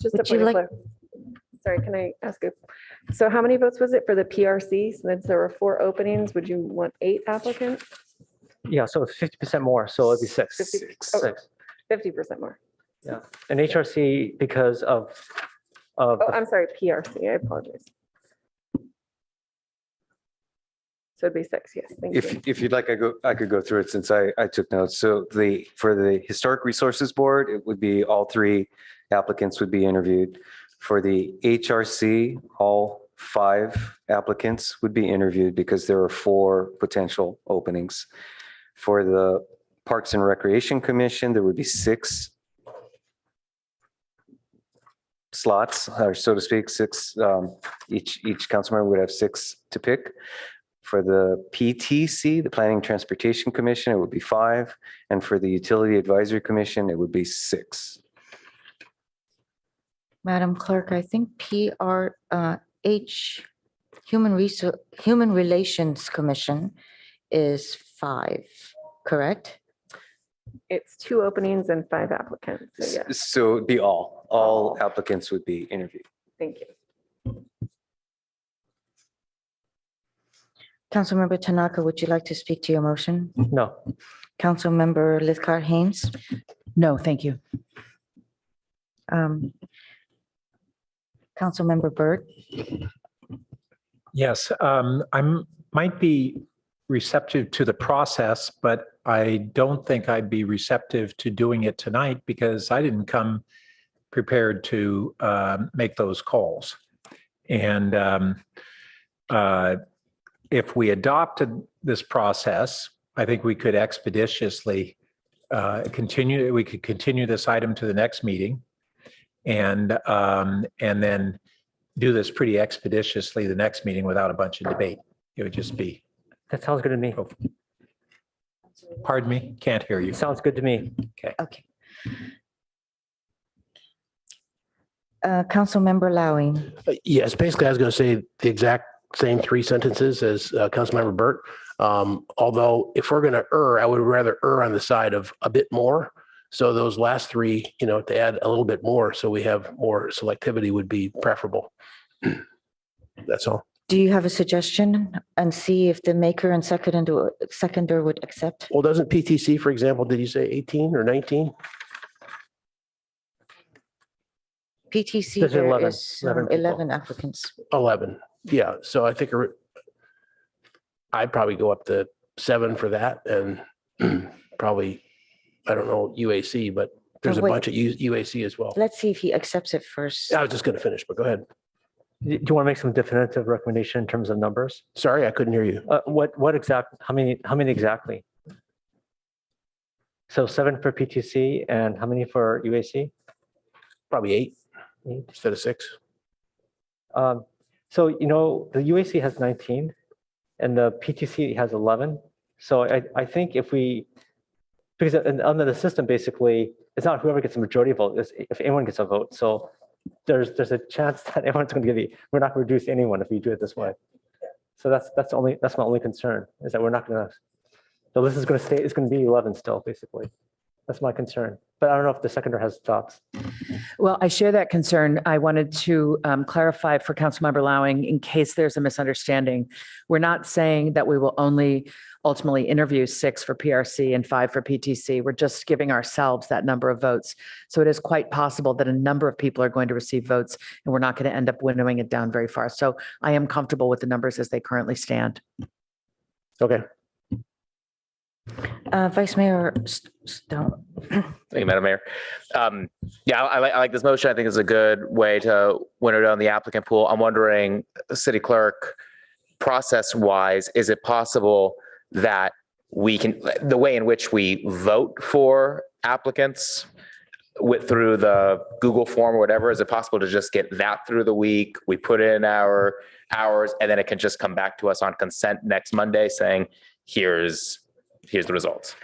Just a Would you point of like- Sorry, can I ask a, so how many votes was it for the PRC? Since there were 4 openings, would you want 8 applicants? Yeah, so it's 50% more, so it'd be 6. 50 Six. 50% more. Yeah, and HRC because of Oh, I'm sorry, PRC, I apologize. So it'd be 6, yes, thank you. If you'd like, I could go through it since I took notes. So for the Historic Resources Board, it would be all 3 applicants would be interviewed. For the HRC, all 5 applicants would be interviewed because there are 4 potential openings. For the Parks and Recreation Commission, there would be 6 slots, or so to speak, 6, each council member would have 6 to pick. For the PTC, the Planning and Transportation Commission, it would be 5. And for the Utility Advisory Commission, it would be 6. Madam Clerk, I think Human Relations Commission is 5, correct? It's 2 openings and 5 applicants, so yes, So it'd be all applicants would be interviewed. thank you. Councilmember Tanaka, would you like to speak to your motion? no. Councilmember Lithcott Haynes? No, thank you. Councilmember Byrd? Yes, I might be receptive to the process, but I don't think I'd be receptive to doing it tonight because I didn't come prepared to make those calls. And if we adopted this process, I think we could expeditiously continue this item to the next meeting and then do this pretty expeditiously the next meeting without a bunch of debate. It would just be, That sounds good to me. pardon me, can't hear you. Sounds good to me. Okay. Councilmember Lowing? Yes, basically, I was going to say the exact same 3 sentences as Councilmember Burt. Although if we're going to err, I would rather err on the side of a bit more. So those last 3, to add a little bit more so we have more selectivity would be preferable. That's all. Do you have a suggestion and see if the maker and seconder would accept? Well, doesn't PTC, for example, did you say 18 or 19? PTC, There's there 11 is 11 people. 11 applicants. 11. Yeah. So I think I'd probably go up to 7 for that and probably, I don't know, UAC, but there's a wait. bunch of UAC as well. Let's see if he accepts it first. I was just going to finish, but go ahead. Do you want to make some definitive recommendation in terms of numbers? Sorry, I couldn't hear you. What exact, how many exactly? So 7 for PTC and how many for UAC? Probably 8 8. instead of 6. So, the UAC has 19 and the PTC has 11. So I think because under the system, basically, it's not whoever gets a majority vote, it's if anyone gets a vote. So there's a chance that everyone's going to we're not going to reduce anyone if we do it this way. So that's my only concern is that we're not going to, the list is going to stay, it's going to be 11 still, basically. That's my concern. But I don't know if the seconder has thoughts. Well, I share that concern. I wanted to clarify for Councilmember Lowing in case there's a misunderstanding. We're not saying that we will only ultimately interview 6 for PRC and 5 for PTC. We're just giving ourselves that number of votes. So it is quite possible that a number of people are going to receive votes and we're not going to end up winnowing it down very far. So I am comfortable with the numbers as they currently stand. Okay. Vice Mayor Stone. Thank you, Madam Mayor. Yeah, I like this motion. I think it's a good way to winnow down the applicant pool. I'm wondering, City Clerk, process-wise, is it possible that we can, the way in which we vote for applicants through the Google form or whatever, is it possible to just get that through the week? We put in our hours and then it can just come back to us on consent next Monday saying, here's the results.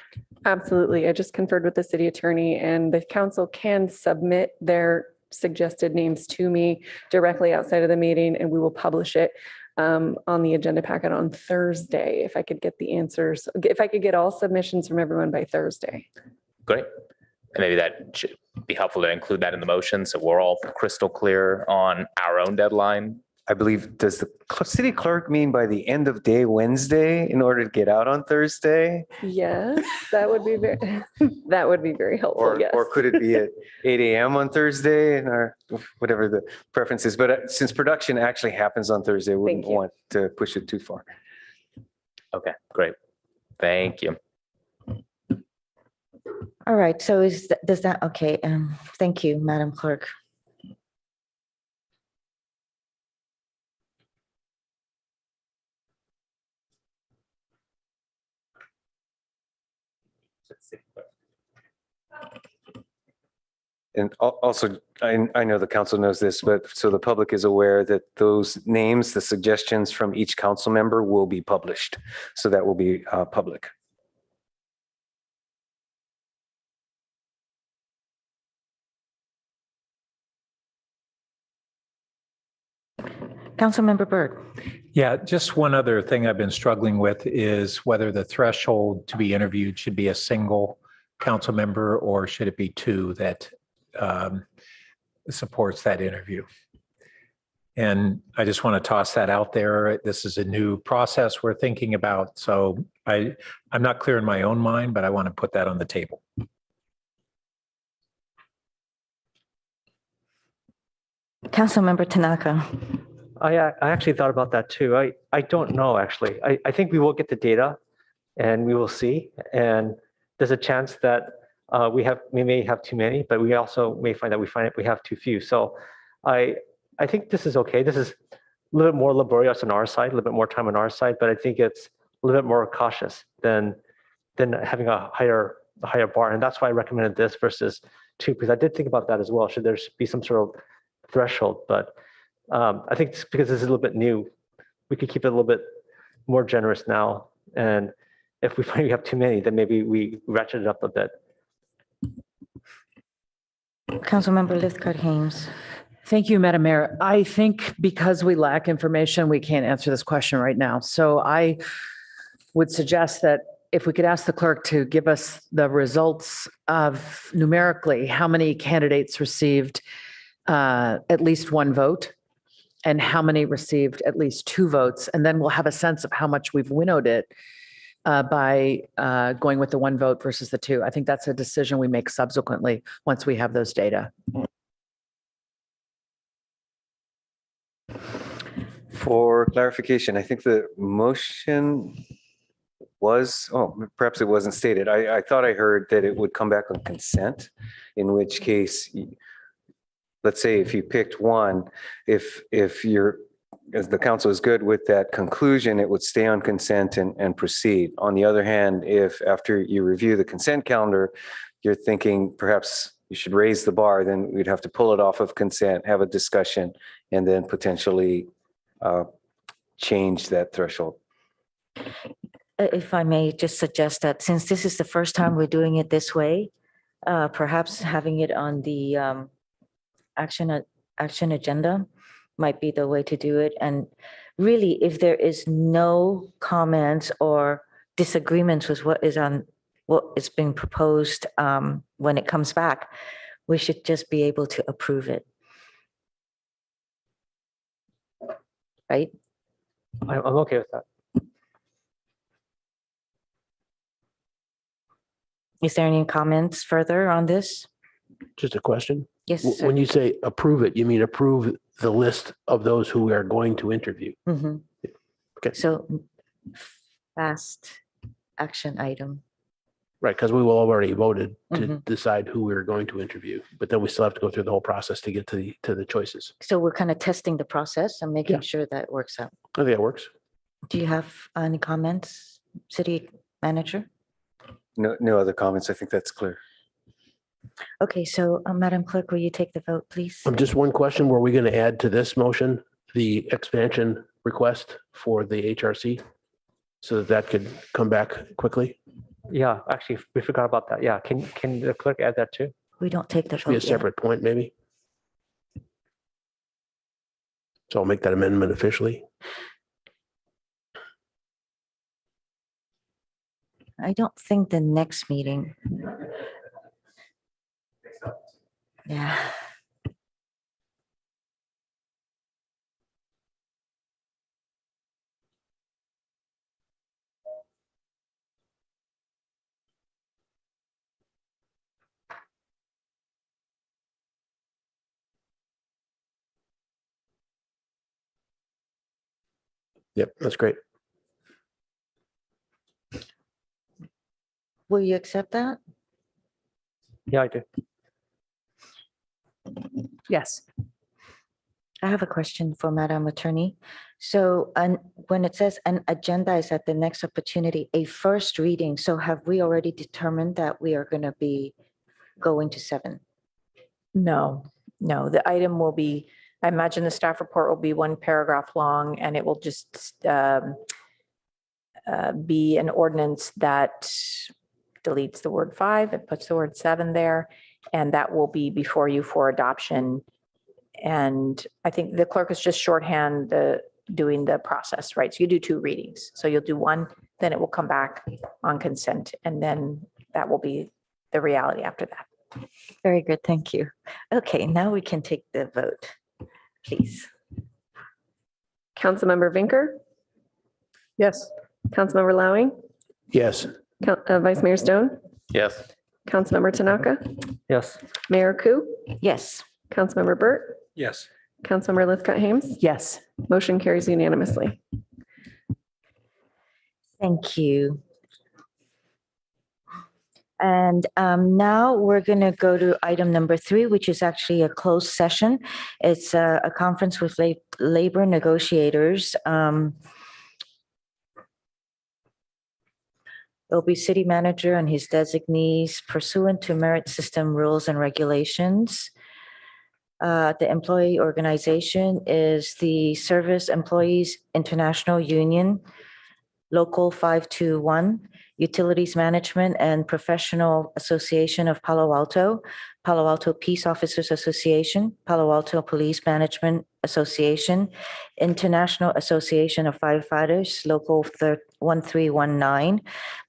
Absolutely. I just conferred with the city attorney and the council can submit their suggested names to me directly outside of the meeting and we will publish it on the agenda packet on Thursday. If I could get the answers, if I could get all submissions from everyone by Thursday. Great. And maybe that should be helpful to include that in the motion, so we're all crystal clear on our own deadline. I believe, does the city clerk mean by the end of day Wednesday in order to get out on Thursday? Yes, that would be very, that would be very helpful, Or, yes. or could it be at 8 a.m. on Thursday or whatever the preference is? But since production actually happens on Thursday, I wouldn't Thank you. want to push it too far. Okay, great. Thank you. All right, so does that, okay, thank you, Madam Clerk. And also, I know the council knows this, but so the public is aware that those names, the suggestions from each council member will be published. So that will be public. Councilmember Burt. Yeah, just one other thing I've been struggling with is whether the threshold to be interviewed should be a single council member or should it be two that supports that interview. And I just want to toss that out there. This is a new process we're thinking about. So I'm not clear in my own mind, but I want to put that on the table. Councilmember Tanaka. I actually thought about that too. I don't know, actually. I think we will get the data and we will see. And there's a chance that we may have too many, but we also may find that we have too few. So I think this is okay. This is a little bit more laborious on our side, a little bit more time on our side, but I think it's a little bit more cautious than having a higher bar. And that's why I recommended this versus two, because I did think about that as well. Should there be some sort of threshold? But I think because this is a little bit new, we could keep it a little bit more generous now. And if we find we have too many, then maybe we ratchet it up a bit. Councilmember Lithcott-Hames. Thank you, Madam Mayor. I think because we lack information, we can't answer this question right now. So I would suggest that if we could ask the clerk to give us the results of numerically how many candidates received at least one vote and how many received at least two votes. And then we'll have a sense of how much we've winnowed it by going with the one vote versus the two. I think that's a decision we make subsequently once we have those data. For clarification, I think the motion was, perhaps it wasn't stated. I thought I heard that it would come back on consent, in which case, let's say if you picked one, if as the council is good with that conclusion, it would stay on consent and proceed. On the other hand, if after you review the consent calendar, you're thinking perhaps you should raise the bar, then we'd have to pull it off of consent, have a discussion, and then potentially change that threshold. If I may just suggest that since this is the first time we're doing it this way, perhaps having it on the action agenda might be the way to do it. And really, if there is no comments or disagreements with what is being proposed when it comes back, we should just be able to approve it. Right? I'm okay with that. Is there any comments further on this? Just a question. Yes, sir. When you say approve it, you mean approve the list of those who we are going to interview? Mhm. Okay. So fast action item. Right, because we will already voted to Mhm. decide who we're going to interview, but then we still have to go through the whole process to get to the choices. So we're kind of testing the process and making Yeah. sure that works out. I think that works. Do you have any comments, city manager? No other comments. I think that's clear. Okay, so Madam Clerk, will you take the vote, please? Just one question. Were we going to add to this motion the expansion request for the HRC so that could come back quickly? Yeah, actually, we forgot about that. Yeah, can the clerk add that too? We don't take the Should be a vote yet. separate point, maybe. So I'll make that amendment officially. I don't think the next meeting. Yeah. Yep, that's great. Will you accept that? Yeah, I do. Yes. I have a question for Madam Attorney. So, when it says an agenda is at the next opportunity, a first reading, so have we already determined that we are going to be going to 7? No, no, the item will be, I imagine the staff report will be one paragraph long and it will just be an ordinance that deletes the word 5 and puts the word 7 there. And that will be before you for adoption. And I think the clerk is just shorthand doing the process, right? So you do 2 readings. So you'll do one, then it will come back on consent. And then that will be the reality after that. Very good, thank you. Okay, now we can take the vote, please. Councilmember Vinker, Yes. Councilmember Lowing, Yes. Vice Mayor Stone, Yes. Councilmember Tanaka, Yes. Mayor Ku, Yes, Councilmember Burt, Yes. Councilmember Lithcott Hames. Yes. Motion carries unanimously. thank you. And now we're going to go to item number 3, which is actually a closed session. It's a conference with labor negotiators. It'll be city manager and his designees pursuant to merit system rules and regulations. The employee organization is the Service Employees International Union, Local 521, Utilities Management and Professional Association of Palo Alto, Palo Alto Peace Officers Association, Palo Alto Police Management Association, International Association of Firefighters, Local 1319,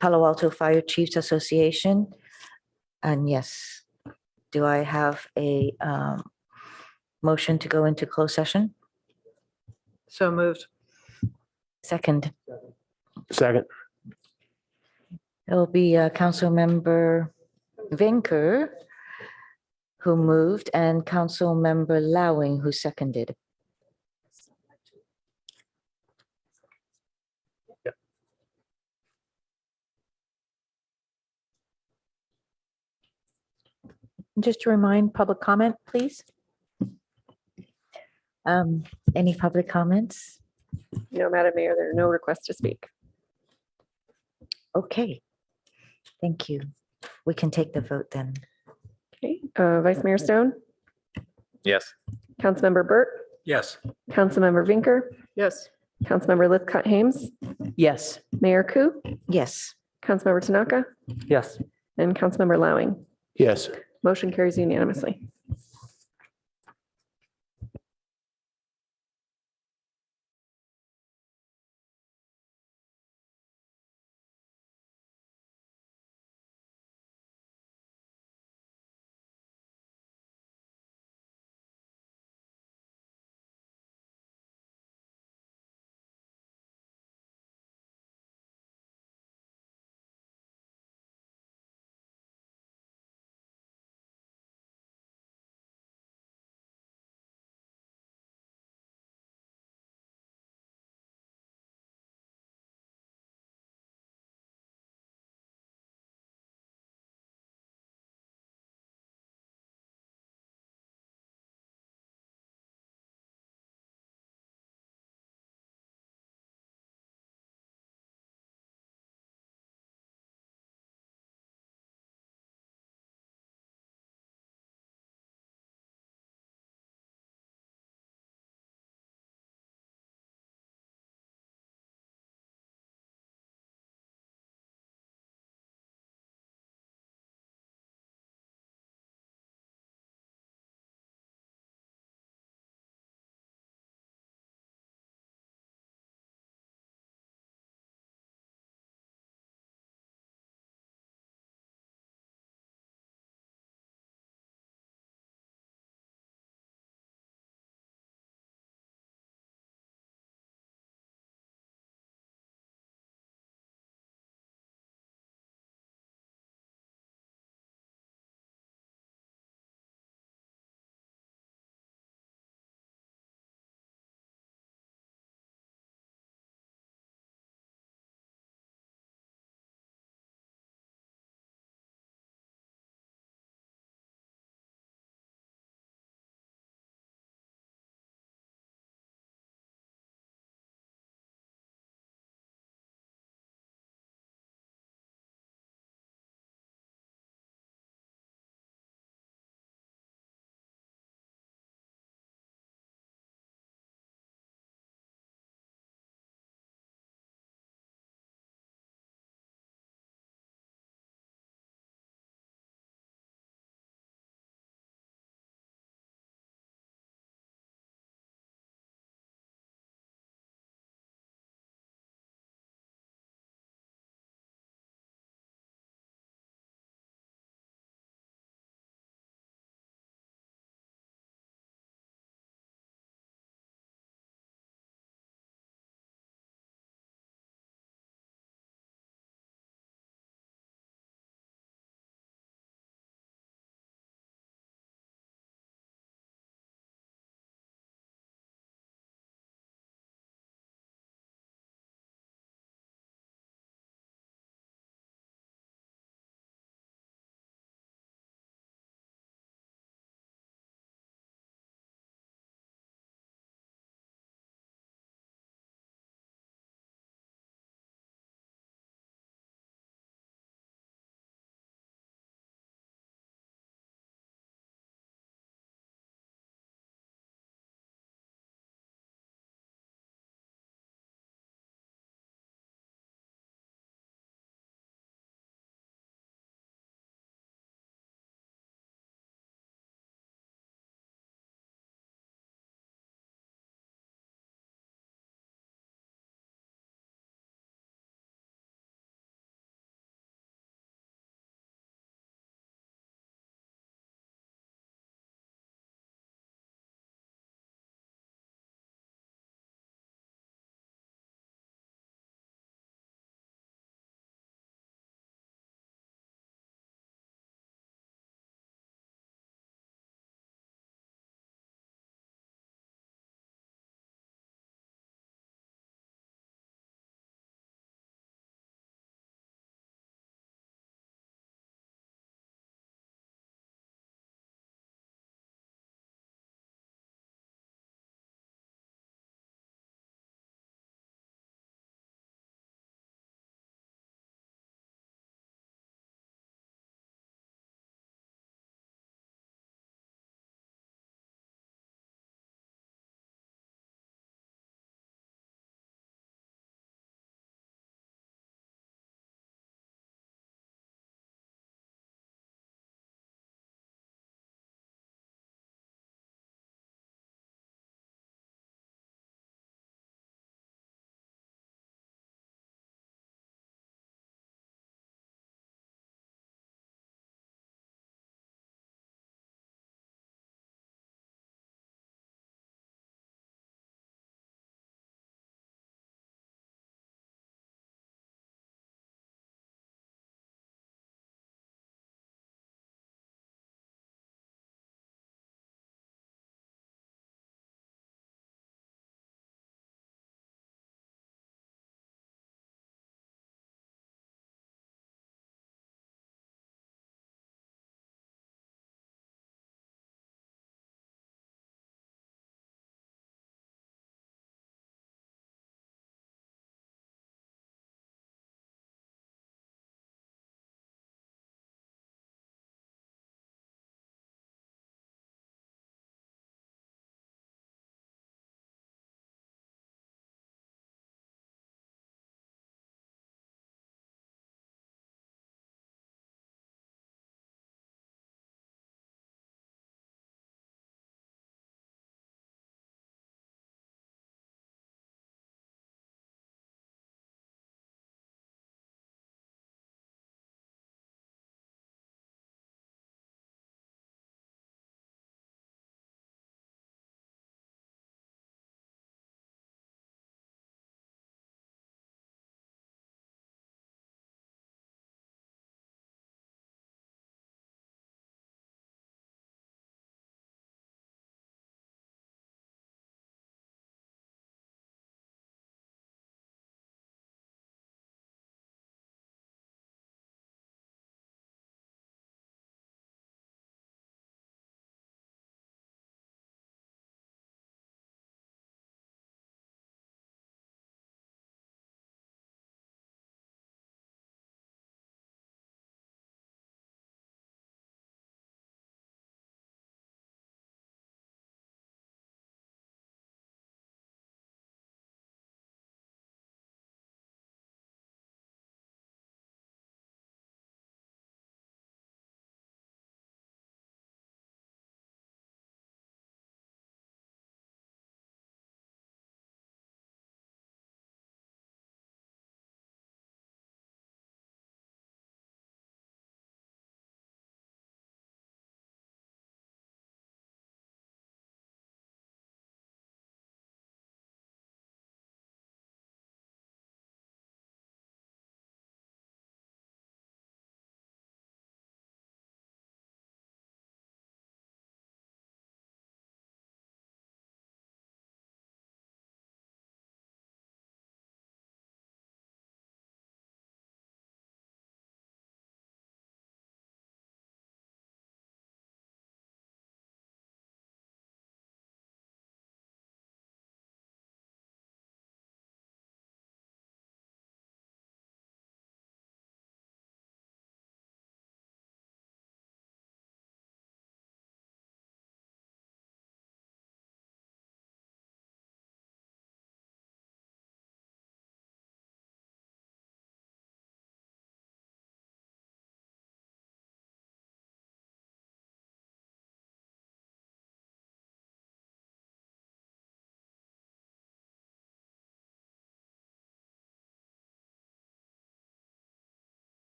Palo Alto Fire Chiefs Association. And yes, do I have a motion to go into closed session? So moved. Second, Second. it'll be Councilmember Vinker who moved and Councilmember Lowing who seconded. Just to remind, public comment, please. Any public comments? No, Madam Mayor, there are no requests to speak. Okay. Thank you. We can take the vote then. Okay, Vice Mayor Stone, Yes. Councilmember Burt, Yes. Councilmember Vinker, Yes. Councilmember Lithcott Hames, Yes. Mayor Ku, Yes. Councilmember Tanaka, Yes. and Councilmember Lowing. Yes. Motion carries unanimously.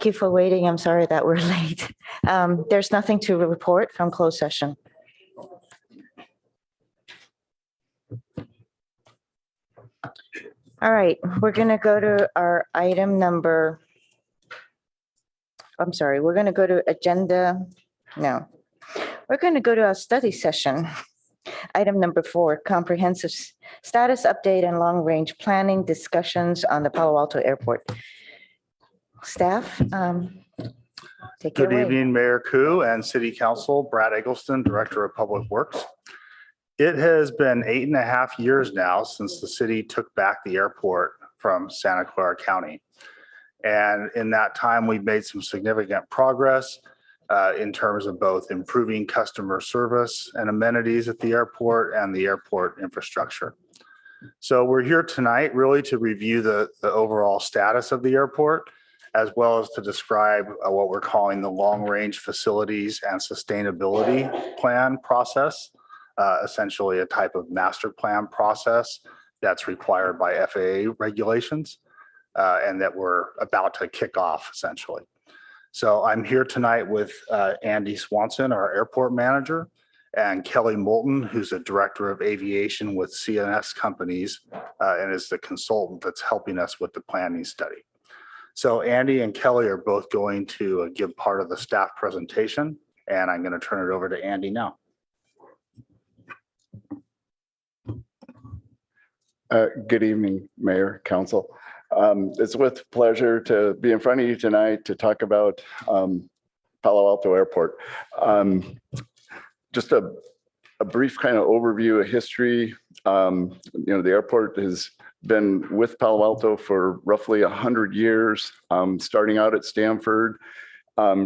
Thank you for waiting. I'm sorry that we're late. There's nothing to report from closed session. All right, we're going to go to our item number. I'm sorry, we're going to go to agenda. No, we're going to go to our study session. Item number 4, comprehensive status update and long-range planning discussions on the Palo Alto Airport. Staff, take it Good away. evening, Mayor Koo and City Council, Brad Eggleston, Director of Public Works. It has been 8.5 years now since the city took back the airport from Santa Clara County. And in that time, we've made some significant progress in terms of both improving customer service and amenities at the airport and the airport infrastructure. So we're here tonight really to review the overall status of the airport, as well as to describe what we're calling the long-range facilities and sustainability plan process, essentially a type of master plan process that's required by FAA regulations and that we're about to kick off essentially. So I'm here tonight with Andy Swanson, our airport manager, and Kelly Moulton, who's a director of aviation with CNS Companies and is the consultant that's helping us with the planning study. So Andy and Kelly are both going to give part of the staff presentation, and I'm going to turn it over to Andy now. Good evening, Mayor, Council. It's with pleasure to be in front of you tonight to talk about Palo Alto Airport. Just a brief kind of overview of history. The airport has been with Palo Alto for roughly 100 years, starting out at Stanford,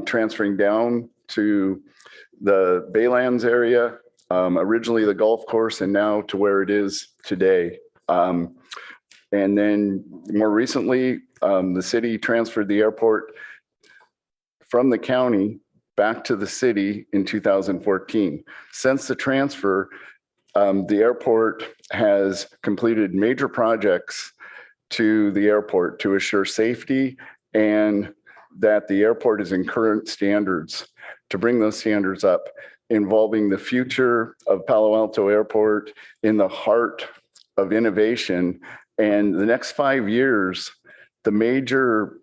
transferring down to the Baylands area, originally the golf course, and now to where it is today. And then more recently, the city transferred the airport from the county back to the city in 2014. Since the transfer, the airport has completed major projects to the airport to assure safety and that the airport is in current standards, to bring those standards up, involving the future of Palo Alto Airport in the heart of innovation. And the next 5 years, the major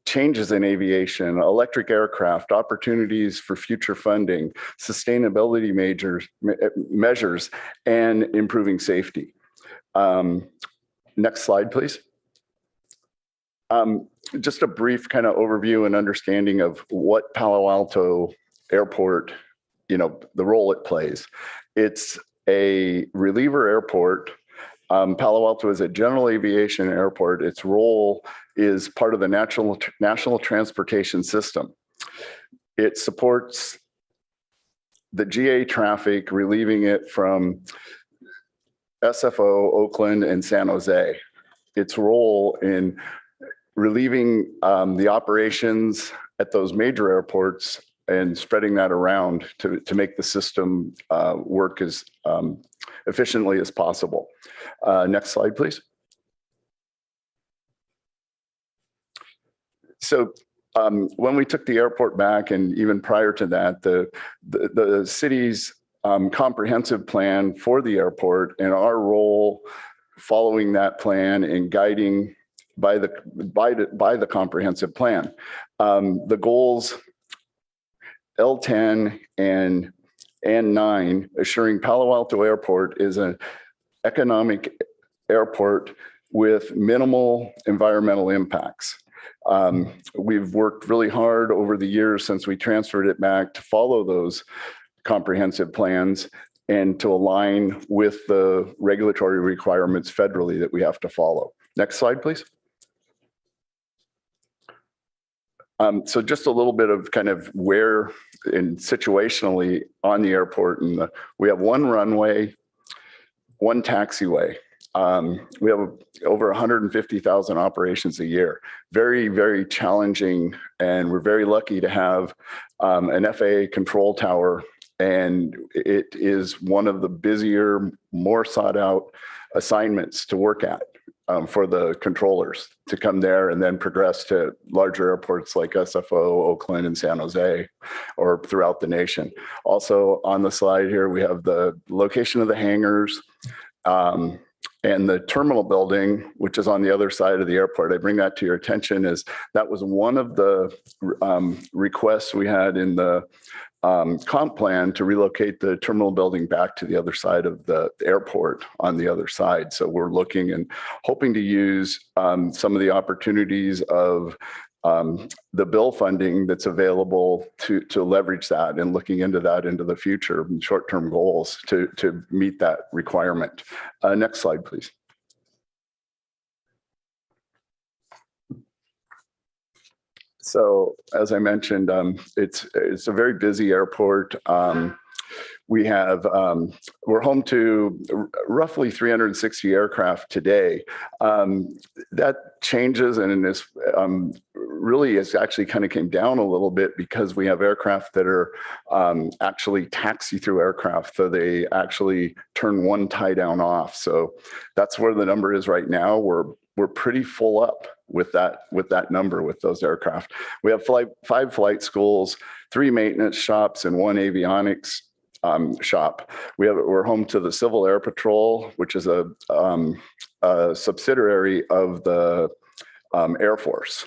changes in aviation, electric aircraft, opportunities for future funding, sustainability measures, and improving safety. Next slide, please. Just a brief kind of overview and understanding of what Palo Alto Airport, the role it plays. It's a reliever airport. Palo Alto is a general aviation airport. Its role is part of the national transportation system. It supports the GA traffic, relieving it from SFO, Oakland, and San Jose. Its role in relieving the operations at those major airports and spreading that around to make the system work as efficiently as possible. Next slide, please. So when we took the airport back, and even prior to that, the city's comprehensive plan for the airport and our role following that plan and guiding by the comprehensive plan. The goals L10 and 9, assuring Palo Alto Airport is an economic airport with minimal environmental impacts. We've worked really hard over the years since we transferred it back to follow those comprehensive plans and to align with the regulatory requirements federally that we have to follow. Next slide, please. So just a little bit of kind of where and situationally on the airport, and we have one runway, one taxiway. We have over 150,000 operations a year. Very, very challenging, and we're very lucky to have an FAA control tower, and it is one of the busier, more sought out assignments to work at. for the controllers to come there and then progress to larger airports like SFO, Oakland, and San Jose, or throughout the nation. Also on the slide here, we have the location of the hangars and the terminal building, which is on the other side of the airport. I bring that to your attention as that was one of the requests we had in the comp plan to relocate the terminal building back to the other side of the airport on the other side. So we're looking and hoping to use some of the opportunities of the bill funding that's available to leverage that, and looking into that into the future and short-term goals to meet that requirement. Next slide, please. So as I mentioned, it's a very busy airport. We're home to roughly 360 aircraft today. That changes, and is really it's actually kind of came down a little bit because we have aircraft that are actually taxi-through aircraft, so they actually turn one tie down off. So that's where the number is right now. We're pretty full up with that number with those aircraft. We have 5 flight schools, 3 maintenance shops, and 1 avionics shop. We're home to the Civil Air Patrol, which is a subsidiary of the Air Force.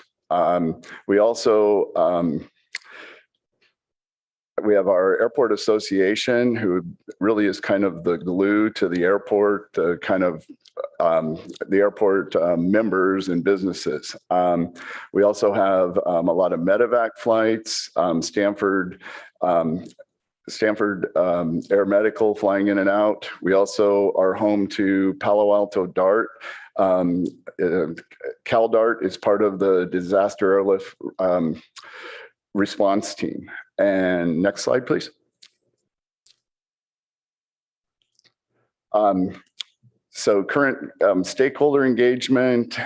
We also we have our airport association, who really is kind of the glue to the airport, the kind of the airport members and businesses. We also have a lot of medevac flights, Stanford Air Medical flying in and out. We also are home to Palo Alto DART. Cal DART is part of the disaster airlift response team. And next slide, please. So current stakeholder engagement,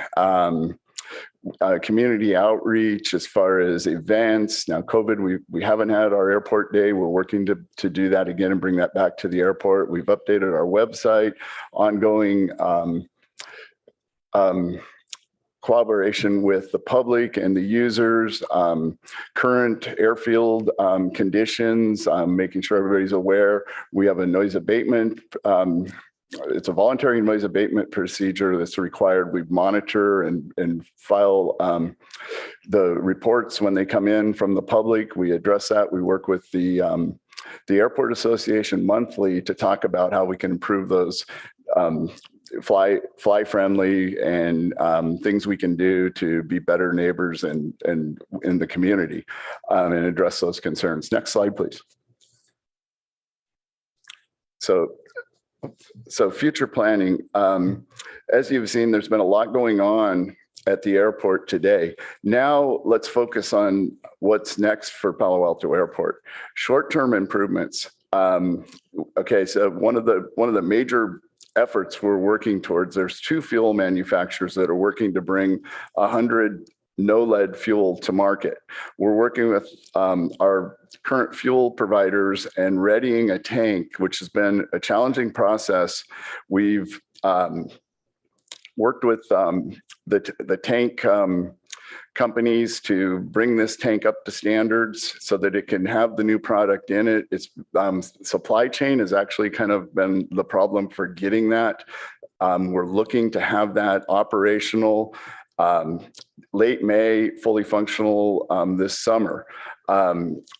community outreach as far as events. Now, COVID, we haven't had our airport day. We're working to do that again and bring that back to the airport. We've updated our website, ongoing collaboration with the public and the users, current airfield conditions, making sure everybody's aware. We have a noise abatement. It's a voluntary noise abatement procedure that's required. We monitor and file the reports when they come in from the public. We address that. We work with the Airport Association monthly to talk about how we can improve those fly friendly and things we can do to be better neighbors and in the community and address those concerns. Next slide, please. So future planning, as you've seen, there's been a lot going on at the airport today. Now let's focus on what's next for Palo Alto Airport. Short-term improvements. Okay, so one of the major efforts we're working towards, there's 2 fuel manufacturers that are working to bring 100 no-lead fuel to market. We're working with our current fuel providers and readying a tank, which has been a challenging process. We've worked with the tank companies to bring this tank up to standards so that it can have the new product in it. Its supply chain has actually kind of been the problem for getting that. We're looking to have that operational late May, fully functional this summer.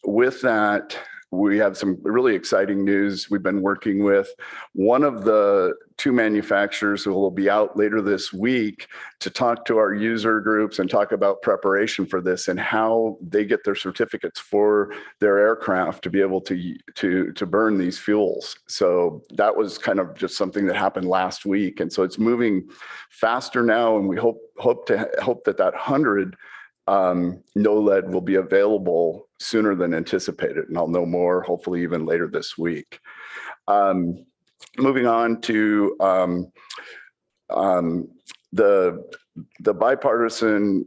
With that, we have some really exciting news. We've been working with one of the 2 manufacturers who will be out later this week to talk to our user groups and talk about preparation for this and how they get their certificates for their aircraft to be able to burn these fuels. So that was kind of just something that happened last week. And so it's moving faster now, and we hope that 100 no lead will be available sooner than anticipated, and I'll know more hopefully even later this week. Moving on to the the bipartisan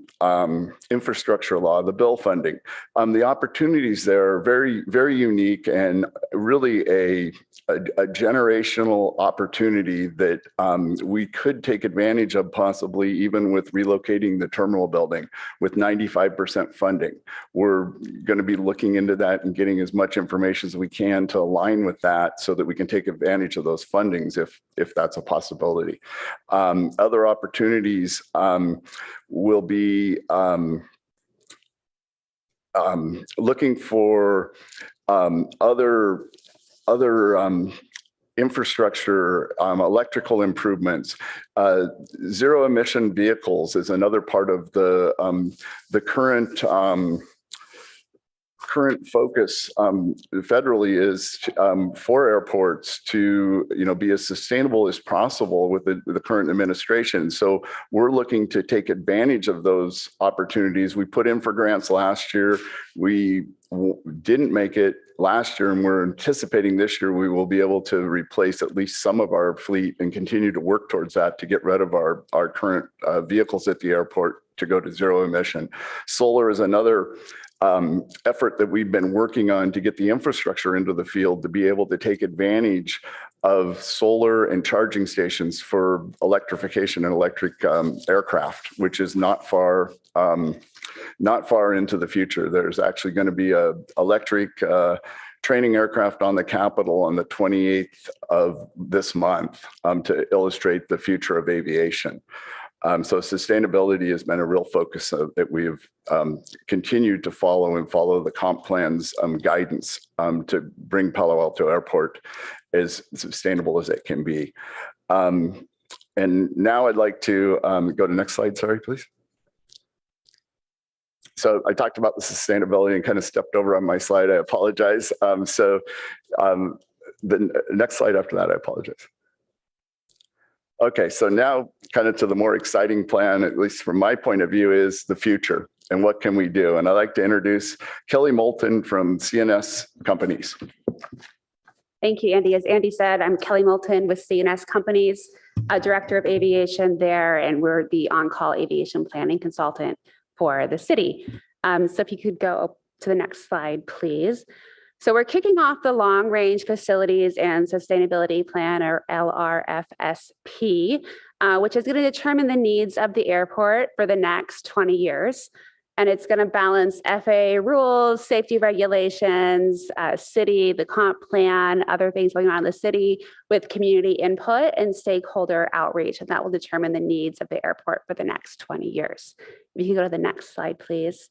infrastructure law, the bill funding, the opportunities there are very, very unique and really a generational opportunity that we could take advantage of, possibly even with relocating the terminal building with 95% funding. We're going to be looking into that and getting as much information as we can to align with that so that we can take advantage of those fundings if that's a possibility. Other opportunities will be looking for other infrastructure, electrical improvements. Zero emission vehicles is another part of the current focus federally is for airports to be as sustainable as possible with the current administration. So we're looking to take advantage of those opportunities. We put in for grants last year. We didn't make it last year, and we're anticipating this year we will be able to replace at least some of our fleet and continue to work towards that to get rid of our current vehicles at the airport to go to zero emission. Solar is another effort that we've been working on to get the infrastructure into the field to be able to take advantage of solar and charging stations for electrification and electric aircraft, which is not far into the future. There's actually going to be a electric training aircraft on the Capitol on the 28th of this month to illustrate the future of aviation. So sustainability has been a real focus that we've continued to follow the comp plan's guidance to bring Palo Alto Airport as sustainable as it can be. And now I'd like to go to next slide, sorry, please. So I talked about the sustainability and kind of stepped over on my slide. I apologize. The next slide after that, I apologize. Okay, so now kind of to the more exciting plan, at least from my point of view, is the future and what can we do? And I'd like to introduce Kelly Moulton from CNS Companies. Thank you, Andy. As Andy said, I'm Kelly Moulton with CNS Companies, Director of Aviation there, and we're the on-call aviation planning consultant for the city. So if you could go up to the next slide, please. So we're kicking off the Long Range Facilities and Sustainability Plan, or LRFSP, which is going to determine the needs of the airport for the next 20 years. And it's going to balance FAA rules, safety regulations, city, the comp plan, other things going on in the city with community input and stakeholder outreach. And that will determine the needs of the airport for the next 20 years. If you can go to the next slide, please.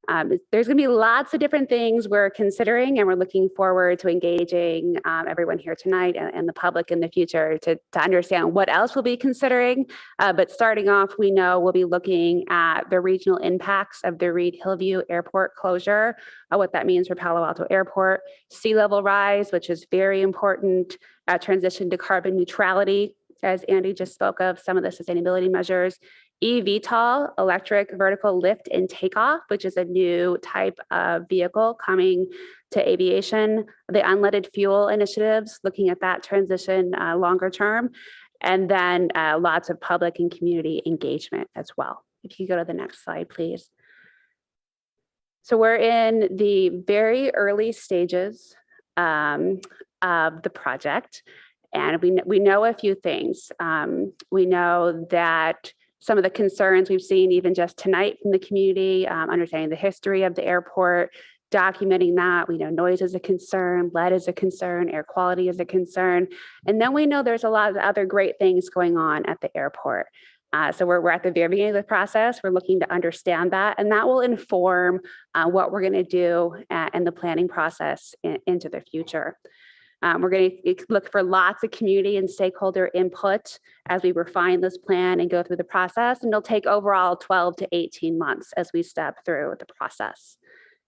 There's going to be lots of different things we're considering, and we're looking forward to engaging everyone here tonight and the public in the future to understand what else we'll be considering. But starting off, we know we'll be looking at the regional impacts of the Reed-Hillview Airport closure, what that means for Palo Alto Airport, sea level rise, which is very important, transition to carbon neutrality, as Andy just spoke of, some of the sustainability measures, eVTOL, electric vertical lift and takeoff, which is a new type of vehicle coming to aviation, the unleaded fuel initiatives, looking at that transition longer term, and then lots of public and community engagement as well. If you go to the next slide, please. So we're in the very early stages of the project, and we know a few things. We know that some of the concerns we've seen even just tonight from the community, understanding the history of the airport, documenting that. We know noise is a concern, lead is a concern, air quality is a concern. And then we know there's a lot of other great things going on at the airport. So we're at the very beginning of the process. We're looking to understand that, and that will inform what we're going to do in the planning process into the future. We're going to look for lots of community and stakeholder input as we refine this plan and go through the process. And it'll take overall 12 to 18 months as we step through the process.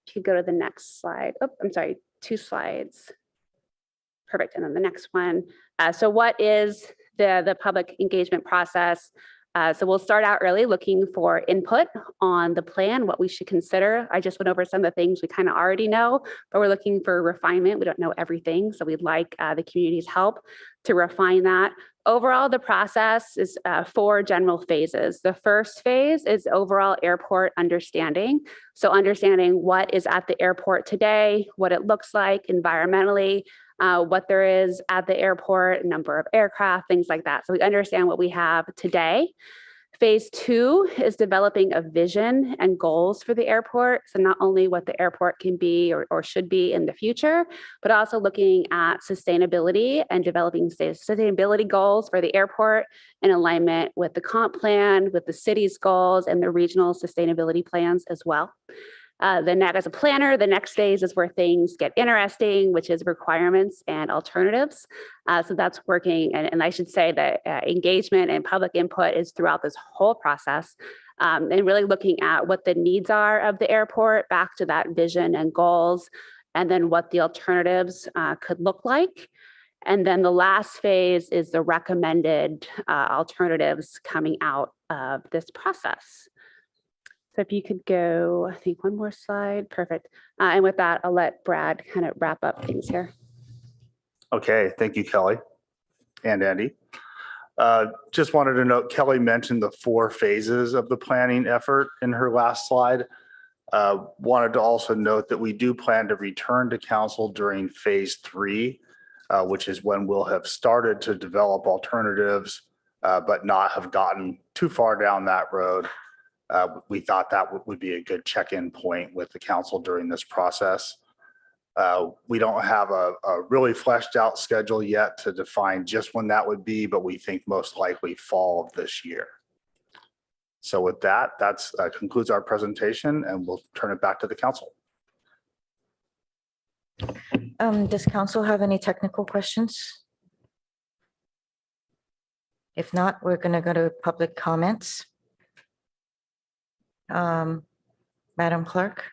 If you could go to the next slide. Oh, I'm sorry, 2 slides. Perfect. And then the next one. So what is the public engagement process? So we'll start out early looking for input on the plan, what we should consider. I just went over some of the things we kind of already know, but we're looking for refinement. We don't know everything, so we'd like the community's help to refine that. Overall, the process is 4 general phases. The first phase is overall airport understanding. So understanding what is at the airport today, what it looks like environmentally, what there is at the airport, number of aircraft, things like that. So we understand what we have today. Phase 2 is developing a vision and goals for the airport. So not only what the airport can be or should be in the future, but also looking at sustainability and developing sustainability goals for the airport in alignment with the comp plan, with the city's goals and the regional sustainability plans as well. Then as a planner, the next phase is where things get interesting, which is requirements and alternatives. So that's working. And I should say that engagement and public input is throughout this whole process, and really looking at what the needs are of the airport, back to that vision and goals, and then what the alternatives could look like. And then the last phase is the recommended alternatives coming out of this process. So if you could go, I think one more slide, perfect. And with that, I'll let Brad kind of wrap up things here. Okay, thank you, Kelly and Andy. Just wanted to note, Kelly mentioned the 4 phases of the planning effort in her last slide. Wanted to also note that we do plan to return to council during phase 3, which is when we'll have started to develop alternatives, but not have gotten too far down that road. We thought that would be a good check-in point with the council during this process. We don't have a really fleshed out schedule yet to define just when that would be, but we think most likely fall of this year. So with that, that's concludes our presentation, and we'll turn it back to the council. Does council have any technical questions? If not, we're going to go to public comments. Madam Clerk.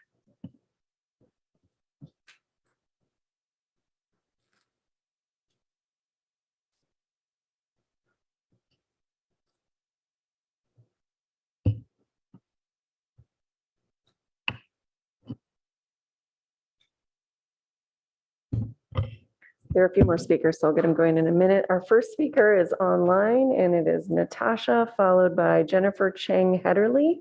There are a few more speakers, so I'll get them going in a minute. Our first speaker is online, and it is Natasha, followed by Jennifer Chang Hedderly.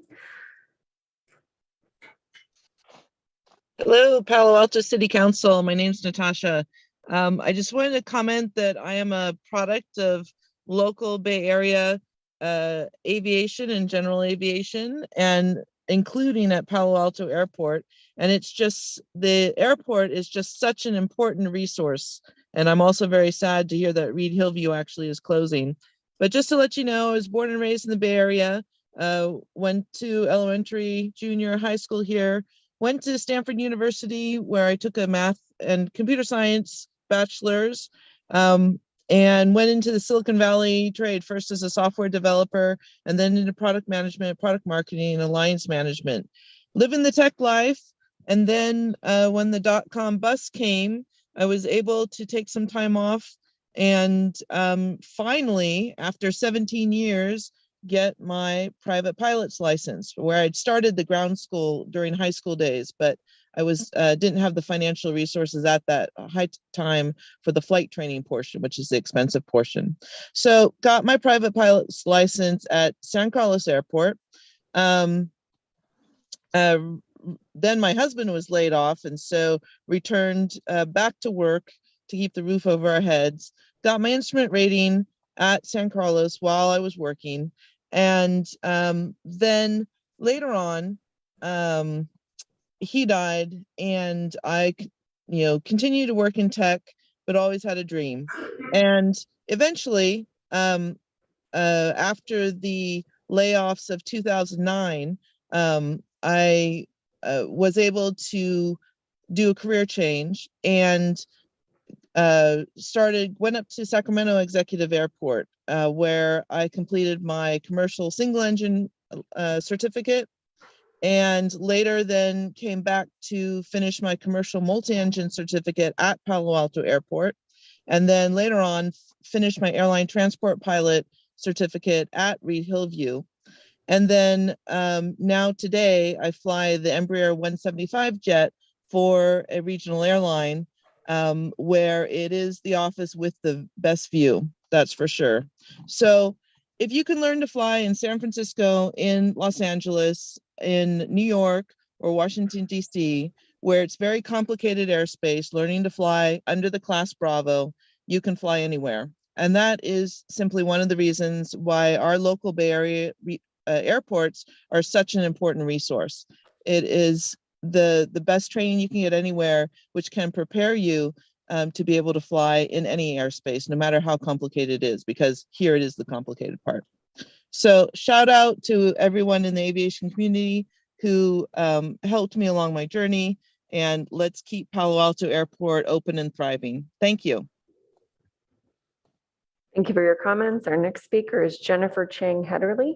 Hello, Palo Alto City Council. My name's Natasha. I just wanted to comment that I am a product of local Bay Area aviation and general aviation, and including at Palo Alto Airport. And it's just, the airport is just such an important resource. And I'm also very sad to hear that Reed Hillview actually is closing. But just to let you know, I was born and raised in the Bay Area, went to elementary, junior, high school here, went to Stanford University where I took a math and computer science bachelor's, and went into the Silicon Valley trade, first as a software developer and then into product management, product marketing, and alliance management. Living the tech life. And then when the dot-com bust came, I was able to take some time off and finally, after 17 years, get my private pilot's license, where I'd started the ground school during high school days, but I was didn't have the financial resources at that high time for the flight training portion, which is the expensive portion. So got my private pilot's license at San Carlos Airport. Then my husband was laid off, and so returned back to work to keep the roof over our heads. Got my instrument rating at San Carlos while I was working. And then later on, he died, and I, continued to work in tech, but always had a dream. And eventually, after the layoffs of 2009, I was able to do a career change and went up to Sacramento Executive Airport, where I completed my commercial single engine certificate, and later then came back to finish my commercial multi-engine certificate at Palo Alto Airport. And then later on, finished my airline transport pilot certificate at Reed Hillview. And then now today I fly the Embraer 175 jet for a regional airline where it is the office with the best view, that's for sure. So if you can learn to fly in San Francisco, in Los Angeles, in New York, or Washington, D.C., where it's very complicated airspace, learning to fly under the class Bravo, you can fly anywhere. And that is simply one of the reasons why our local Bay Area airports are such an important resource. It is the best training you can get anywhere, which can prepare you to be able to fly in any airspace, no matter how complicated it is, because here it is the complicated part. So shout out to everyone in the aviation community who helped me along my journey, and let's keep Palo Alto Airport open and thriving. Thank you. Thank you for your comments. Our next speaker is Jennifer Chang Hederly.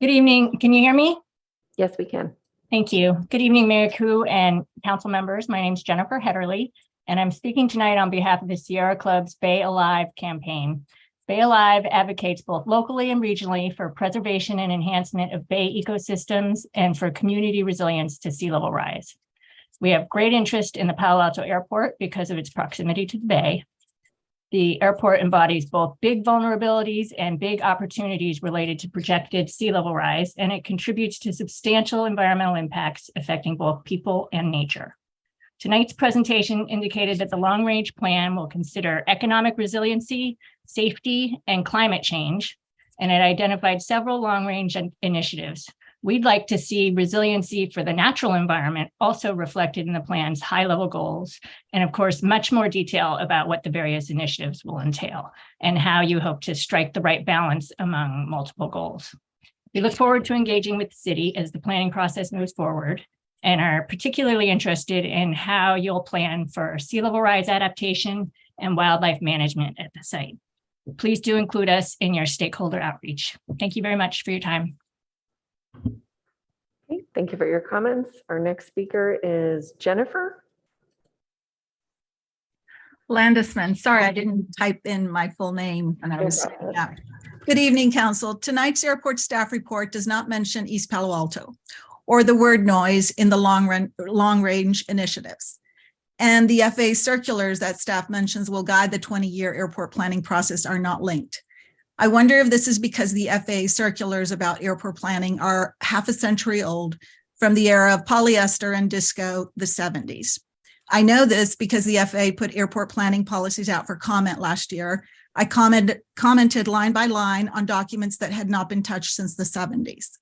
Good evening. Can you hear me? Yes, we can. Thank you. Good evening, Mayor Koo and council members. My name is Jennifer Hederly, and I'm speaking tonight on behalf of the Sierra Club's Bay Alive campaign. Bay Alive advocates both locally and regionally for preservation and enhancement of Bay ecosystems and for community resilience to sea level rise. We have great interest in the Palo Alto Airport because of its proximity to the Bay. The airport embodies both big vulnerabilities and big opportunities related to projected sea level rise, and it contributes to substantial environmental impacts affecting both people and nature. Tonight's presentation indicated that the long-range plan will consider economic resiliency, safety, and climate change, and it identified several long-range initiatives. We'd like to see resiliency for the natural environment also reflected in the plan's high-level goals, and of course, much more detail about what the various initiatives will entail and how you hope to strike the right balance among multiple goals. We look forward to engaging with the city as the planning process moves forward and are particularly interested in how you'll plan for sea level rise adaptation and wildlife management at the site. Please do include us in your stakeholder outreach. Thank you very much for your time. Okay, thank you for your comments. Our next speaker is Jennifer. Landisman. Sorry, I didn't type in my full name when I was setting up. Good evening, Council. Tonight's airport staff report does not mention East Palo Alto or the word noise in the long-range initiatives. And the FAA circulars that staff mentions will guide the 20-year airport planning process are not linked. I wonder if this is because the FAA circulars about airport planning are half a century old, from the era of polyester and disco, the 70s. I know this because the FAA put airport planning policies out for comment last year. I commented line by line on documents that had not been touched since the 70s.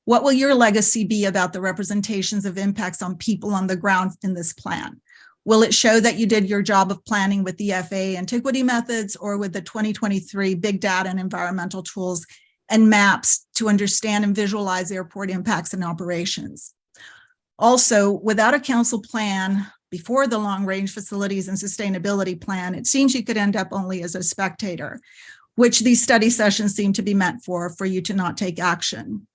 What will your legacy be about the representations of impacts on people on the ground in this plan? Will it show that you did your job of planning with the FAA antiquity methods or with the 2023 big data and environmental tools and maps to understand and visualize airport impacts and operations? Also, without a council plan before the long-range facilities and sustainability plan, it seems you could end up only as a spectator, which these study sessions seem to be meant for you to not take action.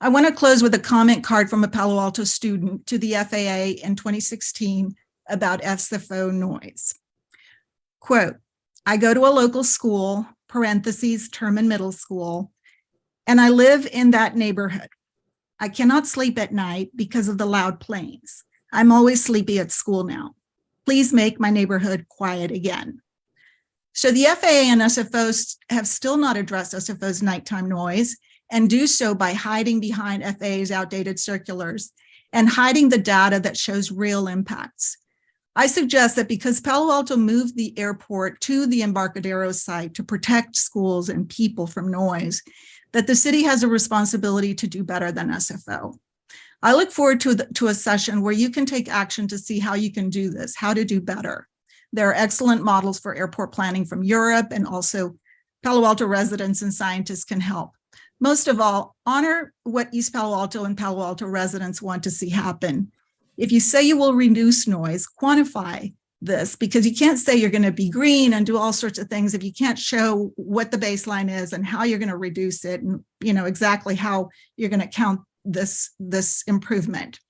I want to close with a comment card from a Palo Alto student to the FAA in 2016 about FSFO noise. Quote, I go to a local school, parentheses, term and middle school, and I live in that neighborhood. I cannot sleep at night because of the loud planes. I'm always sleepy at school now. Please make my neighborhood quiet again. So the FAA and SFOs have still not addressed SFO's nighttime noise, and do so by hiding behind FAA's outdated circulars and hiding the data that shows real impacts. I suggest that because Palo Alto moved the airport to the Embarcadero site to protect schools and people from noise, that the city has a responsibility to do better than SFO. I look forward to a session where you can take action to see how you can do this, how to do better. There are excellent models for airport planning from Europe, and also Palo Alto residents and scientists can help. Most of all, honor what East Palo Alto and Palo Alto residents want to see happen. If you say you will reduce noise, quantify this, because you can't say you're going to be green and do all sorts of things if you can't show what the baseline is and how you're going to reduce it, and exactly how you're going to count this improvement.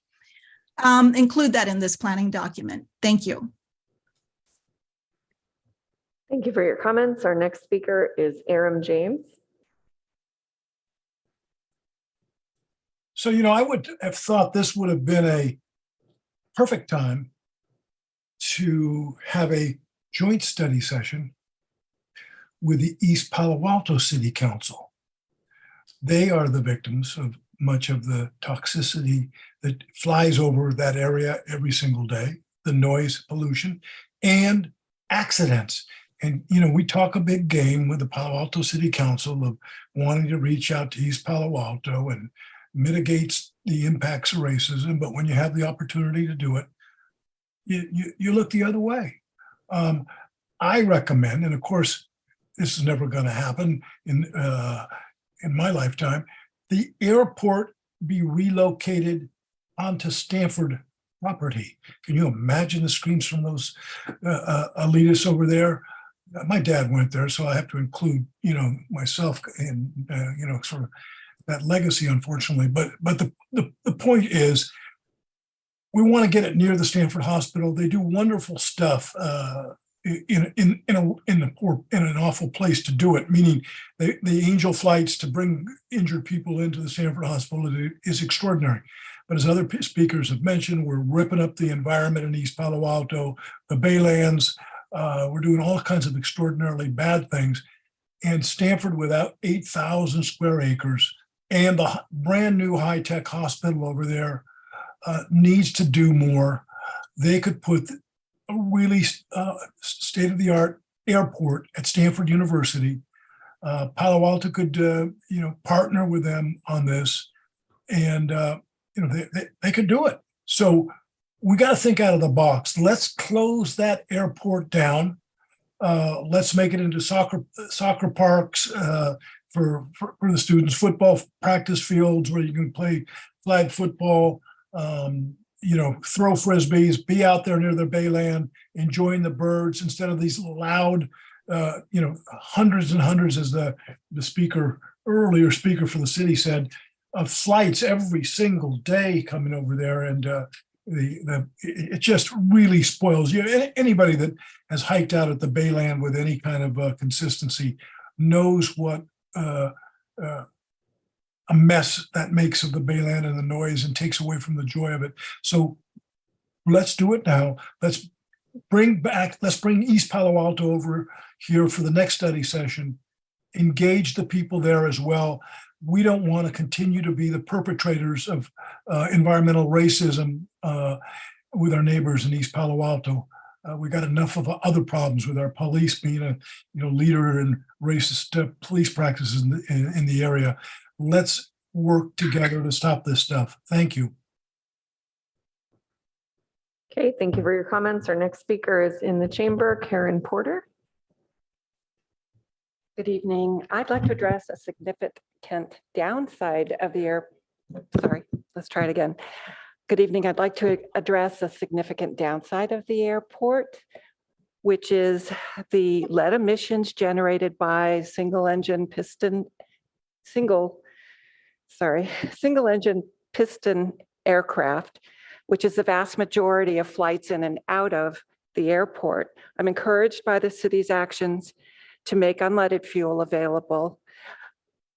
include that in this planning document. Thank you. Thank you for your comments. Our next speaker is Aram James. So, I would have thought this would have been a perfect time to have a joint study session with the East Palo Alto City Council. They are the victims of much of the toxicity that flies over that area every single day, the noise pollution and accidents. And, we talk a big game with the Palo Alto City Council of wanting to reach out to East Palo Alto and mitigates the impacts of racism. But when you have the opportunity to do it, you look the other way. I recommend, and of course, this is never going to happen in my lifetime, the airport be relocated onto Stanford property. Can you imagine the screams from those elitists over there? My dad went there, so I have to include, myself in, sort of that legacy, unfortunately. But the point is, we want to get it near the Stanford Hospital. They do wonderful stuff in an awful place to do it. Meaning, the Angel flights to bring injured people into the Stanford Hospital is extraordinary. But as other speakers have mentioned, we're ripping up the environment in East Palo Alto, the Baylands. We're doing all kinds of extraordinarily bad things. And Stanford, without 8,000 square acres and the brand new high-tech hospital over there, needs to do more. They could put a really state-of-the-art airport at Stanford University. Palo Alto could, partner with them on this, and they could do it. So we got to think out of the box. Let's close that airport down. Let's make it into soccer parks for the students, football practice fields where you can play flag football, throw frisbees, be out there near the Bayland, enjoying the birds instead of these loud, hundreds and hundreds, as the earlier speaker for the city said, of flights every single day coming over there. And it just really spoils you. Anybody that has hiked out at the Bayland with any kind of consistency knows what a mess that makes of the Bayland and the noise and takes away from the joy of it. So let's do it now. Let's bring East Palo Alto over here for the next study session, engage the people there as well. We don't want to continue to be the perpetrators of environmental racism with our neighbors in East Palo Alto. We got enough of other problems with our police being a leader in racist police practices in the area. Let's work together to stop this stuff. Thank you. Okay, thank you for your comments. Our next speaker is in the chamber, Karen Porter. Good evening. I'd like to address a significant downside of the let's try it again. Good evening. I'd like to address a significant downside of the airport, which is the lead emissions generated by single engine piston aircraft, which is the vast majority of flights in and out of the airport. I'm encouraged by the city's actions to make unleaded fuel available,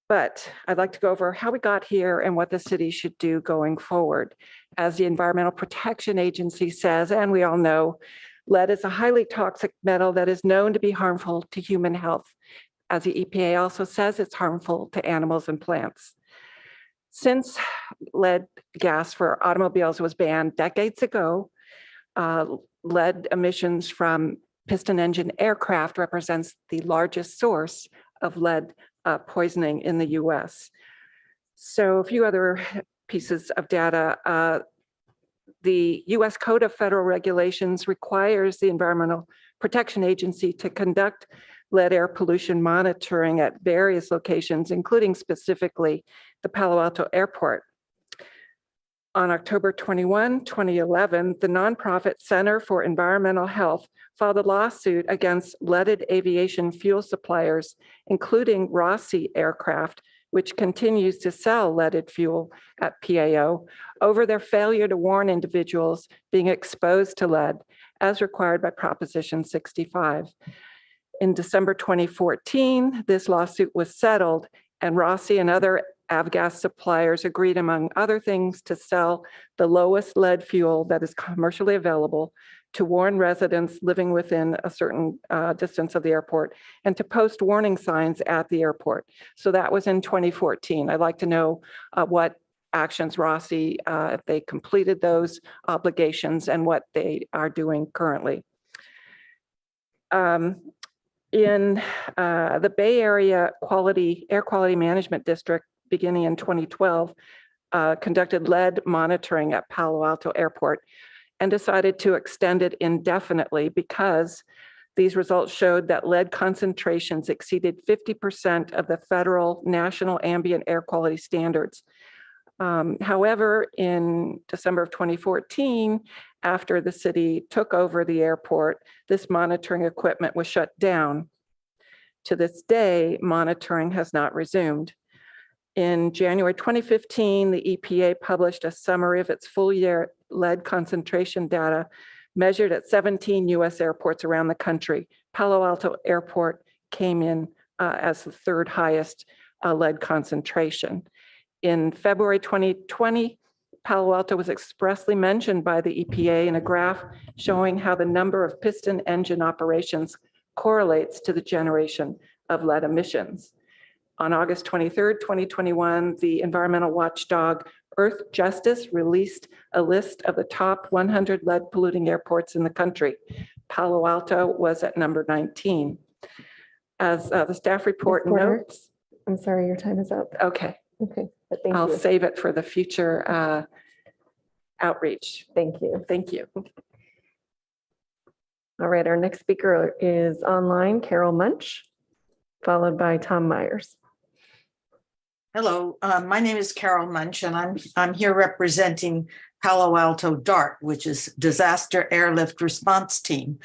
but I'd like to go over how we got here and what the city should do going forward. As the Environmental Protection Agency says, and we all know, lead is a highly toxic metal that is known to be harmful to human health. As the EPA also says, it's harmful to animals and plants. Since lead gas for automobiles was banned decades ago, lead emissions from piston engine aircraft represents the largest source of lead poisoning in the US. So a few other pieces of data. The US Code of Federal Regulations requires the Environmental Protection Agency to conduct lead air pollution monitoring at various locations, including specifically the Palo Alto Airport. On October 21, 2011, the nonprofit Center for Environmental Health filed a lawsuit against leaded aviation fuel suppliers, including Rossi Aircraft, which continues to sell leaded fuel at PAO, over their failure to warn individuals being exposed to lead as required by Proposition 65. In December 2014, this lawsuit was settled, and Rossi and other avgas suppliers agreed, among other things, to sell the lowest lead fuel that is commercially available, to warn residents living within a certain distance of the airport, and to post warning signs at the airport. So that was in 2014. I'd like to know what actions Rossi, if they completed those obligations, and what they are doing currently. In the Bay Area Air Quality Management District, beginning in 2012, conducted lead monitoring at Palo Alto Airport and decided to extend it indefinitely because these results showed that lead concentrations exceeded 50% of the federal national ambient air quality standards. However, in December of 2014, after the city took over the airport, this monitoring equipment was shut down. To this day, monitoring has not resumed. In January 2015, the EPA published a summary of its full year lead concentration data measured at 17 US airports around the country. Palo Alto Airport came in as the third highest lead concentration. In February 2020, Palo Alto was expressly mentioned by the EPA in a graph showing how the number of piston engine operations correlates to the generation of lead emissions. On August 23rd, 2021, the environmental watchdog Earth Justice released a list of the top 100 lead polluting airports in the country. Palo Alto was at number 19. As the staff report notes. I'm sorry, your time is up. Okay. Okay, but thank I'll you. save it for the future outreach. Thank you. Thank you. All right, our next speaker is online, Carol Munch, followed by Tom Myers. Hello, my name is Carol Munch, and I'm here representing Palo Alto DART, which is Disaster Airlift Response Team.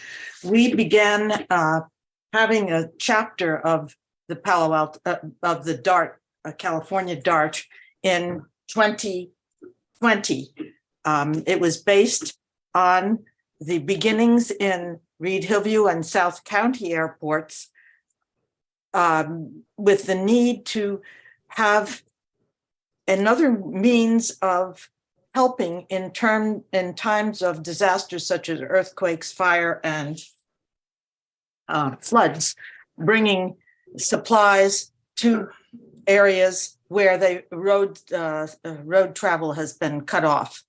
We began having a chapter of the Palo Alto of the DART, California DART, in 2020. It was based on the beginnings in Reed Hillview and South County airports, with the need to have another means of helping in times of disasters such as earthquakes, fire, and floods, bringing supplies to areas where the road travel has been cut off.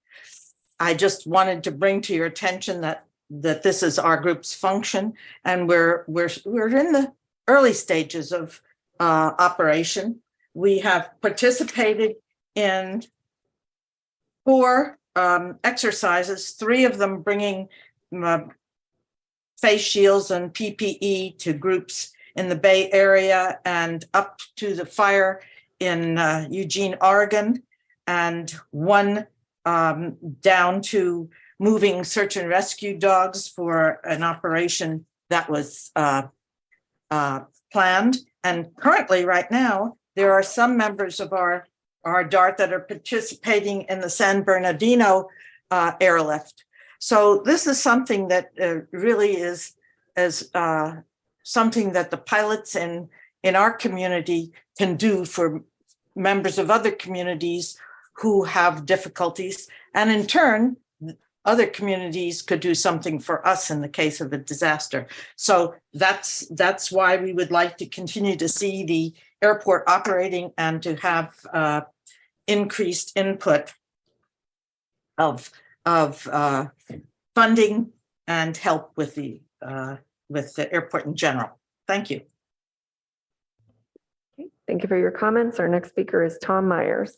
I just wanted to bring to your attention that this is our group's function, and we're in the early stages of operation. We have participated in 4 exercises, 3 of them bringing face shields and PPE to groups in the Bay Area and up to the fire in Eugene, Oregon, and 1 down to moving search and rescue dogs for an operation that was planned. And currently, right now, there are some members of our DART that are participating in the San Bernardino airlift. So this is something that really is something that the pilots in our community can do for members of other communities who have difficulties. And in turn, other communities could do something for us in the case of a disaster. So that's why we would like to continue to see the airport operating and to have increased input of funding and help with the airport in general. Thank you. Okay, thank you for your comments. Our next speaker is Tom Myers.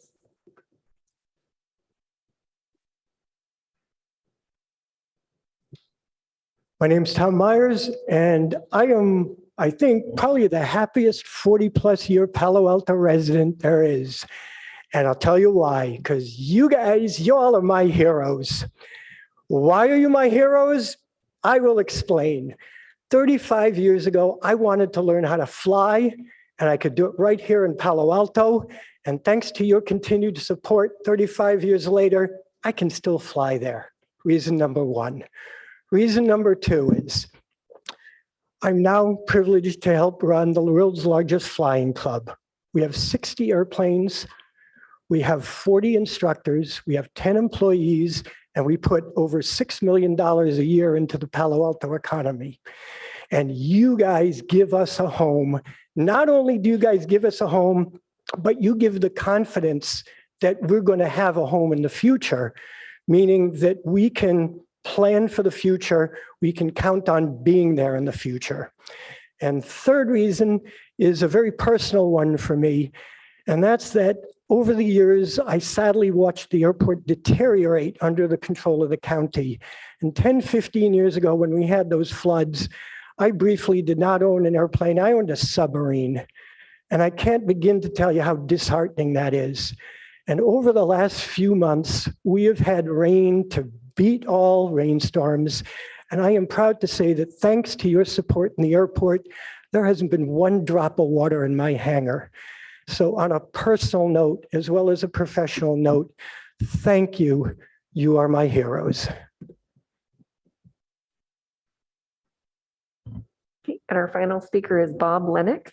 My name's Tom Myers, and I am, I think, probably the happiest 40-plus-year Palo Alto resident there is. And I'll tell you why, because you guys, you all are my heroes. Why are you my heroes? I will explain. 35 years ago, I wanted to learn how to fly, and I could do it right here in Palo Alto. And thanks to your continued support, 35 years later, I can still fly there. Reason number one. Reason number two is I'm now privileged to help run the world's largest flying club. We have 60 airplanes. We have 40 instructors. We have 10 employees, and we put over $6 million a year into the Palo Alto economy. And you guys give us a home. Not only do you guys give us a home, but you give the confidence that we're going to have a home in the future, meaning that we can plan for the future, we can count on being there in the future. And third reason is a very personal one for me, and that's that over the years, I sadly watched the airport deteriorate under the control of the county. And 10, 15 years ago, when we had those floods, I briefly did not own an airplane, I owned a submarine. And I can't begin to tell you how disheartening that is. And over the last few months, we have had rain to beat all rainstorms. And I am proud to say that thanks to your support in the airport, there hasn't been one drop of water in my hangar. So on a personal note, as well as a professional note, thank you. You are my heroes. And our final speaker is Bob Lennox.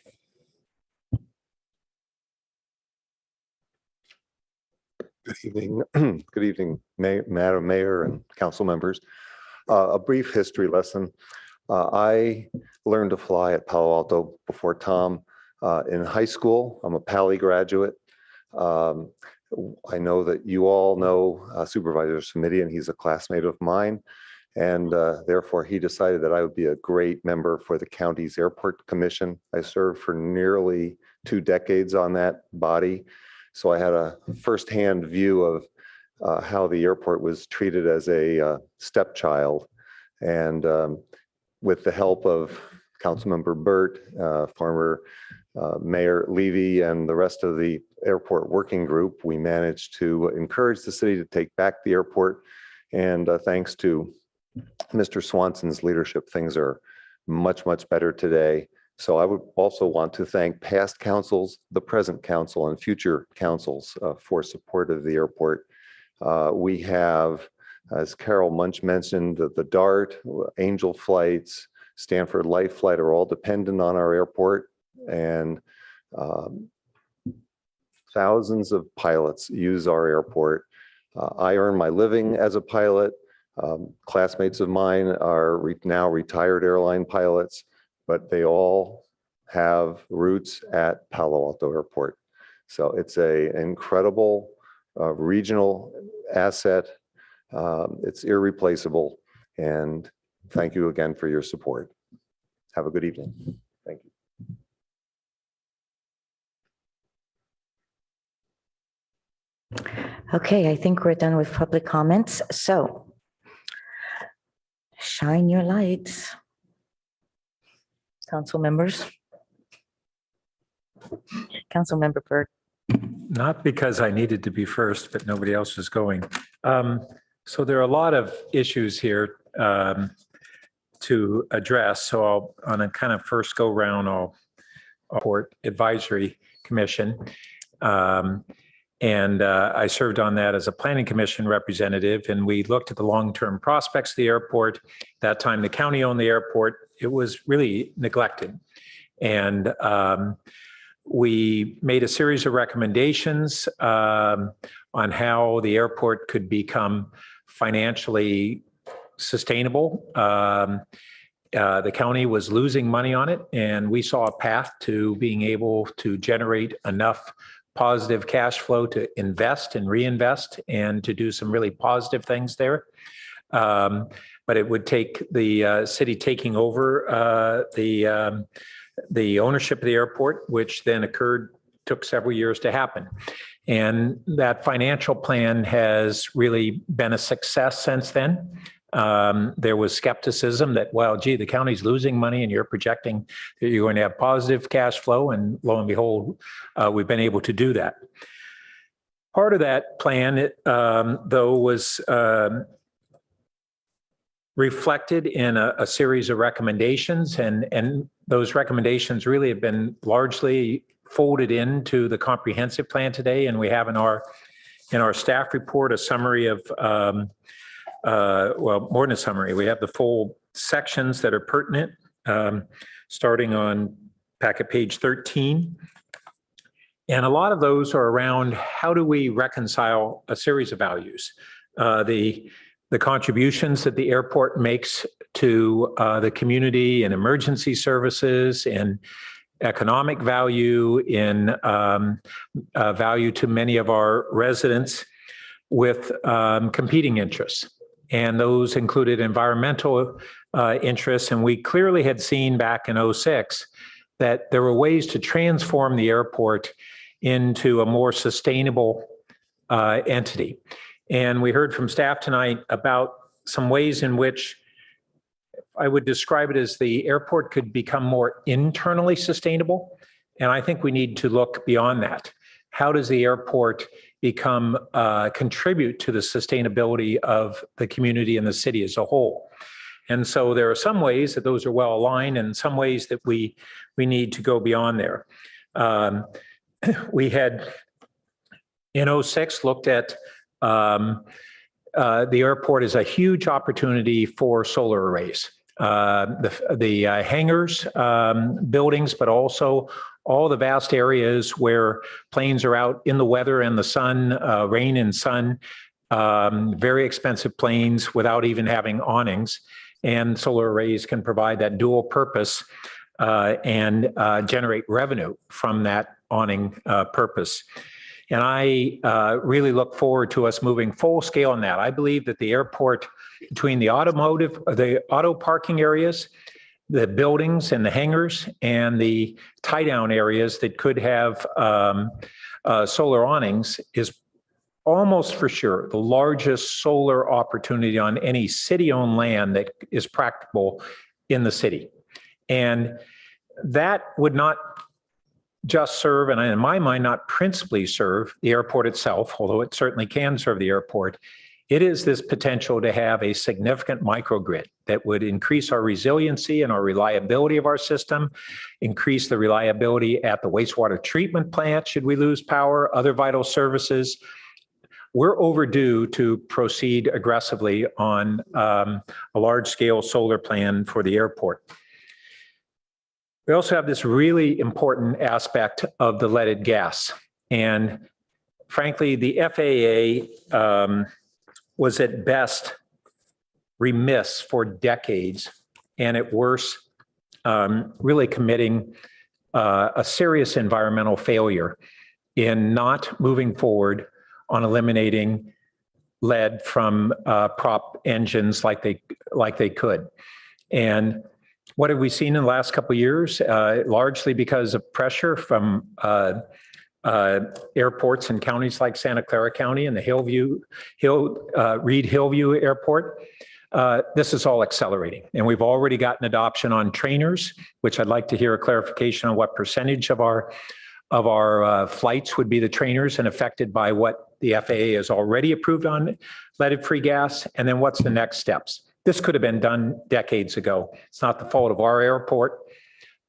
Good evening. Good evening, Madam Mayor and council members. A brief history lesson. I learned to fly at Palo Alto before Tom in high school. I'm a Pali graduate. I know that you all know Supervisor Simidian. He's a classmate of mine. And therefore, he decided that I would be a great member for the county's airport commission. I served for nearly 2 decades on that body. So I had a firsthand view of how the airport was treated as a stepchild. And with the help of Councilmember Burt, former Mayor Levy, and the rest of the airport working group, we managed to encourage the city to take back the airport. And thanks to Mr. Swanson's leadership, things are much, much better today. So I would also want to thank past councils, the present council, and future councils for support of the airport. We have, as Carol Munch mentioned, the DART, Angel Flights, Stanford Life Flight are all dependent on our airport, and thousands of pilots use our airport. I earn my living as a pilot. Classmates of mine are now retired airline pilots, but they all have roots at Palo Alto Airport. So it's an incredible regional asset. It's irreplaceable. And thank you again for your support. Have a good evening. Thank you. Okay, I think we're done with public comments. So shine your lights. Council members. Council member Burt. Not because I needed to be first, but nobody else is going. So there are a lot of issues here to address. So I'll, on a kind of first go round, I'll report advisory commission. And I served on that as a planning commission representative, and we looked at the long-term prospects of the airport. That time the county owned the airport. It was really neglected. And we made a series of recommendations on how the airport could become financially sustainable. The county was losing money on it, and we saw a path to being able to generate enough positive cash flow to invest and reinvest and to do some really positive things there. But it would take the city taking over the ownership of the airport, which then took several years to happen. And that financial plan has really been a success since then. There was skepticism that, well, gee, the county's losing money and you're projecting that you're going to have positive cash flow. And lo and behold, we've been able to do that. Part of that plan, though, was reflected in a series of recommendations. And those recommendations really have been largely folded into the comprehensive plan today, and we have in our staff report a summary of, well, more than a summary. We have the full sections that are pertinent, starting on packet page 13. And a lot of those are around how do we reconcile a series of values. The contributions that the airport makes to the community and emergency services and economic value, in value to many of our residents, with competing interests. And those included environmental interests. And we clearly had seen back in '06 that there were ways to transform the airport into a more sustainable entity. And we heard from staff tonight about some ways in which I would describe it as the airport could become more internally sustainable. And I think we need to look beyond that. How does the airport become, contribute to the sustainability of the community and the city as a whole? And so there are some ways that those are well aligned and some ways that we need to go beyond there. We had in '06 looked at the airport as a huge opportunity for solar arrays. The hangars, buildings, but also all the vast areas where planes are out in the weather and the sun, rain and sun, very expensive planes without even having awnings. And solar arrays can provide that dual purpose and generate revenue from that awning purpose. And I really look forward to us moving full scale on that. I believe that the airport, between the auto parking areas, the buildings and the hangars, and the tie down areas that could have solar awnings, is almost for sure the largest solar opportunity on any city-owned land that is practicable in the city. And that would not just serve, and in my mind, not principally serve the airport itself, although it certainly can serve the airport. It is this potential to have a significant microgrid that would increase our resiliency and our reliability of our system, increase the reliability at the wastewater treatment plant should we lose power, other vital services. We're overdue to proceed aggressively on a large-scale solar plan for the airport. We also have this really important aspect of the leaded gas. And frankly, the FAA was at best remiss for decades, and at worst, really committing a serious environmental failure in not moving forward on eliminating lead from prop engines like they could. And what have we seen in the last couple of years? Largely because of pressure from airports in counties like Santa Clara County and the Reed Hillview Airport. This is all accelerating, and we've already gotten adoption on trainers, which I'd like to hear a clarification on what percentage of our flights would be the trainers and affected by what the FAA has already approved on leaded-free gas, and then what's the next steps. This could have been done decades ago. It's not the fault of our airport.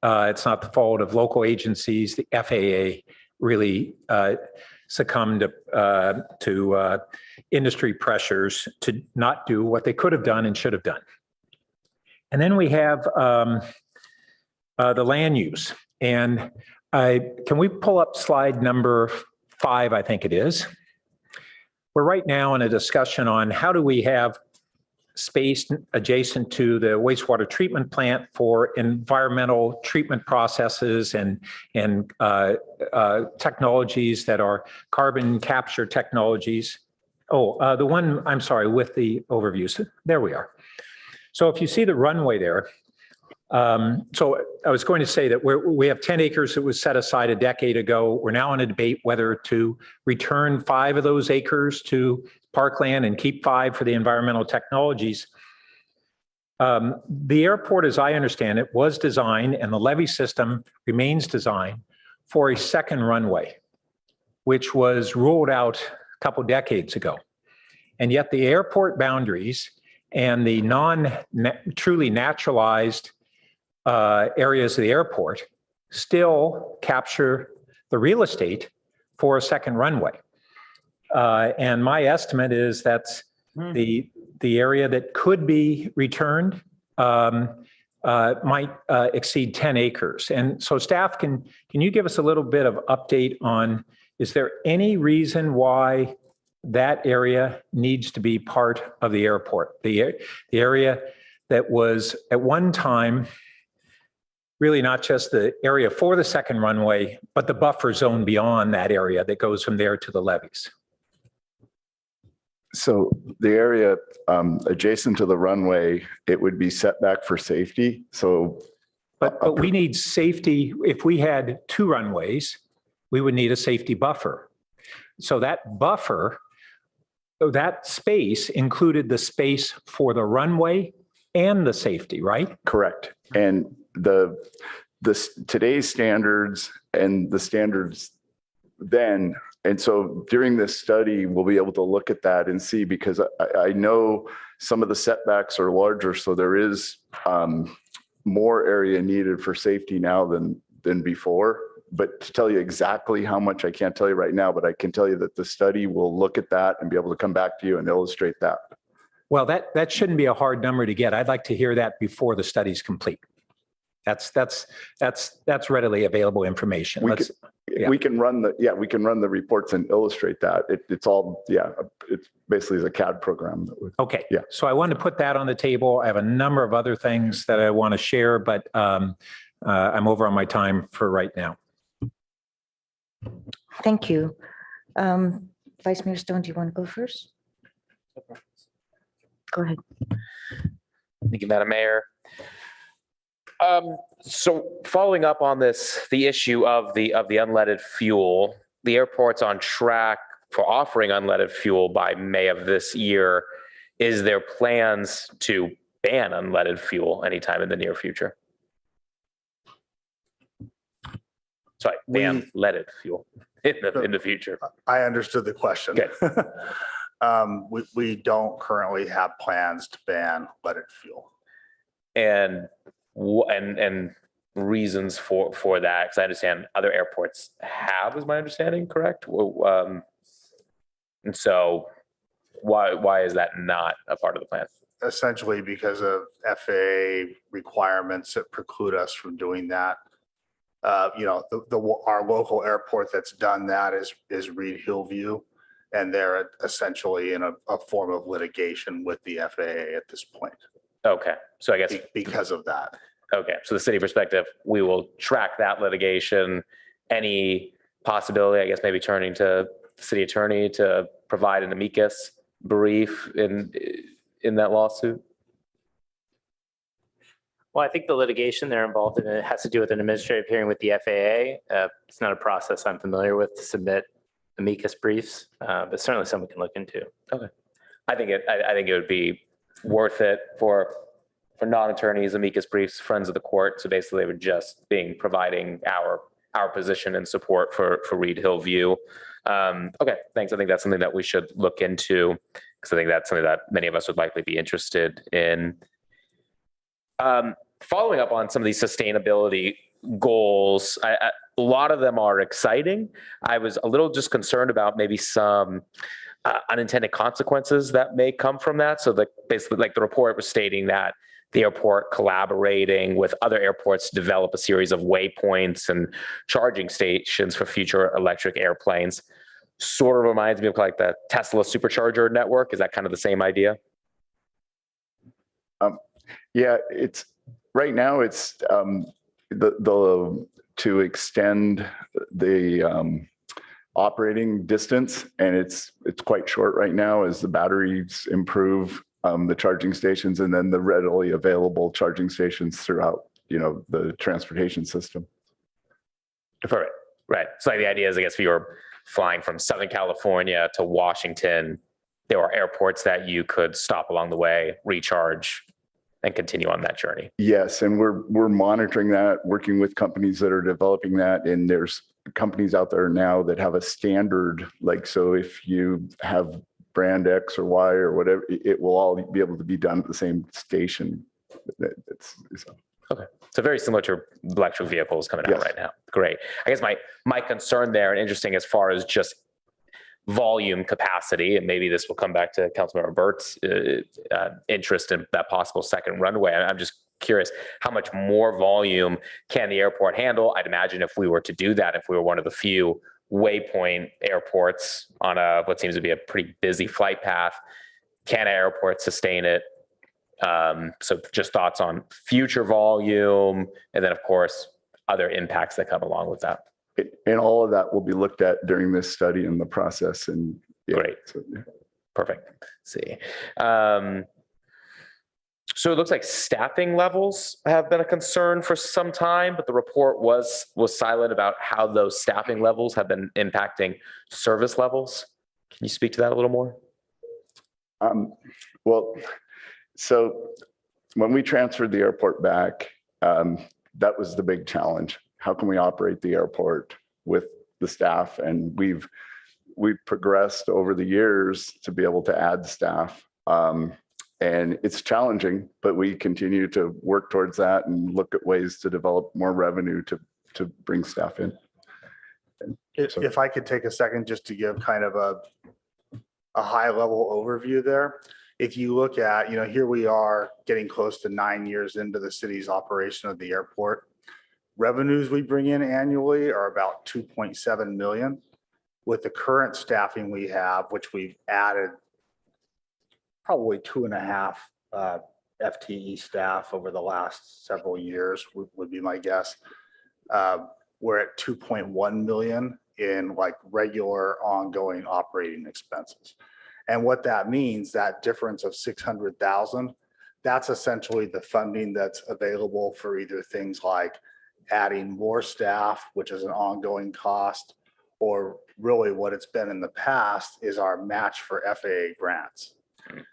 It's not the fault of local agencies. The FAA really succumbed to industry pressures to not do what they could have done and should have done. And then we have the land use. And can we pull up slide number 5, I think it is. We're right now in a discussion on how do we have space adjacent to the wastewater treatment plant for environmental treatment processes and technologies that are carbon capture technologies. Oh, the one, I'm sorry, with the overviews. There we are. So if you see the runway there, so I was going to say that we have 10 acres that was set aside a decade ago. We're now in a debate whether to return 5 of those acres to parkland and keep 5 for the environmental technologies. The airport, as I understand it, was designed, and the levee system remains designed for a second runway, which was ruled out a couple decades ago. And yet the airport boundaries and the truly naturalized areas of the airport still capture the real estate for a second runway. And my estimate is that's the area that could be returned might exceed 10 acres. And so staff, can you give us a little bit of update on, is there any reason why that area needs to be part of the airport? The area that was at one time really not just the area for the second runway, but the buffer zone beyond that area that goes from there to the levees. So the area adjacent to the runway, it would be set back for safety. So, but we need safety. If we had 2 runways, we would need a safety buffer. So that buffer, that space included the space for the runway and the safety, right? Correct. And the today's standards and the standards then, and so during this study, we'll be able to look at that and see, because I know some of the setbacks are larger, so there is more area needed for safety now than before. But to tell you exactly how much, I can't tell you right now, but I can tell you that the study will look at that and be able to come back to you and illustrate that. Well, that shouldn't be a hard number to get. I'd like to hear that before the study's complete. That's readily available information. We can run the reports and illustrate that. It's all, it's basically a CAD program. That would, okay. Yeah. So I wanted to put that on the table. I have a number of other things that I want to share, but I'm over on my time for right now. Thank you. Vice Mayor Stone, do you want to go first? Go ahead. Thank you, Madam Mayor. So following up on this, the issue of the unleaded fuel, the airport's on track for offering unleaded fuel by May of this year. Is there plans to ban unleaded fuel anytime in the near future? Sorry, ban leaded fuel in the future. I understood the question. We don't currently have plans to ban leaded fuel. And reasons for that, because I understand other airports have, is my understanding correct? And so why is that not a part of the plan? Essentially because of FAA requirements that preclude us from doing that. Our local airport that's done that is Reed Hillview, and they're essentially in a form of litigation with the FAA at this point. Okay, so I guess because of that. Okay, so the city perspective, we will track that litigation. Any possibility, I guess, maybe turning to the city attorney to provide an amicus brief in that lawsuit? Well, I think the litigation they're involved in, it has to do with an administrative hearing with the FAA. It's not a process I'm familiar with to submit amicus briefs, but certainly someone can look into. Okay, I think it would be worth it for non-attorneys, amicus briefs, friends of the court. So basically, they would just providing our position and support for Reed Hillview. Okay, thanks. I think that's something that we should look into, because I think that's something that many of us would likely be interested in. Following up on some of these sustainability goals, a lot of them are exciting. I was a little just concerned about maybe some unintended consequences that may come from that. So basically, like the report was stating that the airport collaborating with other airports to develop a series of waypoints and charging stations for future electric airplanes. Sort of reminds me of like the Tesla supercharger network. Is that kind of the same idea? Yeah, it's right now it's to extend the operating distance, and it's quite short right now as the batteries improve, the charging stations, and then the readily available charging stations throughout, the transportation system. Right. So like the idea is, I guess, if you're flying from Southern California to Washington, there are airports that you could stop along the way, recharge, and continue on that journey. Yes, and we're monitoring that, working with companies that are developing that, and there's companies out there now that have a standard, like, so if you have brand X or Y or whatever, it will all be able to be done at the same station. Okay, so very similar to electric vehicles coming out Yes. right now. Great. I guess my concern there, and interesting as far as just volume capacity, and maybe this will come back to Councilmember Burt's interest in that possible second runway. I'm just curious, how much more volume can the airport handle? I'd imagine if we were to do that, if we were one of the few waypoint airports on what seems to be a pretty busy flight path, can an airport sustain it? So just thoughts on future volume, and then of course, other impacts that come along with that. And all of that will be looked at during this study and the process. And yeah, great. So, yeah. Perfect. Let's see. So it looks like staffing levels have been a concern for some time, but the report was silent about how those staffing levels have been impacting service levels. Can you speak to that a little more? Well, so when we transferred the airport back, that was the big challenge. How can we operate the airport with the staff? And we've progressed over the years to be able to add staff. And it's challenging, but we continue to work towards that and look at ways to develop more revenue to bring staff in. If I could take a second just to give kind of a high level overview there. If you look at, here we are getting close to 9 years into the city's operation of the airport. Revenues we bring in annually are about 2.7 million. With the current staffing we have, which we've added probably 2.5 FTE staff over the last several years would be my guess. We're at 2.1 million in like regular ongoing operating expenses. And what that means, that difference of 600,000, that's essentially the funding that's available for either things like adding more staff, which is an ongoing cost, or really what it's been in the past is our match for FAA grants.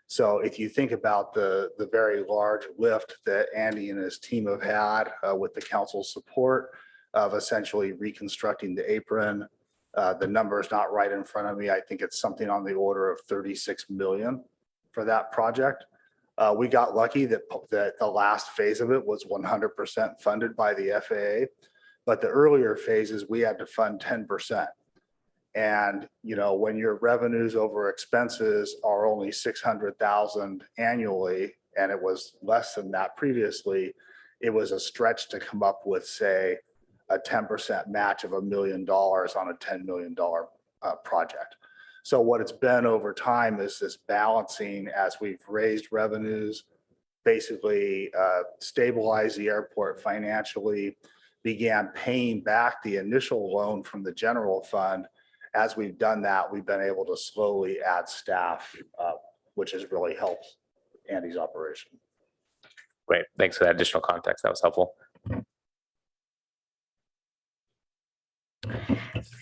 So if you think about the very large lift that Andy and his team have had with the council's support of essentially reconstructing the apron, the number is not right in front of me. I think it's something on the order of 36 million for that project. We got lucky that the last phase of it was 100% funded by the FAA, but the earlier phases, we had to fund 10%. And, when your revenues over expenses are only 600,000 annually, and it was less than that previously, it was a stretch to come up with, say, a 10% match of $1 million on a $10 million project. So what it's been over time is this balancing as we've raised revenues, basically stabilized the airport financially, began paying back the initial loan from the general fund. As we've done that, we've been able to slowly add staff, which has really helped Andy's operation. Great. Thanks for that additional context. That was helpful.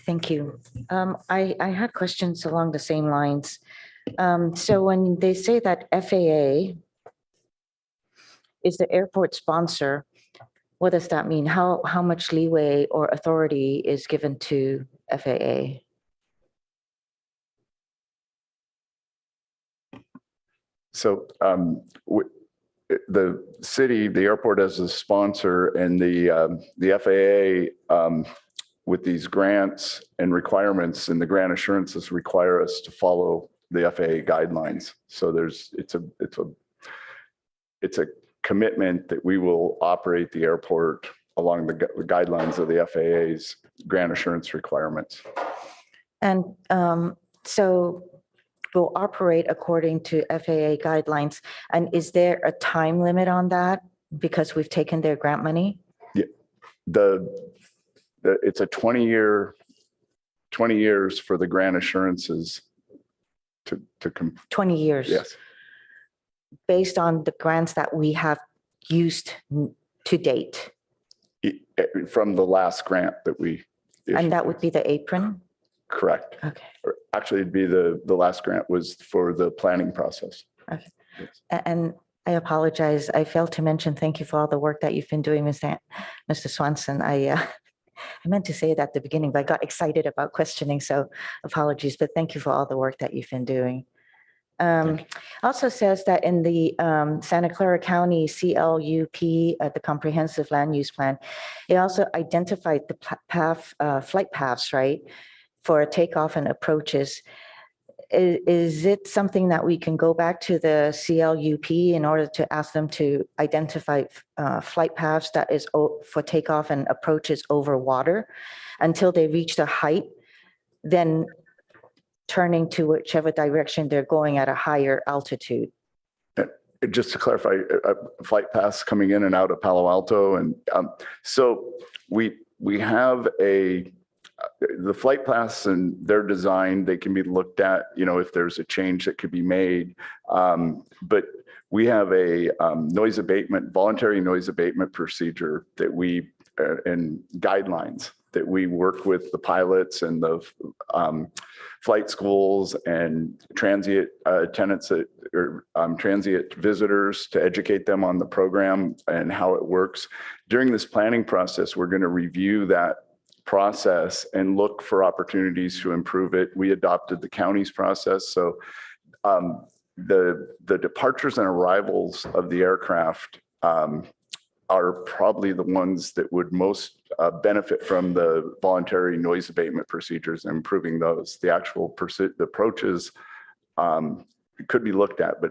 Thank you. I had questions along the same lines. So when they say that FAA is the airport sponsor, what does that mean? How much leeway or authority is given to FAA? So the city, the airport as a sponsor, and the FAA with these grants and requirements, and the grant assurances require us to follow the FAA guidelines. So it's a commitment that we will operate the airport along the guidelines of the FAA's grant assurance requirements. And so we'll operate according to FAA guidelines. And is there a time limit on that because we've taken their grant money? Yeah, it's a 20 years for the grant assurances to 20 years. Yes. Based on the grants that we have used to date. From the last grant that we issued. And that would be the apron? Correct. Okay. Or actually, it'd be the last grant was for the planning process. Okay. And I apologize. I failed to mention, thank you for all the work that you've been doing, Mr. Swanson. I meant to say it at the beginning, but I got excited about questioning, so apologies, but thank you for all the work that you've been doing. Also says that in the Santa Clara County CLUP, the Comprehensive Land Use Plan, it also identified the flight paths, right, for takeoff and approaches. Is it something that we can go back to the CLUP in order to ask them to identify flight paths that is for takeoff and approaches over water until they reach the height, then turning to whichever direction they're going at a higher altitude? Just to clarify, flight paths coming in and out of Palo Alto. And so we have the flight paths, and they're designed, they can be looked at, if there's a change that could be made. But we have a voluntary noise abatement procedure that and guidelines that we work with the pilots and the flight schools and transient tenants or transient visitors to educate them on the program and how it works. During this planning process, we're going to review that process and look for opportunities to improve it. We adopted the county's process. So the departures and arrivals of the aircraft are probably the ones that would most benefit from the voluntary noise abatement procedures and improving those. The actual approaches could be looked at, but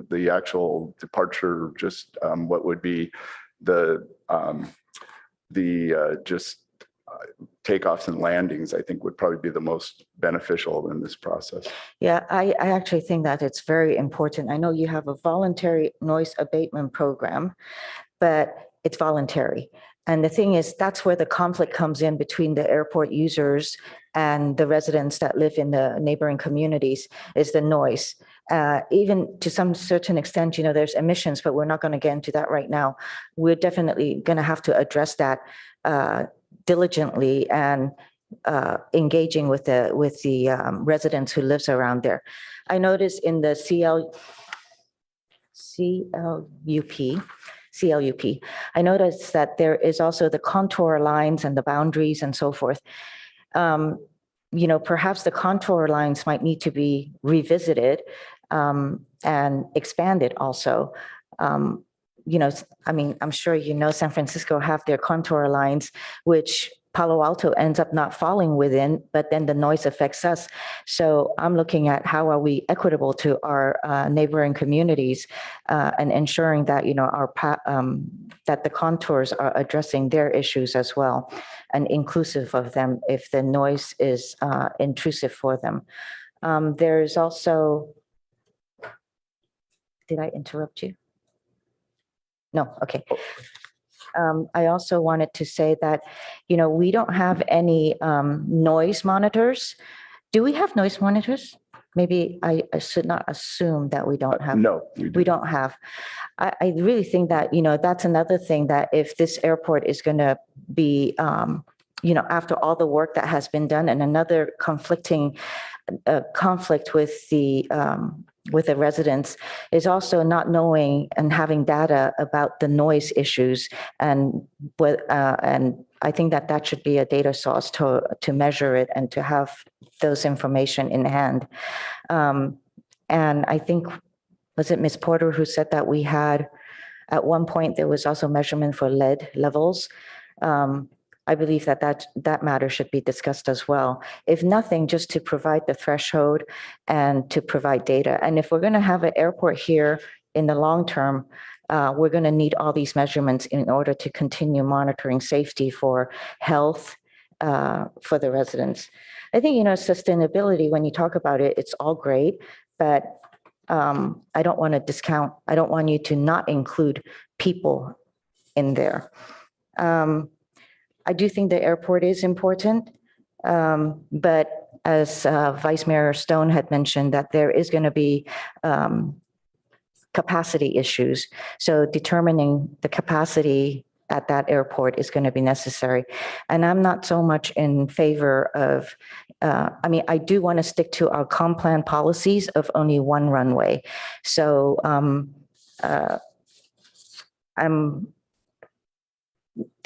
the actual departure, just what would be the takeoffs and landings, I think would probably be the most beneficial in this process. Yeah, I actually think that it's very important. I know you have a voluntary noise abatement program, but it's voluntary. And the thing is, that's where the conflict comes in between the airport users and the residents that live in the neighboring communities, is the noise. Even to some certain extent, there's emissions, but we're not going to get into that right now. We're definitely going to have to address that diligently and engaging with the residents who lives around there. I noticed in the CLUP, I noticed that there is also the contour lines and the boundaries and so forth. Perhaps the contour lines might need to be revisited and expanded also. I'm sure San Francisco have their contour lines, which Palo Alto ends up not falling within, but then the noise affects us. So I'm looking at how are we equitable to our neighboring communities and ensuring that, that the contours are addressing their issues as well and inclusive of them if the noise is intrusive for them. There's also, did I interrupt you? No, okay. I also wanted to say that, we don't have any noise monitors. Do we have noise monitors? Maybe I should not assume that we don't have. No, we don't have. I really think that, that's another thing that if this airport is going to be, after all the work that has been done, and another conflicting conflict with the residents is also not knowing and having data about the noise issues, and I think that should be a data source to measure it and to have those information in hand. And I think, was it Ms. Porter who said that we had, at one point, there was also measurement for lead levels. I believe that matter should be discussed as well. If nothing, just to provide the threshold and to provide data. And if we're going to have an airport here in the long term, we're going to need all these measurements in order to continue monitoring safety for health for the residents. I think, sustainability, when you talk about it, it's all great, but I don't want to discount, I don't want you to not include people in there. I do think the airport is important, but as Vice Mayor Stone had mentioned, that there is going to be capacity issues. So determining the capacity at that airport is going to be necessary. And I'm not so much in favor of, I do want to stick to our comp plan policies of only one runway. So I'm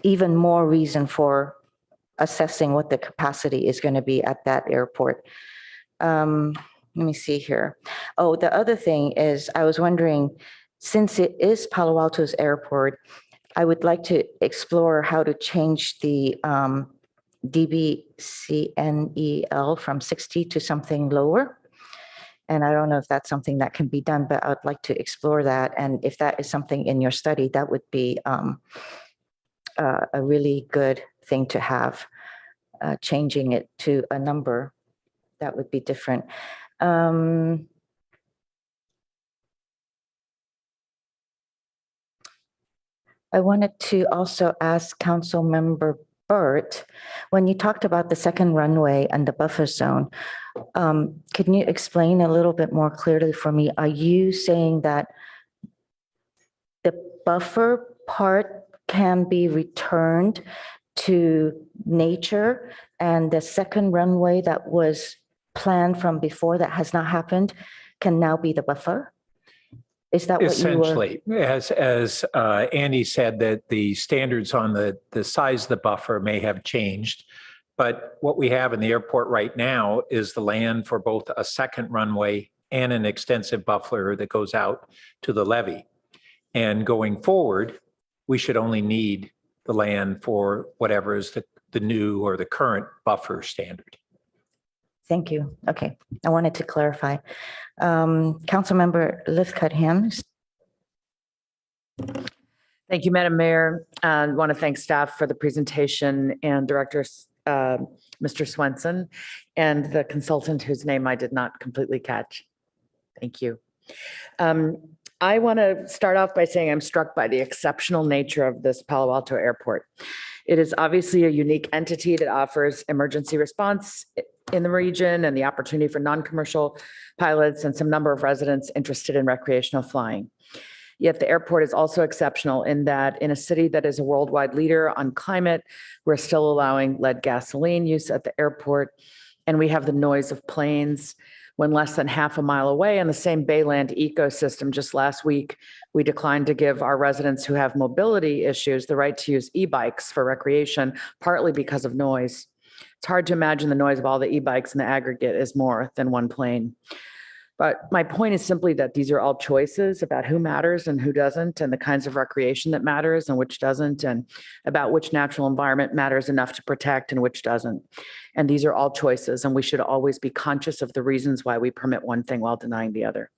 even more reason for assessing what the capacity is going to be at that airport. let me see here. Oh, the other thing is, I was wondering, since it is Palo Alto's airport, I would like to explore how to change the DBCNEL from 60 to something lower. And I don't know if that's something that can be done, but I'd like to explore that. And if that is something in your study, that would be a really good thing to have. Changing it to a number that would be different. I wanted to also ask Councilmember Burt, when you talked about the second runway and the buffer zone, can you explain a little bit more clearly for me? Are you saying that the buffer part can be returned to nature and the second runway that was planned from before that has not happened can now be the buffer? Is that what you were? Essentially, as Andy said, that the standards on the size of the buffer may have changed. But what we have in the airport right now is the land for both a second runway and an extensive buffer that goes out to the levee. And going forward, we should only need the land for whatever is the new or the current buffer standard. Thank you. Okay, I wanted to clarify. Councilmember Lithcutt-Hams. Thank you, Madam Mayor. I want to thank staff for the presentation and Director Mr. Swenson and the consultant whose name I did not completely catch. Thank you. I want to start off by saying I'm struck by the exceptional nature of this Palo Alto Airport. It is obviously a unique entity that offers emergency response in the region and the opportunity for non-commercial pilots and some number of residents interested in recreational flying. Yet the airport is also exceptional in that in a city that is a worldwide leader on climate, we're still allowing lead gasoline use at the airport, and we have the noise of planes when less than half a mile away in the same Bayland ecosystem. Just last week, we declined to give our residents who have mobility issues the right to use e-bikes for recreation, partly because of noise. It's hard to imagine the noise of all the e-bikes in the aggregate is more than one plane. But my point is simply that these are all choices about who matters and who doesn't, and the kinds of recreation that matters and which doesn't, and about which natural environment matters enough to protect and which doesn't. And these are all choices, and we should always be conscious of the reasons why we permit one thing while denying the other.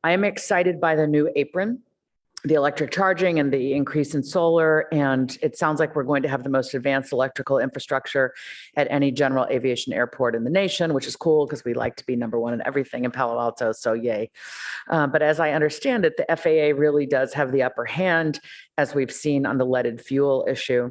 I am excited by the new apron, the electric charging and the increase in solar. And it sounds like we're going to have the most advanced electrical infrastructure at any general aviation airport in the nation, which is cool because we like to be number one in everything in Palo Alto, so yay. But as I understand it, the FAA really does have the upper hand, as we've seen on the leaded fuel issue.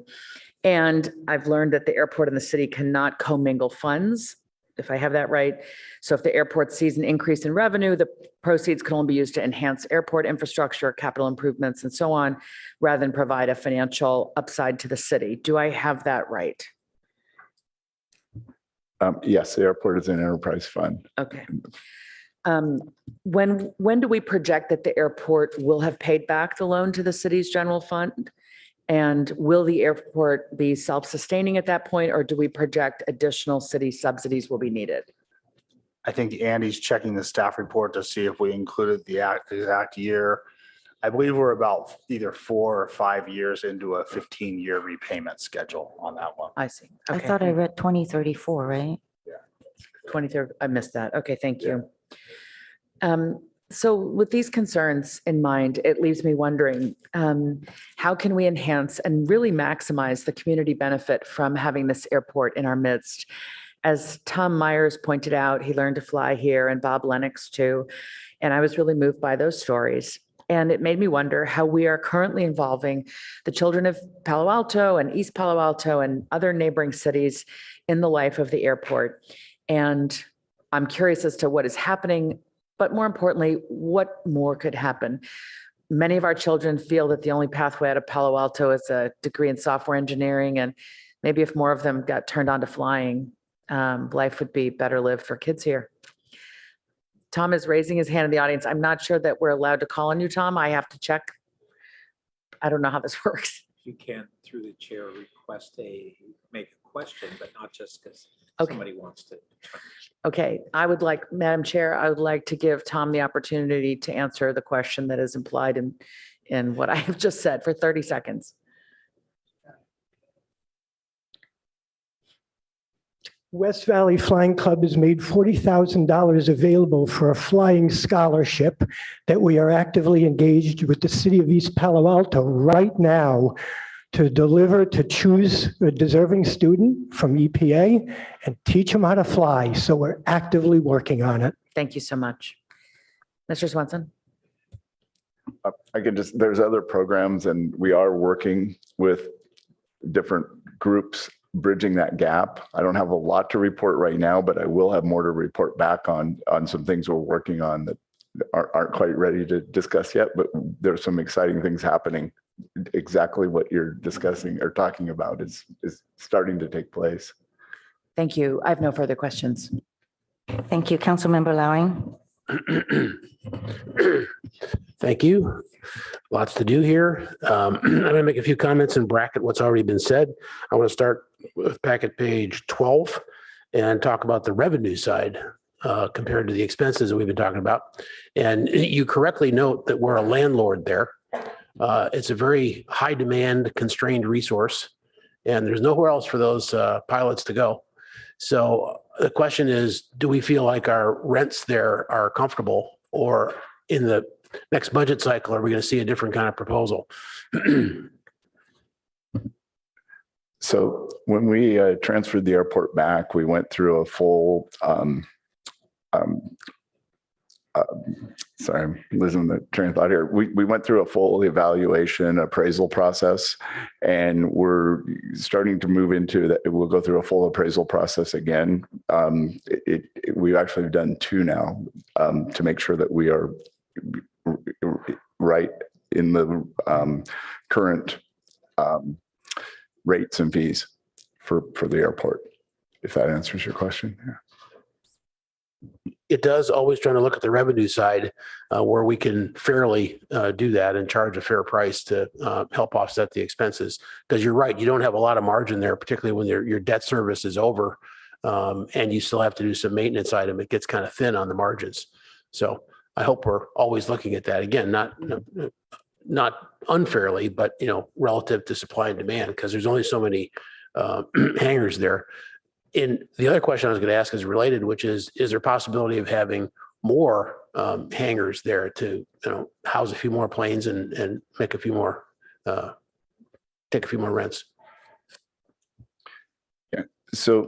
And I've learned that the airport and the city cannot commingle funds, if I have that right. So if the airport sees an increase in revenue, the proceeds can only be used to enhance airport infrastructure, capital improvements, and so on, rather than provide a financial upside to the city. Do I have that right? Yes, the airport is an enterprise fund. Okay. When do we project that the airport will have paid back the loan to the city's general fund? And will the airport be self-sustaining at that point, or do we project additional city subsidies will be needed? I think Andy's checking the staff report to see if we included the exact year. I believe we're about either 4 or 5 years into a 15-year repayment schedule on that one. I see. I Okay. thought I read 2034, right? 23rd, I missed that. Okay, thank you. So with these concerns in mind, it leaves me wondering, how can we enhance and really maximize the community benefit from having this airport in our midst? As Tom Myers pointed out, he learned to fly here, and Bob Lennox too. And I was really moved by those stories. And it made me wonder how we are currently involving the children of Palo Alto and East Palo Alto and other neighboring cities in the life of the airport. And I'm curious as to what is happening, but more importantly, what more could happen? Many of our children feel that the only pathway out of Palo Alto is a degree in software engineering. And maybe if more of them got turned on to flying, life would be better lived for kids here. Tom is raising his hand in the audience. I'm not sure that we're allowed to call on you, Tom. I have to check. I don't know how this works. You can, through the chair, make a question, but not just because. Okay. somebody wants to. Okay, I would like, Madam Chair, I would like to give Tom the opportunity to answer the question that is implied in what I have just said for 30 seconds. West Valley Flying Club has made $40,000 available for a flying scholarship that we are actively engaged with the city of East Palo Alto right now to deliver, to choose a deserving student from EPA and teach them how to fly. So we're actively working on it. Thank you so much. Mr. Swenson? I can just, there's other programs and we are working with different groups bridging that gap. I don't have a lot to report right now, but I will have more to report back on some things we're working on that aren't quite ready to discuss yet, but there's some exciting things happening. Exactly what you're discussing or talking about is starting to take place. Thank you. I have no further questions. Thank you. Councilmember Lowing. Thank you. Lots to do here. I'm going to make a few comments and bracket what's already been said. I want to start with packet page 12 and talk about the revenue side compared to the expenses that we've been talking about. And you correctly note that we're a landlord there. It's a very high demand constrained resource and there's nowhere else for those pilots to go. So the question is, do we feel like our rents there are comfortable, or in the next budget cycle, are we going to see a different kind of proposal? So when we transferred the airport back, we went through a full, sorry, I'm losing the train of thought here. We went through a full evaluation appraisal process, and we're starting to move into that. We'll go through a full appraisal process again. We've actually done 2 now to make sure that we are right in the current rates and fees for the airport, if that answers your question. Yeah. It does, always trying to look at the revenue side where we can fairly do that and charge a fair price to help offset the expenses. Because you're right, you don't have a lot of margin there, particularly when your debt service is over and you still have to do some maintenance item. It gets kind of thin on the margins. So I hope we're always looking at that. Again, not unfairly, but relative to supply and demand, because there's only so many hangars there. And the other question I was going to ask is related, which is there a possibility of having more hangars there to house a few more planes and make a few more, take a few more rents? Yeah. So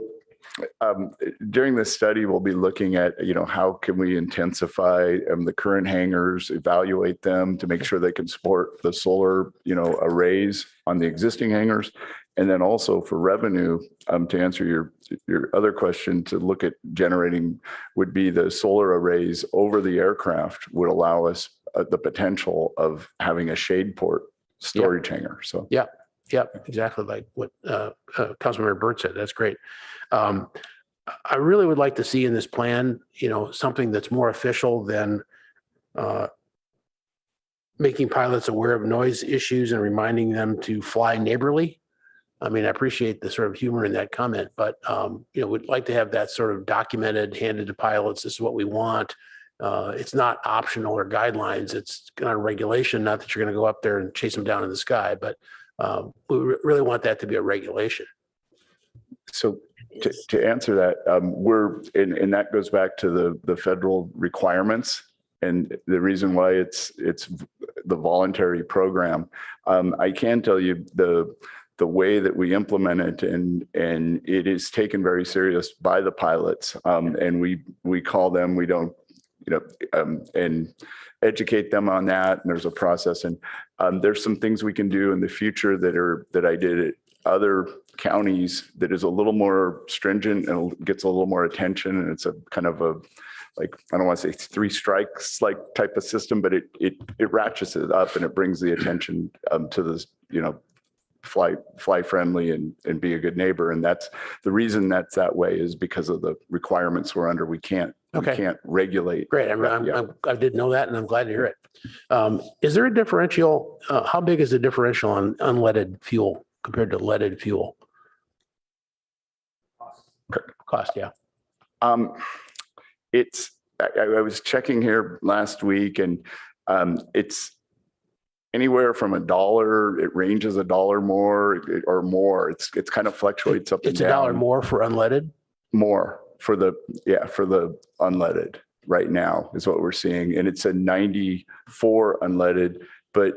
during this study, we'll be looking at, how can we intensify the current hangars, evaluate them to make sure they can support the solar, arrays on the existing hangars. And then also for revenue, to answer your other question, to look at generating would be the solar arrays over the aircraft would allow us the potential of having a shade port storage hangar. So yeah, exactly like what Councilmember Burt said. That's great. I really would like to see in this plan, something that's more official than making pilots aware of noise issues and reminding them to fly neighborly. I mean, I appreciate the sort of humor in that comment, but, we'd like to have that sort of documented, handed to pilots. This is what we want. It's not optional or guidelines. It's kind of regulation, not that you're going to go up there and chase them down in the sky, but we really want that to be a regulation. So to answer that, and that goes back to the federal requirements. And the reason why it's the voluntary program, I can tell you the way that we implement it, and it is taken very serious by the pilots. And we call them, we don't, and educate them on that. And there's a process, and there's some things we can do in the future that I did at other counties that is a little more stringent and gets a little more attention. And it's a kind of a, like, I don't want to say 3 strikes like type of system, but it ratchets it up and it brings the attention to this, fly friendly and be a good neighbor. And that's the reason that's that way, is because of the requirements we're under. We can't regulate. Great. I didn't know that, and I'm glad to hear it. Is there a differential? How big is the differential on unleaded fuel compared to leaded fuel? cost, yeah. It's, I was checking here last week and it's anywhere from $1, it ranges $1 more or more. It's kind of fluctuates up and It's down. $1 more for unleaded? More for the unleaded right now is what we're seeing. And it's a 94 unleaded, but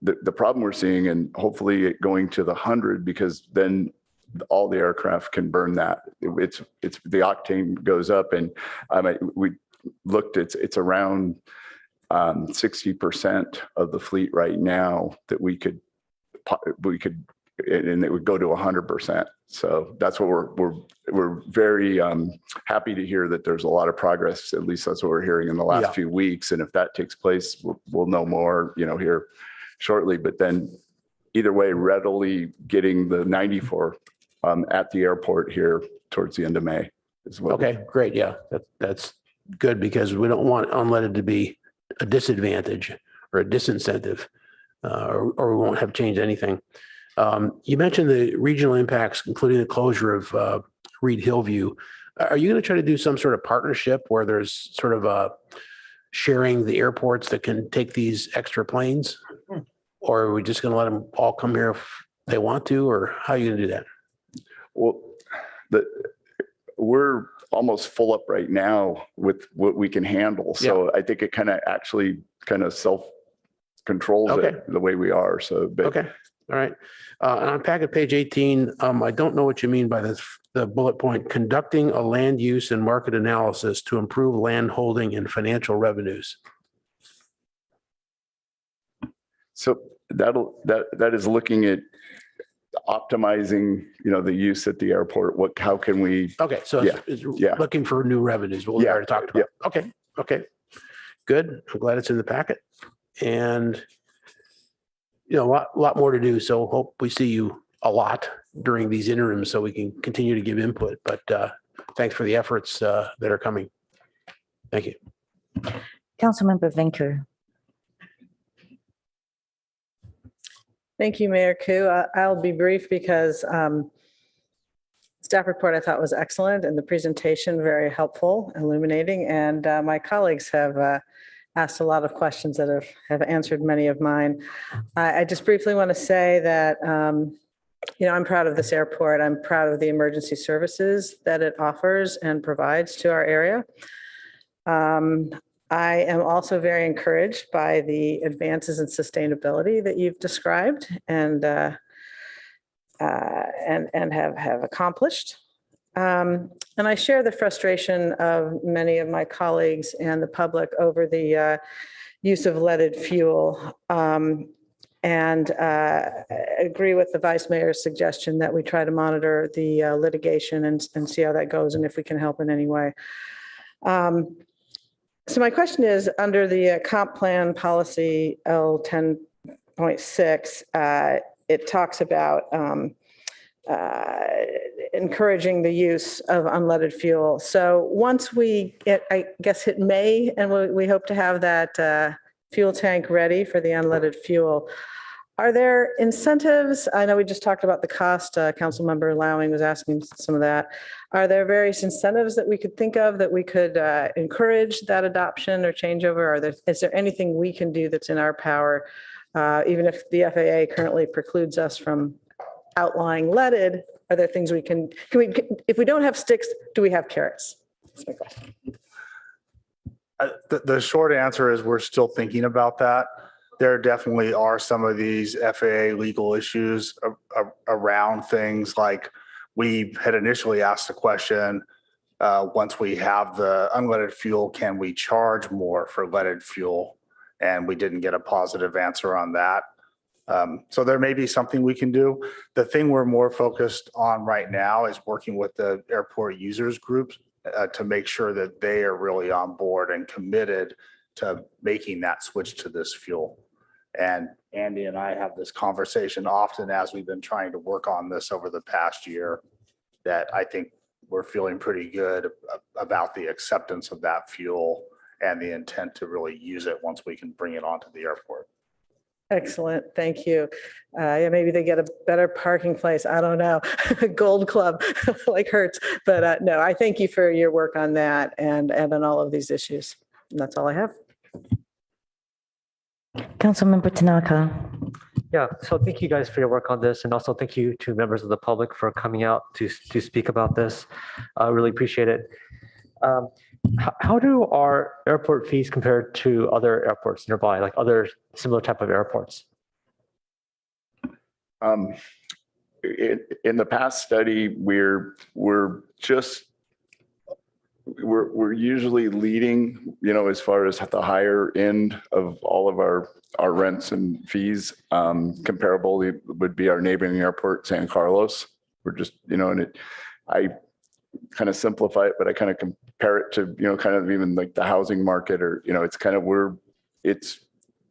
the problem we're seeing, and hopefully it going to the 100, because then all the aircraft can burn that. It's the octane goes up, and we looked, it's around 60% of the fleet right now that we could, and it would go to 100%. So that's what we're very happy to hear that there's a lot of progress. At least that's what we're hearing in the last few weeks. And if that takes place, we'll know more, here shortly. But then either way, readily getting the 94 at the airport here towards the end of May is what. Okay, great. Yeah, that's good, because we don't want unleaded to be a disadvantage or a disincentive, or we won't have changed anything. You mentioned the regional impacts, including the closure of Reed Hillview. Are you going to try to do some sort of partnership where there's sort of a sharing the airports that can take these extra planes? Or are we just going to let them all come here if they want to, or how are you going to do that? Well, we're almost full up right now with what we can handle. So I think it kind of self-controls it the way we are. So, Okay. All right. And on packet page 18, I don't know what you mean by this, the bullet point, conducting a land use and market analysis to improve land holding and financial revenues. So that is looking at optimizing, the use at the airport. How can we? Okay. So it's looking for new revenues. What we already talked about. Okay. Okay. Good. I'm glad it's in the packet. And a lot more to do. So hope we see you a lot during these interims so we can continue to give input. But thanks for the efforts that are coming. Thank you. Councilmember Venker. Thank you, Mayor Koo. I'll be brief because staff report I thought was excellent and the presentation very helpful, illuminating, and my colleagues have asked a lot of questions that have answered many of mine. I just briefly want to say that, I'm proud of this airport. I'm proud of the emergency services that it offers and provides to our area. I am also very encouraged by the advances in sustainability that you've described and have accomplished. And I share the frustration of many of my colleagues and the public over the use of leaded fuel. And agree with the Vice Mayor's suggestion that we try to monitor the litigation and see how that goes and if we can help in any way. So my question is, under the comp plan policy L10.6, it talks about encouraging the use of unleaded fuel. So once we hit May, and we hope to have that fuel tank ready for the unleaded fuel, are there incentives? I know we just talked about the cost. Councilmember Lowing was asking some of that. Are there various incentives that we could think of that we could encourage that adoption or changeover? Is there anything we can do that's in our power, even if the FAA currently precludes us from outlawing leaded? Are there things we can we, if we don't have sticks, do we have carrots? That's my question. The short answer is we're still thinking about that. There definitely are some of these FAA legal issues around things like we had initially asked the question, once we have the unleaded fuel, can we charge more for leaded fuel? And we didn't get a positive answer on that. So there may be something we can do. The thing we're more focused on right now is working with the airport users groups to make sure that they are really on board and committed to making that switch to this fuel. And Andy and I have this conversation often as we've been trying to work on this over the past year, that I think we're feeling pretty good about the acceptance of that fuel and the intent to really use it once we can bring it onto the airport. Excellent, thank you. Yeah, maybe they get a better parking place, I don't know, Gold Club like Hertz. But no, I thank you for your work on that and on all of these issues. And that's all I have. Councilmember Tanaka. Yeah, so thank you guys for your work on this, and also thank you to members of the public for coming out to speak about this. I really appreciate it. How do our airport fees compare to other airports nearby, like other similar type of airports? In the past study, we're usually leading, as far as the higher end of all of our rents and fees. Comparable would be our neighboring airport, San Carlos. We're just, I kind of simplify it, but I kind of compare it to, kind of even like the housing market, or, it's kind of it's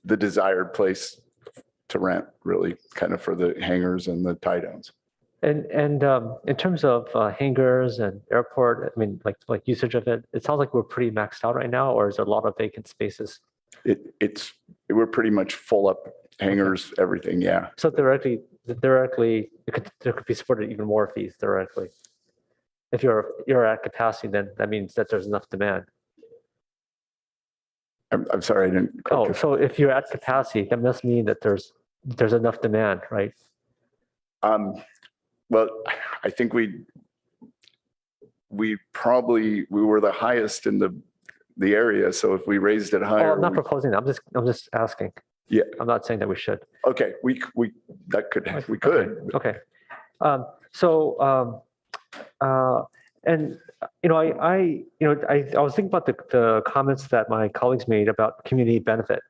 the desired place to rent, really, kind of for the hangars and the tie downs. And in terms of hangars and airport, I mean, like usage of it, it sounds like we're pretty maxed out right now, or is there a lot of vacant spaces? We're pretty much full up, hangars, everything, yeah. So theoretically, there could be supported even more fees theoretically. If you're at capacity, then that means that there's enough demand. I'm sorry, I didn't. Oh, so if you're at capacity, that must mean that there's enough demand, right? Well, I think we were the highest in the area. So if we raised it higher, I'm not proposing that. I'm just asking. Yeah, I'm not saying that we should. Okay, we could. Okay. And I was thinking about the comments that my colleagues made about community benefit.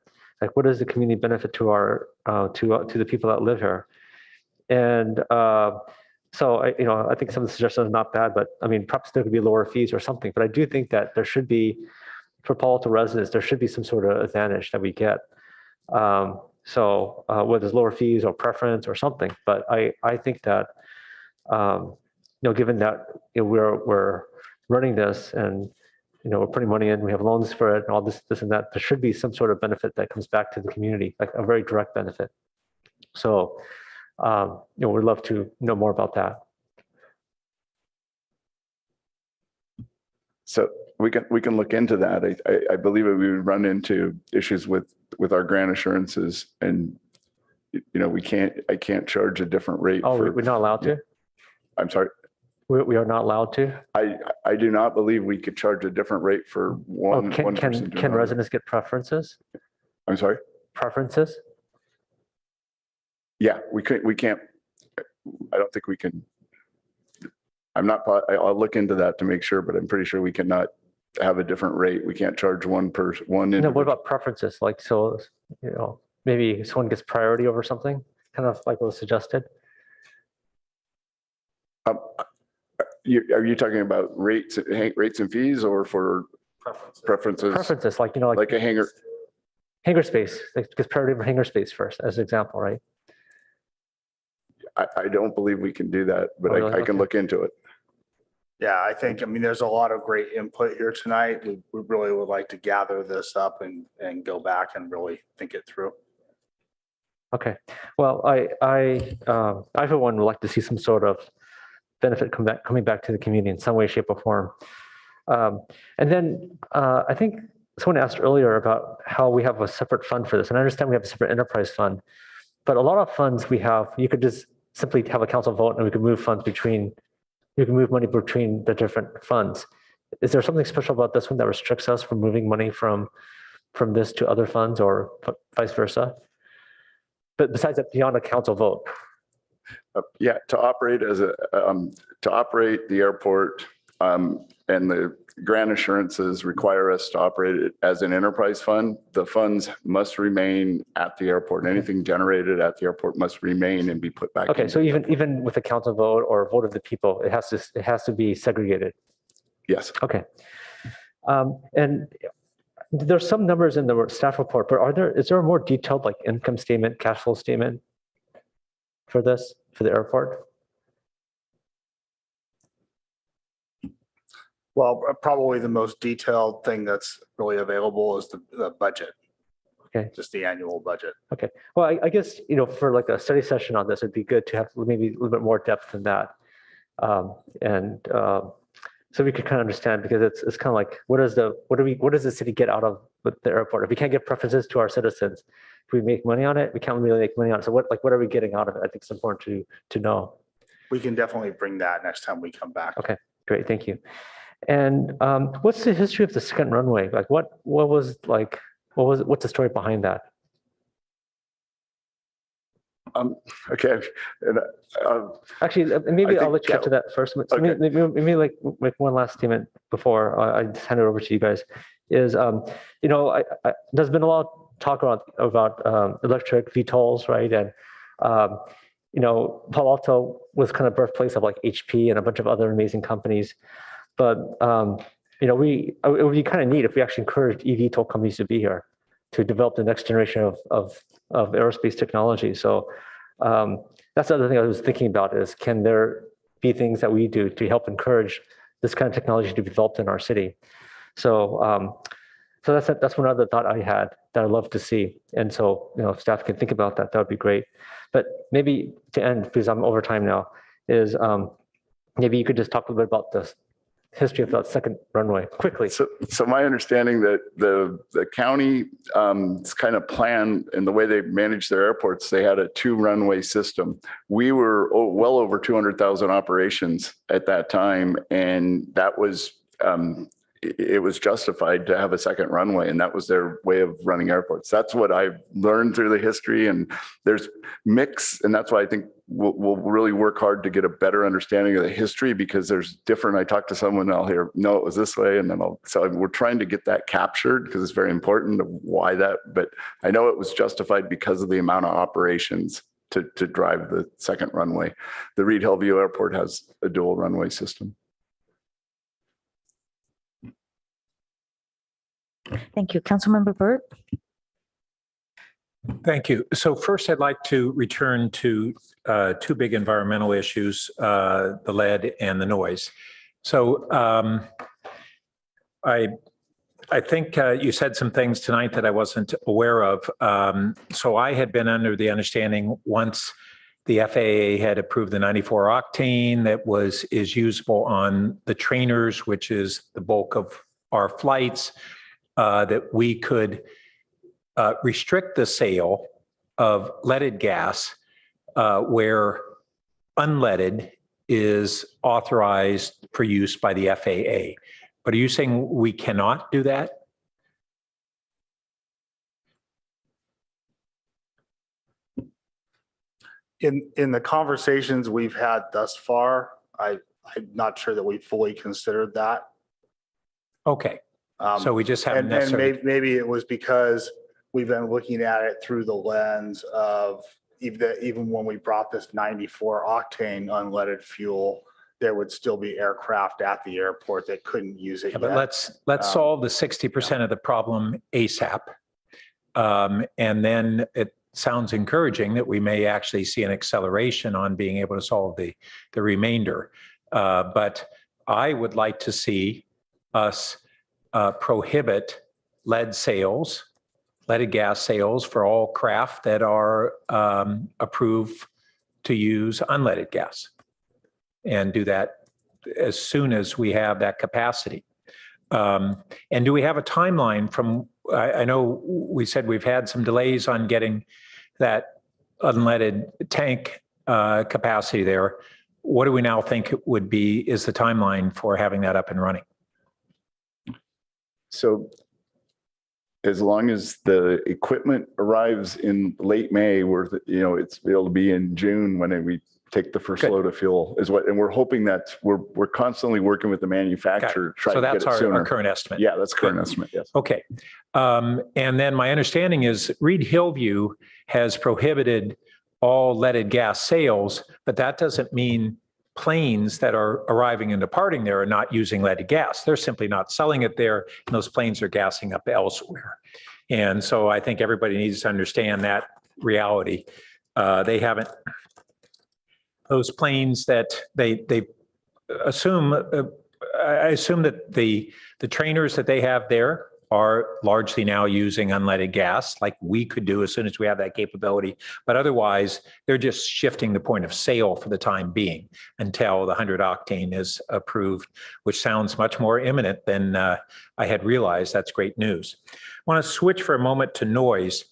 Like, what is the community benefit to our to the people that live here? And so I think some of the suggestions are not bad, but I mean, perhaps there could be lower fees or something. But I do think that there should be, for Palo Alto residents, there should be some sort of advantage that we get. Whether it's lower fees or preference or something. But I think that given that we're running this and we're putting money in, we have loans for it, and all this and that, there should be some sort of benefit that comes back to the community, like a very direct benefit. So we'd love to know more about that. So we can look into that. I believe that we would run into issues with our grant assurances, and I can't charge a different rate. Oh, we're not allowed to? I'm sorry. We are not allowed to? I do not believe we could charge a different rate for one person. Can residents get preferences? I'm sorry? Preferences? Yeah, we can't, I don't think we can. I'll look into that to make sure, but I'm pretty sure we cannot have a different rate. We can't charge one person, No, what about preferences? Like, so, maybe someone gets priority over something, kind of like what was suggested? Are you talking about rates and fees, or for preferences? Preferences, like, like a hangar space, like gets priority over hangar space first, as an example, right? I don't believe we can do that, but really? I can look into it. Yeah, I mean, there's a lot of great input here tonight. We really would like to gather this up and go back and really think it through. Okay. Well, I for one would like to see some sort of benefit coming back to the community in some way, shape, or form. And then I think someone asked earlier about how we have a separate fund for this, and I understand we have a separate enterprise fund, but a lot of funds we have, you could just simply have a council vote, and we could move money between the different funds. Is there something special about this one that restricts us from moving money from this to other funds, or vice versa? But besides that, beyond a council vote. Yeah, to operate the airport, and the grant assurances require us to operate it as an enterprise fund. The funds must remain at the airport. Anything generated at the airport must remain and be put back. Okay, so even with a council vote or a vote of the people, it has to be segregated. Yes. Okay. And there's some numbers in the staff report, but is there a more detailed like income statement, cash flow statement for the airport? Well, probably the most detailed thing that's really available is the budget. Okay. just the annual budget. Okay. Well, I guess, for like a study session on this, it'd be good to have maybe a little bit more depth than that. So we could kind of understand, because it's kind of like, what does the city get out of the airport? If we can't give preferences to our citizens, if we make money on it, we can't really make money on it. So what are we getting out of it? I think it's important to know. We can definitely bring that next time we come back. Okay, great, thank you. And what's the history of the second runway? Like what's the story behind that? Okay. And, Actually, maybe I'll let you Kel- get to that first. So Okay. maybe like make one last statement before I just hand it over to you guys. Is there's been a lot of talk about electric VTOLs, right? And Palo Alto was kind of birthplace of like HP and a bunch of other amazing companies. But it would be kind of neat if we actually encouraged eVTOL companies to be here to develop the next generation of aerospace technology. So that's the other thing I was thinking about is, can there be things that we do to help encourage this kind of technology to be developed in our city? So that's one other thought I had that I'd love to see. And so, if staff can think about that, that would be great. But maybe to end, because I'm over time now, is maybe you could just talk a little bit about this history of that second runway quickly. So my understanding that the county kind of plan and the way they manage their airports, they had a 2-runway system. We were well over 200,000 operations at that time, and that was it was justified to have a second runway, and that was their way of running airports. That's what I've learned through the history, and there's mix, and that's why I think we'll really work hard to get a better understanding of the history, because there's different. I talk to someone, I'll hear, no, it was this way, and then so we're trying to get that captured, because it's very important of why that. But I know it was justified because of the amount of operations to drive the second runway. The Reed Hillview Airport has a dual runway system. Thank you. Councilmember Burt. Thank you. So first, I'd like to return to two big environmental issues, the lead and the noise. So I think you said some things tonight that I wasn't aware of. So I had been under the understanding, once the FAA had approved the 94 octane that is usable on the trainers, which is the bulk of our flights, that we could restrict the sale of leaded gas where unleaded is authorized for use by the FAA. But are you saying we cannot do that? In the conversations we've had thus far, I'm not sure that we fully considered that. Okay. So we just haven't and necessarily. maybe it was because we've been looking at it through the lens of even when we brought this 94 octane unleaded fuel, there would still be aircraft at the airport that couldn't use it. Yeah, but let's solve the 60% of the problem ASAP. And then it sounds encouraging that we may actually see an acceleration on being able to solve the remainder. But I would like to see us prohibit leaded gas sales for all craft that are approved to use unleaded gas, and do that as soon as we have that capacity. And do we have a timeline from, I know we said we've had some delays on getting that unleaded tank capacity there. What do we now think is the timeline for having that up and running? So as long as the equipment arrives in late May, it'll be in June when we take the first load of fuel and we're hoping that we're constantly working with the manufacturer to try to get it sooner. So that's our current estimate. Yeah, that's current estimate, yes. Okay. And then my understanding is Reed Hillview has prohibited all leaded gas sales, but that doesn't mean planes that are arriving and departing there are not using leaded gas. They're simply not selling it there, and those planes are gassing up elsewhere. And so I think everybody needs to understand that reality. They haven't, those planes that they assume, I assume that the trainers that they have there are largely now using unleaded gas, like we could do as soon as we have that capability. But otherwise, they're just shifting the point of sale for the time being until the 100 octane is approved, which sounds much more imminent than I had realized. That's great news. I want to switch for a moment to noise.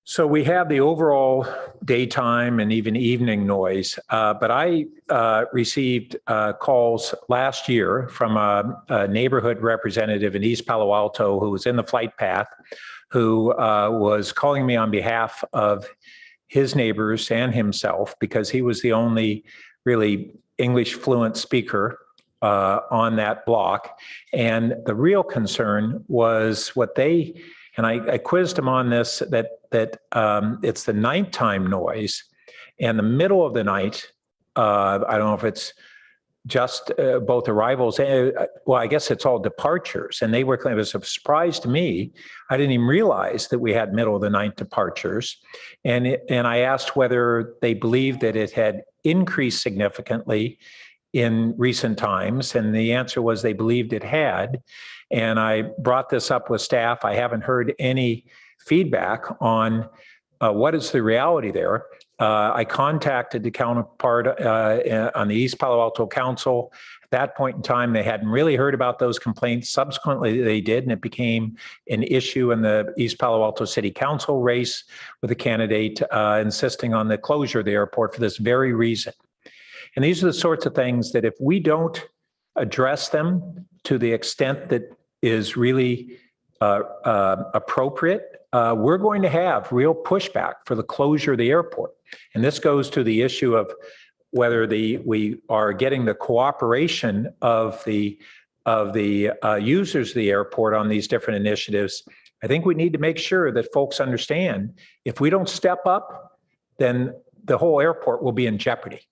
So we have the overall daytime and even evening noise, but I received calls last year from a neighborhood representative in East Palo Alto who was in the flight path, who was calling me on behalf of his neighbors and himself because he was the only really English fluent speaker on that block. And the real concern was what they, and I quizzed him on this, that it's the nighttime noise and the middle of the night. I don't know if it's just both arrivals. Well, I guess it's all departures. And they were, it was a surprise to me. I didn't even realize that we had middle of the night departures. And I asked whether they believed that it had increased significantly in recent times. And the answer was they believed it had. And I brought this up with staff. I haven't heard any feedback on what is the reality there. I contacted the counterpart on the East Palo Alto Council. At that point in time, they hadn't really heard about those complaints. Subsequently, they did, and it became an issue in the East Palo Alto City Council race with a candidate insisting on the closure of the airport for this very reason. And these are the sorts of things that if we don't address them to the extent that is really appropriate, we're going to have real pushback for the closure of the airport. And this goes to the issue of whether we are getting the cooperation of the users of the airport on these different initiatives. I think we need to make sure that folks understand if we don't step up, then the whole airport will be in jeopardy.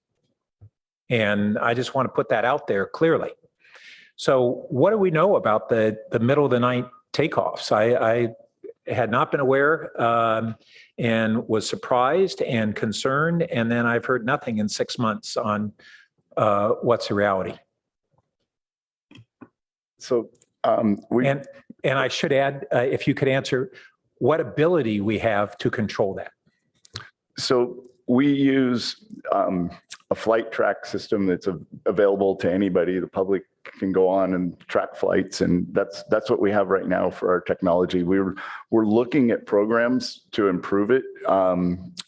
And I just want to put that out there clearly. So what do we know about the middle of the night takeoffs? I had not been aware and was surprised and concerned. And then I've heard nothing in 6 months on what's the reality. So and I should add, if you could answer, what ability we have to control that. So we use a flight track system that's available to anybody. The public can go on and track flights, and that's what we have right now for our technology. We're looking at programs to improve it.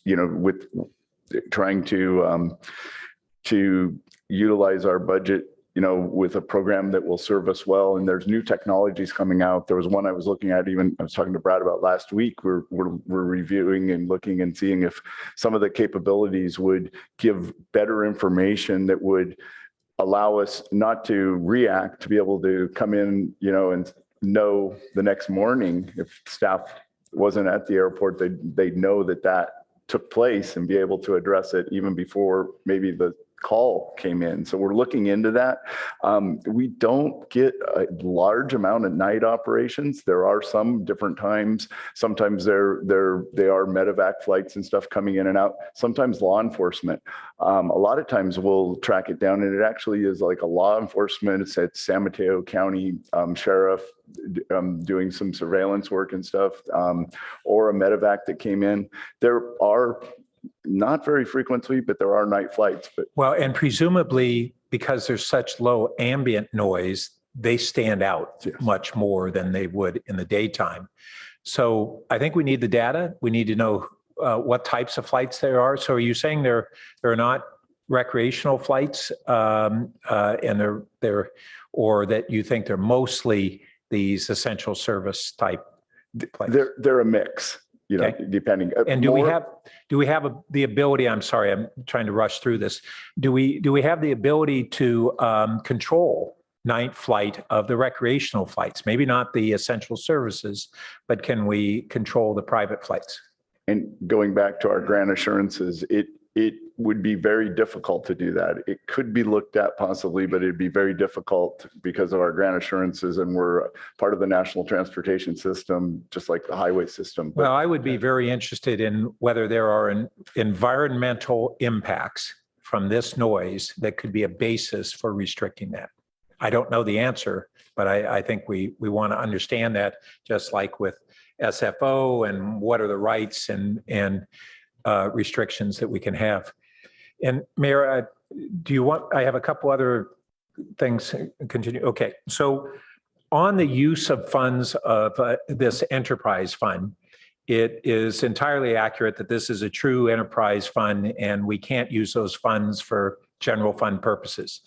With trying to utilize our budget, with a program that will serve us well. And there's new technologies coming out. There was one I was looking at, I was talking to Brad about last week. We're reviewing and looking and seeing if some of the capabilities would give better information that would allow us not to react, to be able to come in, and know the next morning if staff wasn't at the airport, they'd know that took place and be able to address it even before maybe the call came in. So we're looking into that. We don't get a large amount of night operations. There are some different times. Sometimes they are medevac flights and stuff coming in and out. Sometimes law enforcement. A lot of times we'll track it down, and it actually is like a law enforcement. It's at San Mateo County Sheriff doing some surveillance work and stuff, or a medevac that came in. There are not very frequently, but there are night flights. Well, and presumably because there's such low ambient noise, they stand out much more than they would in the daytime. So I think we need the data. We need to know what types of flights there are. So are you saying there are not recreational flights, and they're or that you think they're mostly these essential service type flights? They're a mix. Depending. And do we have the ability? I'm sorry, I'm trying to rush through this. Do we have the ability to control night flight of the recreational flights? Maybe not the essential services, but can we control the private flights? And going back to our grant assurances, it would be very difficult to do that. It could be looked at possibly, but it'd be very difficult because of our grant assurances, and we're part of the national transportation system, just like the highway system. Well, I would be very interested in whether there are environmental impacts from this noise that could be a basis for restricting that. I don't know the answer, but I think we want to understand that, just like with SFO and what are the rights and restrictions that we can have. And Mayor, I have a couple other things. Continue. Okay. So on the use of funds of this enterprise fund, it is entirely accurate that this is a true enterprise fund and we can't use those funds for general fund purposes.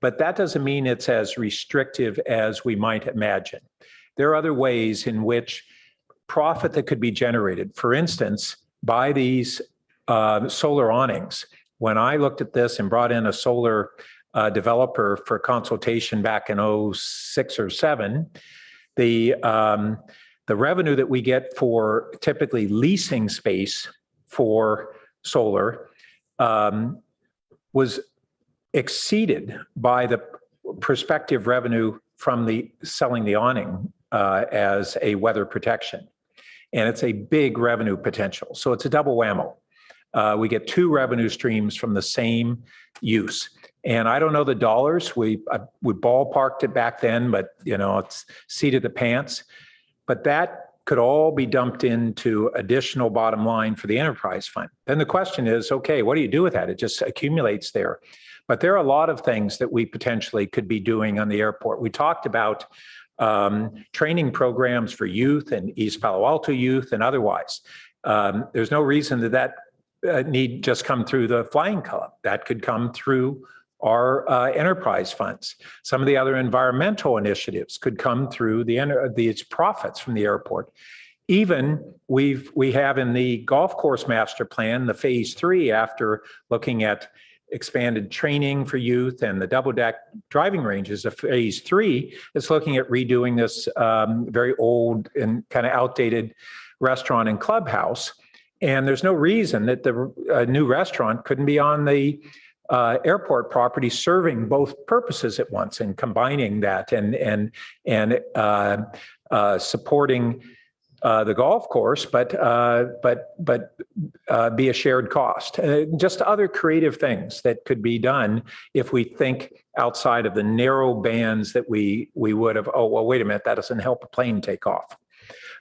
But that doesn't mean it's as restrictive as we might imagine. There are other ways in which profit that could be generated, for instance, by these solar awnings. When I looked at this and brought in a solar developer for consultation back in 06 or 07, the revenue that we get for typically leasing space for solar was exceeded by the prospective revenue from the selling the awning as a weather protection. And it's a big revenue potential. So it's a double whammy. We get two revenue streams from the same use. And I don't know the dollars. We ballparked it back then, but it's seat of the pants. But that could all be dumped into additional bottom line for the enterprise fund. Then the question is, okay, what do you do with that? It just accumulates there. But there are a lot of things that we potentially could be doing on the airport. We talked about training programs for youth and East Palo Alto youth and otherwise. There's no reason that need just come through the flying club. That could come through our enterprise funds. Some of the other environmental initiatives could come through these profits from the airport. Even we have in the golf course master plan, the phase 3, after looking at expanded training for youth and the double deck driving ranges of phase 3, it's looking at redoing this very old and kind of outdated restaurant and clubhouse. And there's no reason that the new restaurant couldn't be on the airport property serving both purposes at once and combining that and supporting the golf course, but be a shared cost. Just other creative things that could be done if we think outside of the narrow bands that we would have. Oh, well, wait a minute, that doesn't help a plane take off.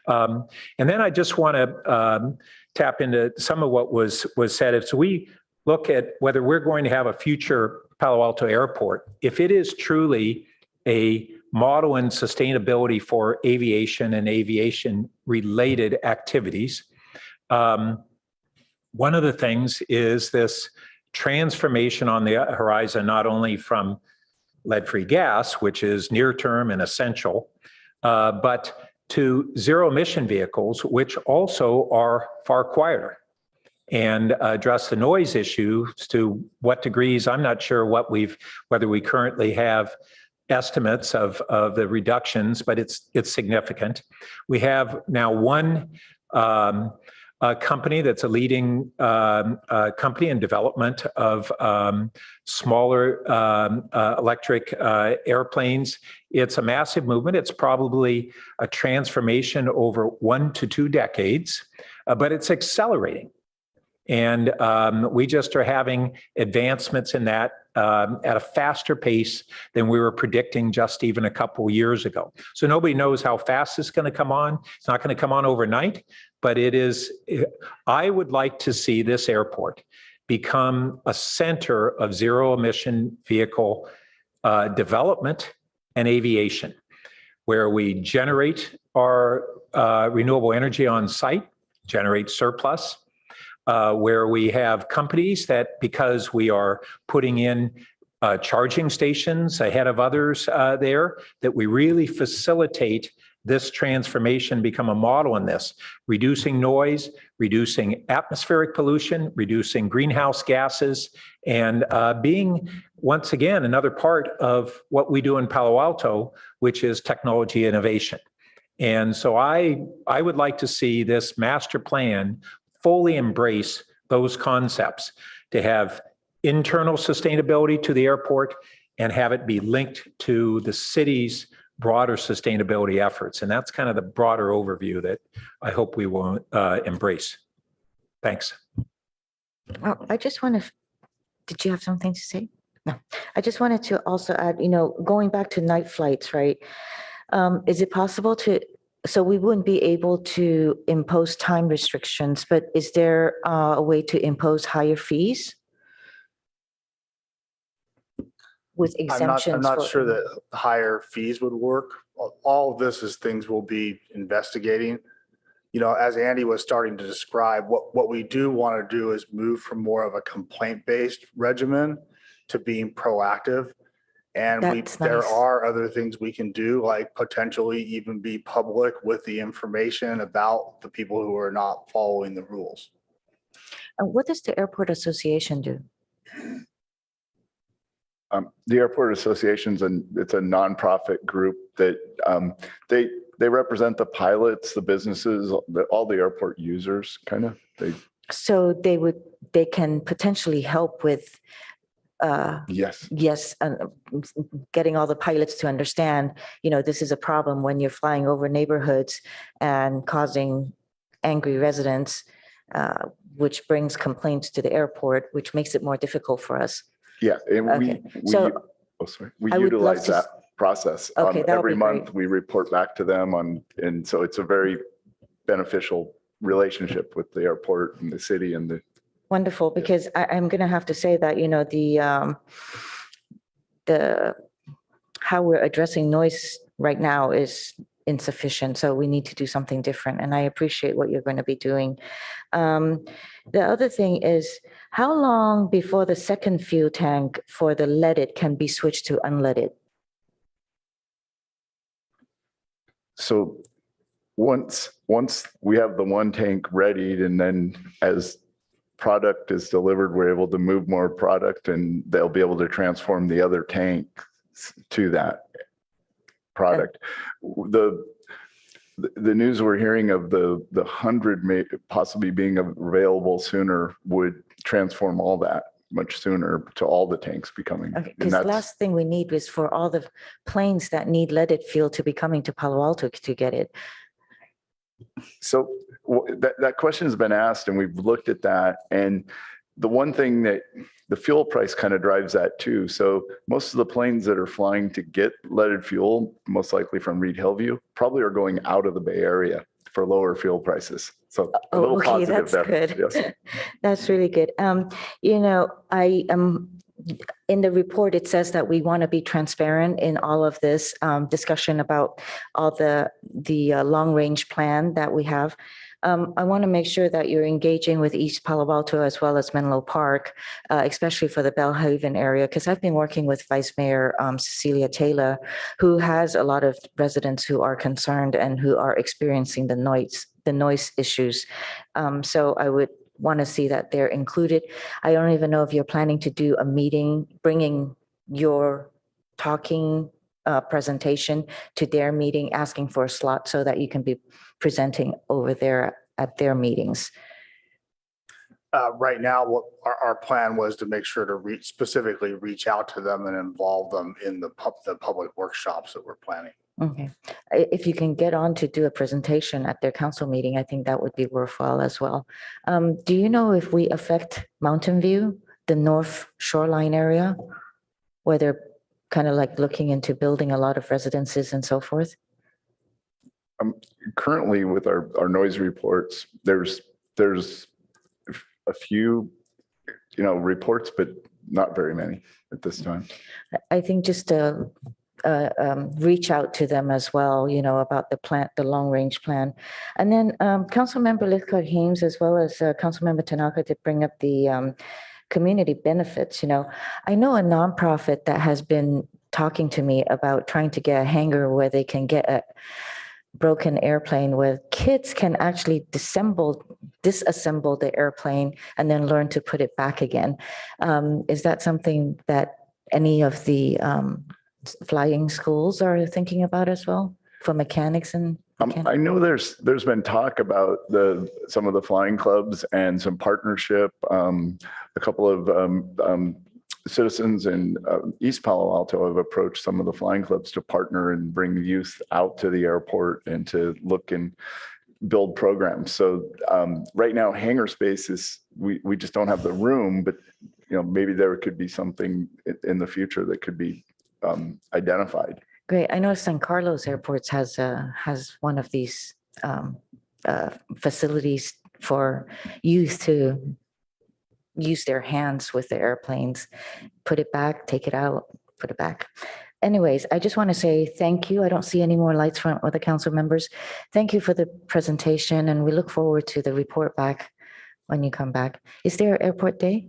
And then I just want to tap into some of what was said. As we look at whether we're going to have a future Palo Alto airport, if it is truly a model in sustainability for aviation and aviation related activities, one of the things is this transformation on the horizon, not only from lead-free gas, which is near term and essential, but to zero emission vehicles, which also are far quieter, and address the noise issues. To what degrees, I'm not sure whether we currently have estimates of the reductions, but it's significant. We have now one company that's a leading company in development of smaller electric airplanes. It's a massive movement. It's probably a transformation over 1 to 2 decades, but it's accelerating. And we just are having advancements in that at a faster pace than we were predicting just even a couple of years ago. So nobody knows how fast it's going to come on. It's not going to come on overnight, but it is. I would like to see this airport become a center of zero emission vehicle development and aviation, where we generate our renewable energy on site, generate surplus, where we have companies that, because we are putting in charging stations ahead of others there, that we really facilitate this transformation, become a model in this, reducing noise, reducing atmospheric pollution, reducing greenhouse gases, and being, once again, another part of what we do in Palo Alto, which is technology innovation. And so I would like to see this master plan fully embrace those concepts, to have internal sustainability to the airport and have it be linked to the city's broader sustainability efforts. And that's kind of the broader overview that I hope we will embrace. Thanks. Well, I just want to, did you have something to say? I just wanted to also add, going back to night flights, right? Is it possible so we wouldn't be able to impose time restrictions, but is there a way to impose higher fees? With exemptions? I'm not sure that higher fees would work. All of this is things we'll be investigating. As Andy was starting to describe, what we do want to do is move from more of a complaint-based regimen to being proactive. And there nice. are other things we can do, like potentially even be public with the information about the people who are not following the rules. And what does the Airport Association do? The Airport Association's it's a nonprofit group that they represent the pilots, the businesses, all the airport users, kind of. So they can potentially help with yes, getting all the pilots to understand, this is a problem when you're flying over neighborhoods and causing angry residents, which brings complaints to the airport, which makes it more difficult for us. Yeah, and Okay. we I would love utilize to that process. Okay, that'll every be month great. we report back to them and so it's a very beneficial relationship with the airport and the city and the. Wonderful, because I'm going to have to say that, the how we're addressing noise right now is insufficient. So we need to do something different. And I appreciate what you're going to be doing. The other thing is, how long before the second fuel tank for the leaded can be switched to unleaded? So once we have the one tank readied, and then as product is delivered, we're able to move more product and they'll be able to transform the other tank to that product. The news we're hearing of the 100 possibly being available sooner would transform all that much sooner to all the tanks becoming. Okay, because the last thing we need is for all the planes that need leaded fuel to be coming to Palo Alto to get it. So that question has been asked and we've looked at that. And the one thing that the fuel price kind of drives that too. So most of the planes that are flying to get leaded fuel, most likely from Reed Hillview, probably are going out of the Bay Area for lower fuel prices. So a little positive that's there. Good. Yes. That's really good. I am in the report, it says that we want to be transparent in all of this discussion about all the long range plan that we have. I want to make sure that you're engaging with East Palo Alto as well as Menlo Park, especially for the Bellhaven area, because I've been working with Vice Mayor Cecilia Taylor, who has a lot of residents who are concerned and who are experiencing the noise issues. So I would want to see that they're included. I don't even know if you're planning to do a meeting, bringing your talking presentation to their meeting, asking for a slot so that you can be presenting over there at their meetings. Right now, what our plan was to make sure to specifically reach out to them and involve them in the public workshops that we're planning. Okay. If you can get on to do a presentation at their council meeting, I think that would be worthwhile as well. Do you know if we affect Mountain View, the North Shoreline area, where they're kind of like looking into building a lot of residences and so forth? Currently with our noise reports, there's a few, reports, but not very many at this time. I think just reach out to them as well, about the long range plan. And then Councilmember Lithcott-Hames, as well as Councilmember Tanaka, did bring up the community benefits. I know a nonprofit that has been talking to me about trying to get a hangar where they can get a broken airplane where kids can actually disassemble the airplane and then learn to put it back again. Is that something that any of the flying schools are thinking about as well for mechanics and I know there's been talk about some of the flying clubs and some partnership. A couple of citizens in East Palo Alto have approached some of the flying clubs to partner and bring youth out to the airport and to look and build programs. So right now, hangar space we just don't have the room, but maybe there could be something in the future that could be identified. Great. I know San Carlos Airports has one of these facilities for youth to use their hands with the airplanes, put it back, take it out, put it back. Anyways, I just want to say thank you. I don't see any more lights from other council members. Thank you for the presentation, and we look forward to the report back when you come back. Is there Airport Day?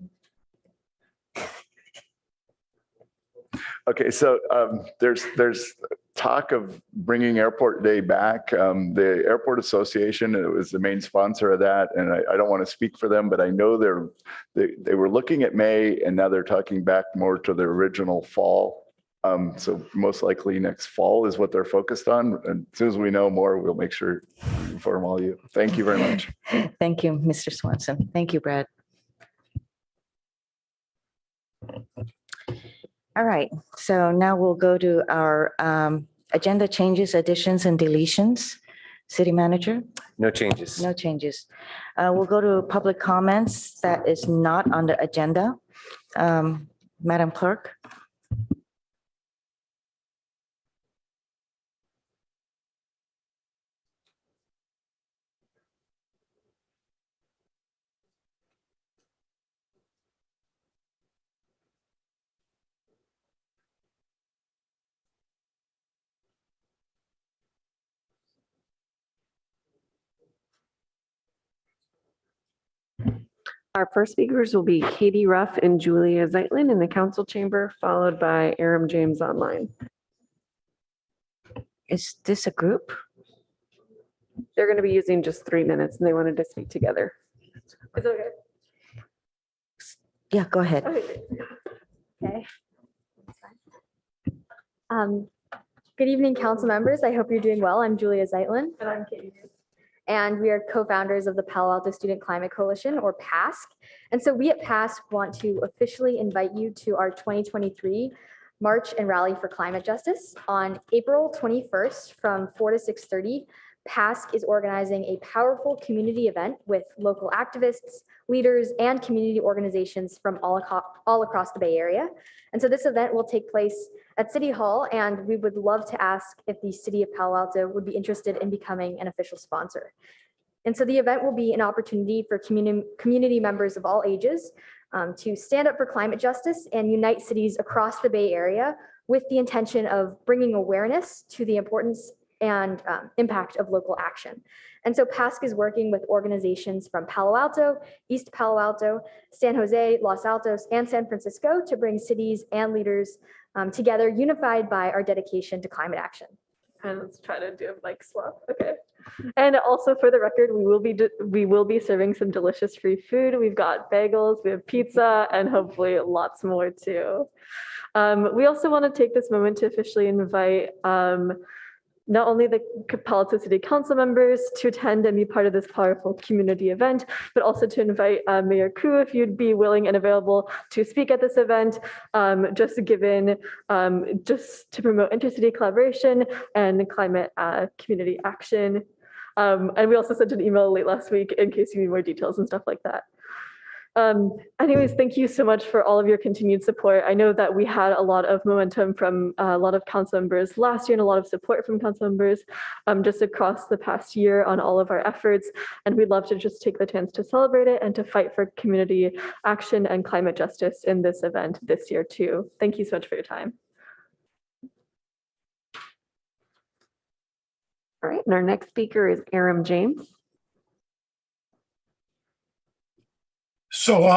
Okay, so there's talk of bringing Airport Day back. The Airport Association was the main sponsor of that, and I don't want to speak for them, but I know they were looking at May, and now they're talking back more to the original fall. So most likely next fall is what they're focused on. And as soon as we know more, we'll make sure we inform all you. Thank you very much. Thank you, Mr. Swanson. Thank you, Brad. All right, so now we'll go to our agenda changes, additions, and deletions. City Manager? No changes. No changes. We'll go to public comments that is not on the agenda. Madam Clerk? Our first speakers will be Katie Ruff and Julia Zeitlin in the council chamber, followed by Aram James online. Is this a group? They're going to be using just 3 minutes and they wanted to speak together. Is it okay? Yeah, go ahead. Okay. Good evening, council members. I hope you're doing well. I'm Julia Zeitlin. And I'm Katie. And we are co-founders of the Palo Alto Student Climate Coalition, or PASC. And so we at PASC want to officially invite you to our 2023 March and Rally for Climate Justice on April 21st from 4 to 6:30. PASC is organizing a powerful community event with local activists, leaders, and community organizations from all across the Bay Area. And so this event will take place at City Hall, and we would love to ask if the City of Palo Alto would be interested in becoming an official sponsor. And so the event will be an opportunity for community members of all ages to stand up for climate justice and unite cities across the Bay Area with the intention of bringing awareness to the importance and impact of local action. And so PASC is working with organizations from Palo Alto, East Palo Alto, San Jose, Los Altos, and San Francisco to bring cities and leaders together, unified by our dedication to climate action. And let's try to do a mic swap. Okay. And also for the record, we will be serving some delicious free food. We've got bagels, we have pizza, and hopefully lots more too. We also want to take this moment to officially invite not only the Palo Alto City Council members to attend and be part of this powerful community event, but also to invite Mayor Koo, if you'd be willing and available to speak at this event, just to promote intercity collaboration and climate community action. And we also sent an email late last week in case you need more details and stuff like that. Anyways, thank you so much for all of your continued support. I know that we had a lot of momentum from a lot of council members last year and a lot of support from council members just across the past year on all of our efforts. And we'd love to just take the chance to celebrate it and to fight for community action and climate justice in this event this year too. Thank you so much for your time. All right, and our next speaker is Aram James. So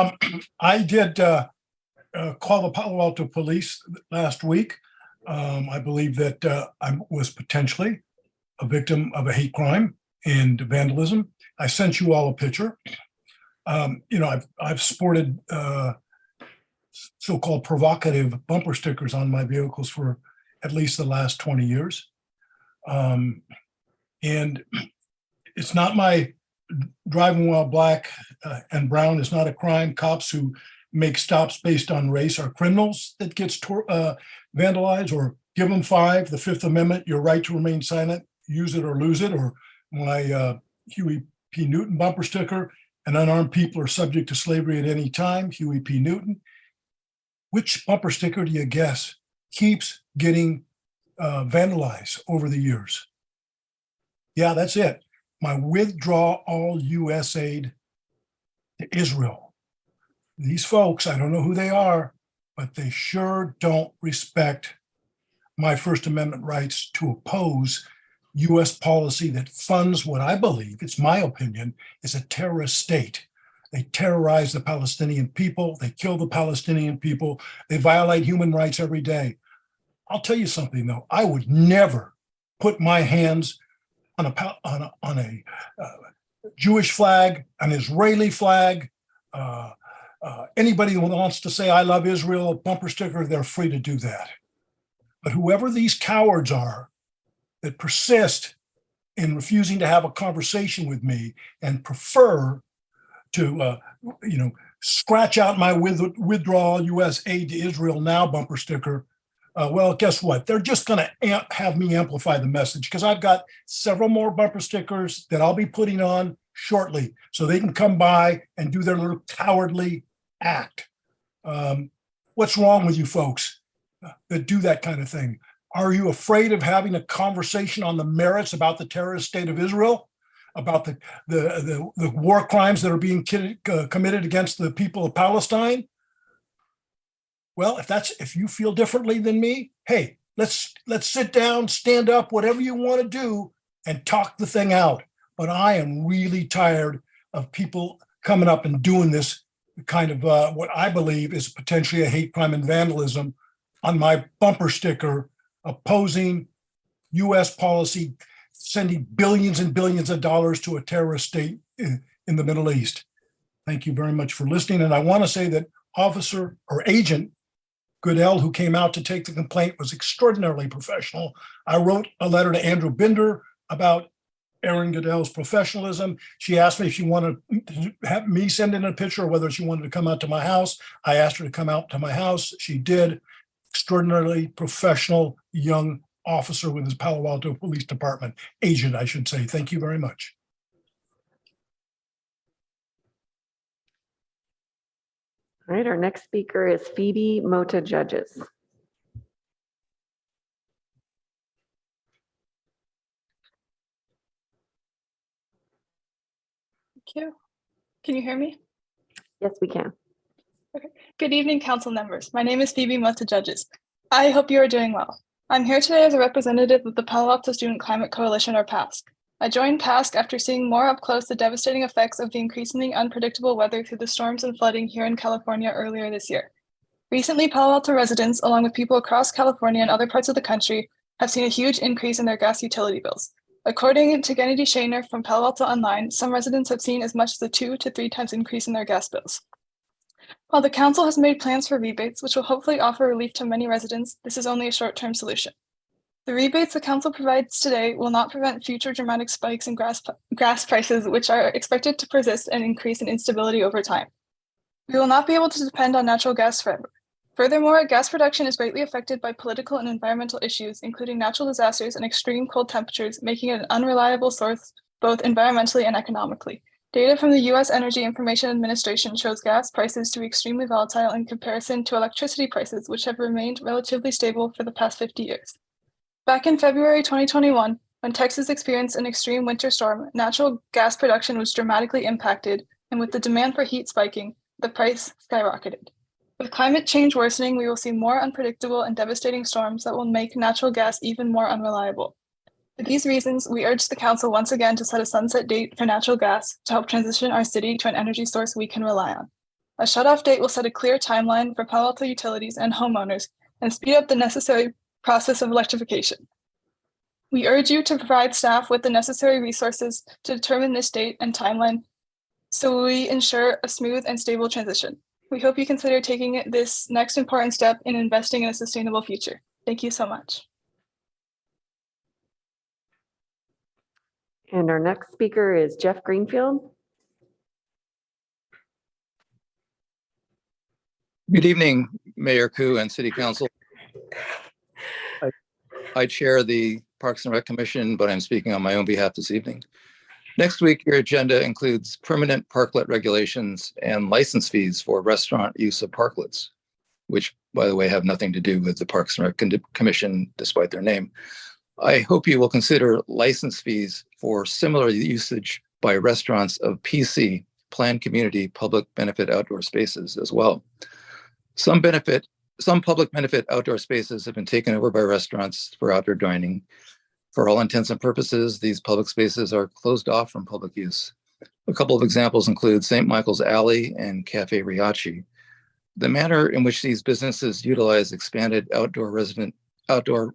I did call the Palo Alto police last week. I believe that I was potentially a victim of a hate crime and vandalism. I sent you all a picture. I've sported so-called provocative bumper stickers on my vehicles for at least the last 20 years. And it's not my driving while black and brown is not a crime. Cops who make stops based on race are criminals that gets vandalized, or give them 5, the 5th Amendment, your right to remain silent, use it or lose it, or my Huey P. Newton bumper sticker, and unarmed people are subject to slavery at any time, Huey P. Newton. Which bumper sticker do you guess keeps getting vandalized over the years? Yeah, that's it. My withdraw all U.S. aid to Israel. These folks, I don't know who they are, but they sure don't respect my First Amendment rights to oppose U.S. policy that funds what I believe, it's my opinion, is a terrorist state. They terrorize the Palestinian people. They kill the Palestinian people. They violate human rights every day. I'll tell you something, though. I would never put my hands on a Jewish flag, an Israeli flag. Anybody who wants to say, I love Israel, a bumper sticker, they're free to do that. But whoever these cowards are that persist in refusing to have a conversation with me and prefer to, scratch out my withdrawal U.S. aid to Israel now bumper sticker, well, guess what? They're just going to have me amplify the message because I've got several more bumper stickers that I'll be putting on shortly so they can come by and do their little cowardly act. What's wrong with you folks that do that kind of thing? Are you afraid of having a conversation on the merits about the terrorist state of Israel, about the war crimes that are being committed against the people of Palestine? Well, if you feel differently than me, hey, let's sit down, stand up, whatever you want to do, and talk the thing out. But I am really tired of people coming up and doing this kind of what I believe is potentially a hate crime and vandalism on my bumper sticker opposing U.S. policy, sending billions and billions of dollars to a terrorist state in the Middle East. Thank you very much for listening. And I want to say that Officer or Agent Goodell, who came out to take the complaint, was extraordinarily professional. I wrote a letter to Andrew Binder about Erin Goodell's professionalism. She asked me if she wanted to have me send in a picture or whether she wanted to come out to my house. I asked her to come out to my house. She did. Extraordinarily professional young officer with his Palo Alto Police Department, agent, I should say. Thank you very much. All right, our next speaker is Phoebe Mota Judges. Thank you. Can you hear me? Yes, we can. Okay. Good evening, council members. My name is Phoebe Mota Judges. I hope you are doing well. I'm here today as a representative of the Palo Alto Student Climate Coalition, or PASC. I joined PASC after seeing more up close the devastating effects of the increasingly unpredictable weather through the storms and flooding here in California earlier this year. Recently, Palo Alto residents, along with people across California and other parts of the country, have seen a huge increase in their gas utility bills. According to Kennedy Shaner from Palo Alto Online, some residents have seen as much as a 2 to 3 times increase in their gas bills. While the council has made plans for rebates, which will hopefully offer relief to many residents, this is only a short-term solution. The rebates the council provides today will not prevent future dramatic spikes in gas prices, which are expected to persist and increase in instability over time. We will not be able to depend on natural gas forever. Furthermore, gas production is greatly affected by political and environmental issues, including natural disasters and extreme cold temperatures, making it an unreliable source both environmentally and economically. Data from the U.S. Energy Information Administration shows gas prices to be extremely volatile in comparison to electricity prices, which have remained relatively stable for the past 50 years. Back in February 2021, when Texas experienced an extreme winter storm, natural gas production was dramatically impacted, and with the demand for heat spiking, the price skyrocketed. With climate change worsening, we will see more unpredictable and devastating storms that will make natural gas even more unreliable. For these reasons, we urge the council once again to set a sunset date for natural gas to help transition our city to an energy source we can rely on. A shutoff date will set a clear timeline for Palo Alto utilities and homeowners and speed up the necessary process of electrification. We urge you to provide staff with the necessary resources to determine this date and timeline so we ensure a smooth and stable transition. We hope you consider taking this next important step in investing in a sustainable future. Thank you so much. And our next speaker is Jeff Greenfield. Good evening, Mayor Koo and City Council. I chair the Parks and Rec Commission, but I'm speaking on my own behalf this evening. Next week, your agenda includes permanent parklet regulations and license fees for restaurant use of parklets, which by the way, have nothing to do with the Parks and Rec Commission, despite their name. I hope you will consider license fees for similar usage by restaurants of PC, planned community public benefit outdoor spaces as well. Some public benefit outdoor spaces have been taken over by restaurants for outdoor dining. For all intents and purposes, these public spaces are closed off from public use. A couple of examples include St. Michael's Alley and Cafe Riachi. The manner in which these businesses utilize expanded outdoor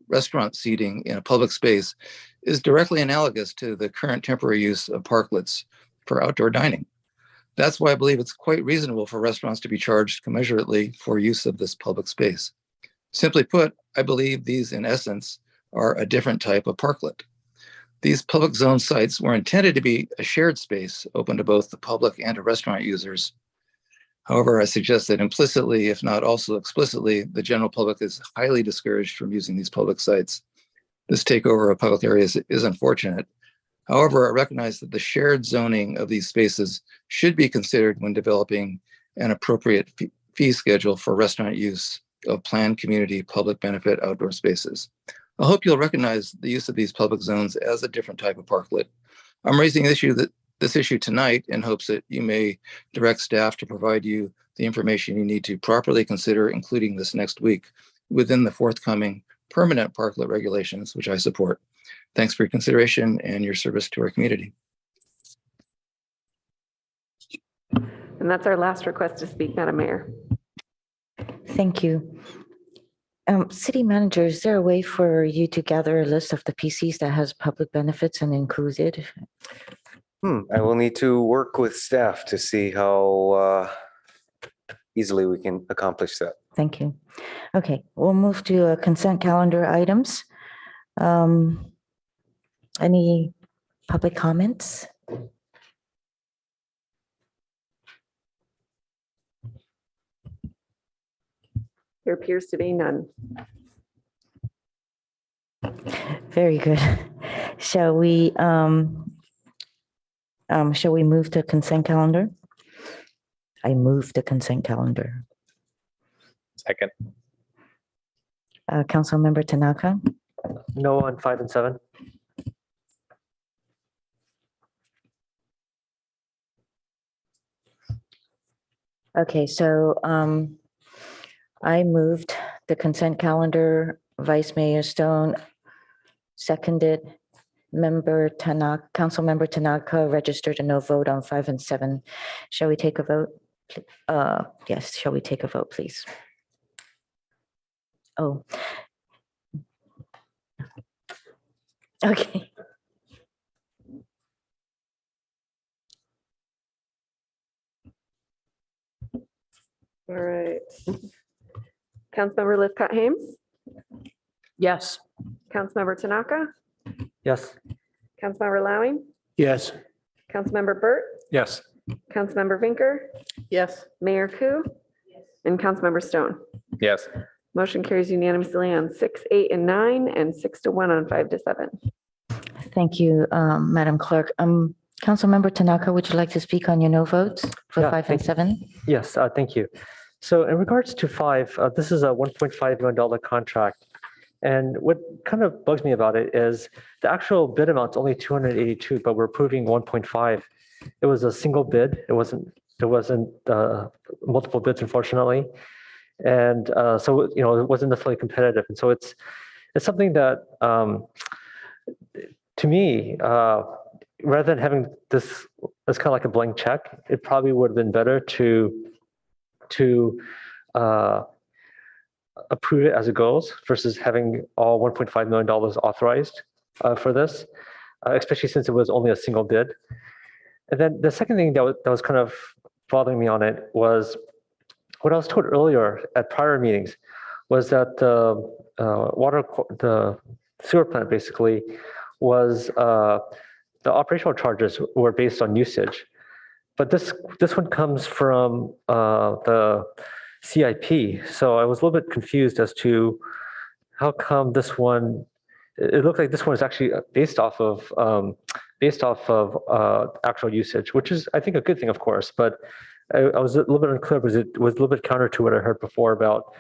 restaurant seating in a public space is directly analogous to the current temporary use of parklets for outdoor dining. That's why I believe it's quite reasonable for restaurants to be charged commensurately for use of this public space. Simply put, I believe these, in essence, are a different type of parklet. These public zone sites were intended to be a shared space open to both the public and to restaurant users. However, I suggest that implicitly, if not also explicitly, the general public is highly discouraged from using these public sites. This takeover of public areas is unfortunate. However, I recognize that the shared zoning of these spaces should be considered when developing an appropriate fee schedule for restaurant use of planned community public benefit outdoor spaces. I hope you'll recognize the use of these public zones as a different type of parklet. I'm raising this issue tonight in hopes that you may direct staff to provide you the information you need to properly consider including this next week within the forthcoming permanent parklet regulations, which I support. Thanks for your consideration and your service to our community. And that's our last request to speak, Madam Mayor. Thank you. City Manager, is there a way for you to gather a list of the PCs that has public benefits and include it? I will need to work with staff to see how easily we can accomplish that. Thank you. Okay, we'll move to consent calendar items. Any public comments? There appears to be none. Very good. Shall we move to consent calendar? I move the consent calendar. Second. Councilmember Tanaka? No on 5 and 7. Okay, so I moved the consent calendar. Vice Mayor Stone seconded. Councilmember Tanaka registered a no vote on 5 and 7. Shall we take a vote? Yes, shall we take a vote, please? Oh. Okay. All right. Councilmember Lifcott-Hames? Yes. Councilmember Tanaka? Yes. Councilmember Lowing? Yes. Councilmember Burt? Yes. Councilmember Vinker? Yes. Mayor Ku? And Councilmember Stone? Yes. Motion carries unanimously on 6, 8, and 9, and 6-1 on 5 to 7. Thank you, Madam Clerk. Councilmember Tanaka, would you like to speak on your no votes for Yeah, 5 and 7? Yes, thank you. So in regards to 5, this is a $1.5 million contract. And what kind of bugs me about it is the actual bid amount's only 282, but we're approving 1.5. It was a single bid. There wasn't multiple bids, unfortunately. And so, it wasn't necessarily competitive. And so it's something that, to me, rather than having this as kind of like a blank check, it probably would have been better to approve it as it goes versus having all $1.5 million authorized for this, especially since it was only a single bid. And then the second thing that was kind of bothering me on it was what I was told earlier at prior meetings was that the sewer plant basically was the operational charges were based on usage. But this one comes from the CIP. So I was a little bit confused as to how come this one, it looked like this one is actually based off of actual usage, which is, I think, a good thing, of course. But I was a little bit unclear because it was a little bit counter to what I heard before about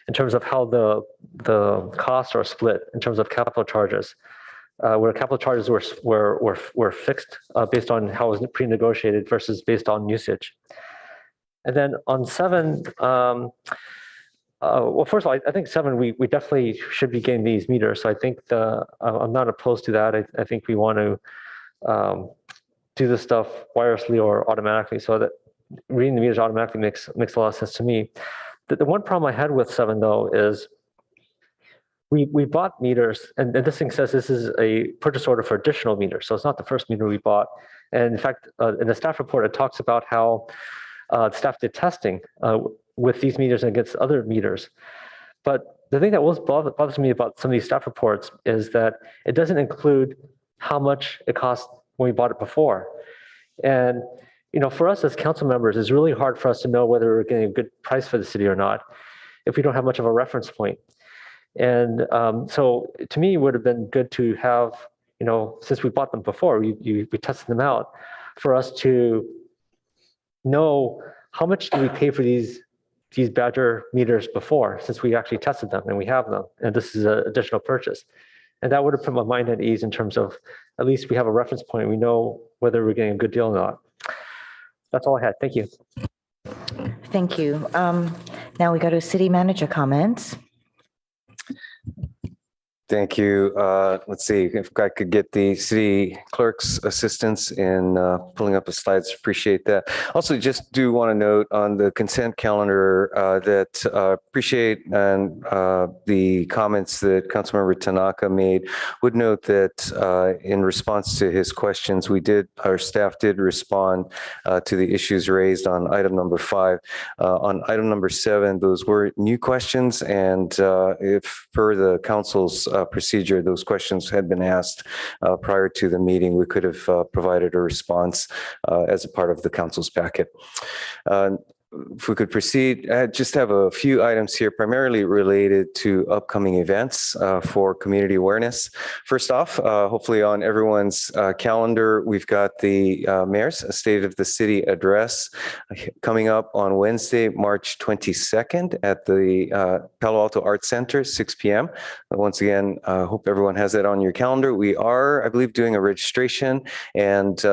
in terms of how the costs are split in terms of capital charges, where capital charges were fixed based on how it was pre-negotiated versus based on usage. And then on 7, well, first of all, I think 7, we definitely should be getting these meters. So I think I'm not opposed to that. I think we want to do this stuff wirelessly or automatically, so that reading the meters automatically makes a lot of sense to me. The one problem I had with 7 though is we bought meters, and this thing says this is a purchase order for additional meters. So it's not the first meter we bought. And in fact, in the staff report, it talks about how staff did testing with these meters and against other meters. But the thing that bothers me about some of these staff reports is that it doesn't include how much it cost when we bought it before. And for us as council members, it's really hard for us to know whether we're getting a good price for the city or not if we don't have much of a reference point. And so to me, it would have been good to have, since we bought them before, we tested them out, for us to know how much do we pay for these Badger meters before, since we actually tested them and we have them, and this is an additional purchase. And that would have put my mind at ease in terms of at least we have a reference point. We know whether we're getting a good deal or not. That's all I had. Thank you. Thank you. Now we go to city manager comments. Thank you. Let's see if I could get the city clerk's assistance in pulling up the slides. Appreciate that. Also, just do want to note on the consent calendar that appreciate and the comments that Councilmember Tanaka made. Would note that in response to his questions, our staff did respond to the issues raised on item number 5. On item number 7, those were new questions, and if per the council's procedure, those questions had been asked prior to the meeting, we could have provided a response as a part of the council's packet. If we could proceed, I just have a few items here primarily related to upcoming events for community awareness. First off, hopefully on everyone's calendar, we've got the Mayor's State of the City address coming up on Wednesday, March 22nd at the Palo Alto Arts Center, 6 p.m. Once again, hope everyone has that on your calendar. We are, I believe, doing a registration, and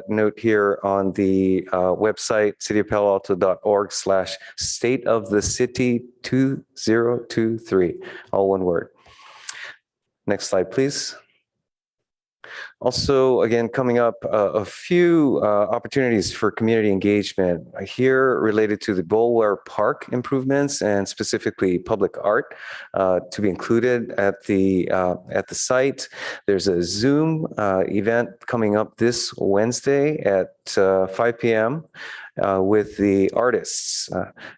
note here on the website, cityofpaloalto.org/state of the city 2023, all one word. Next slide, please. Also, again, coming up, a few opportunities for community engagement here related to the Bulwer Park improvements and specifically public art to be included at the site. There's a Zoom event coming up this Wednesday at 5 p.m. With the artists,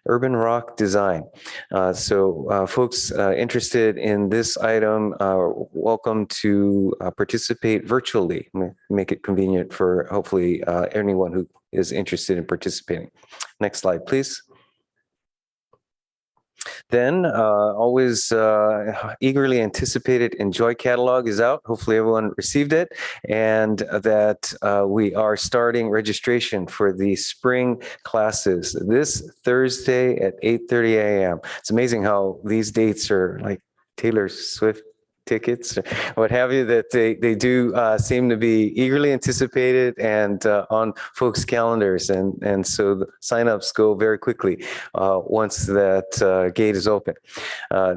Urban Rock Design. So folks interested in this item are welcome to participate virtually. Make it convenient for hopefully anyone who is interested in participating. Next slide, please. Then always eagerly anticipated Enjoy catalog is out. Hopefully everyone received it, and that we are starting registration for the spring classes this Thursday at 8:30 a.m. It's amazing how these dates are like Taylor Swift tickets or what have you, that they do seem to be eagerly anticipated and on folks' calendars, and so the signups go very quickly once that gate is open.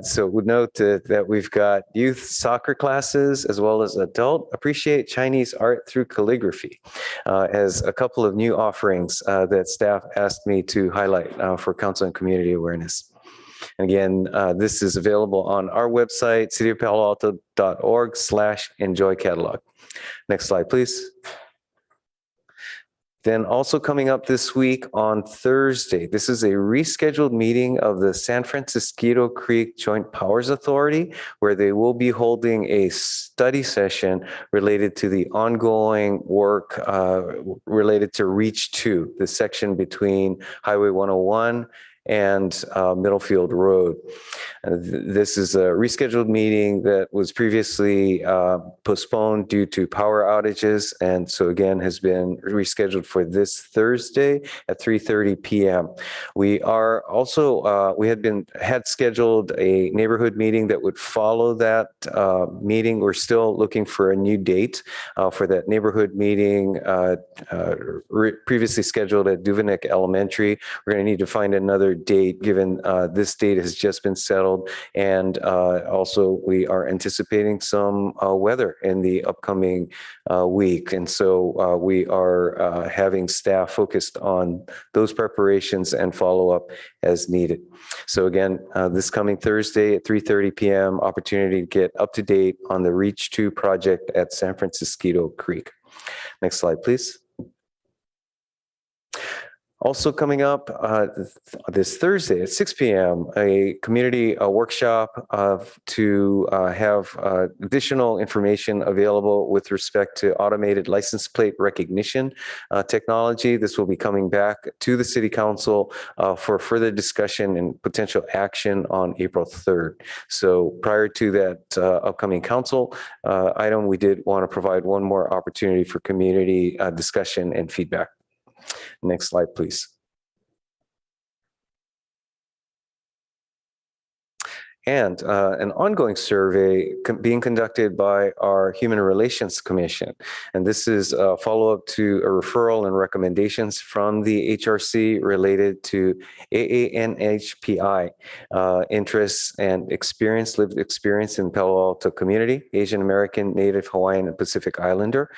So would note that we've got youth soccer classes as well as adult appreciate Chinese art through calligraphy as a couple of new offerings that staff asked me to highlight for council and community awareness. Again, this is available on our website, cityofpaloalto.org/enjoy catalog. Next slide, please. Then also coming up this week on Thursday, this is a rescheduled meeting of the San Francisco Creek Joint Powers Authority, where they will be holding a study session related to the ongoing work related to Reach 2, the section between Highway 101 and Middlefield Road. This is a rescheduled meeting that was previously postponed due to power outages, and so again has been rescheduled for this Thursday at 3:30 p.m. We are also we had scheduled a neighborhood meeting that would follow that meeting. We're still looking for a new date for that neighborhood meeting previously scheduled at Duveneck Elementary. We're going to need to find another date given this date has just been settled, and also we are anticipating some weather in the upcoming week, and so we are having staff focused on those preparations and follow up as needed. So again, this coming Thursday at 3:30 p.m. opportunity to get up to date on the Reach 2 project at San Francisco Creek. Next slide, please. Also coming up this Thursday at 6 p.m., a community workshop to have additional information available with respect to automated license plate recognition technology. This will be coming back to the City Council for further discussion and potential action on April 3rd. So prior to that upcoming council item, we did want to provide one more opportunity for community discussion and feedback. Next slide, please. And an ongoing survey being conducted by our Human Relations Commission. And this is a follow-up to a referral and recommendations from the HRC related to AANHPI, interests and experience, lived experience in Palo Alto community, Asian American, Native Hawaiian, and Pacific Islander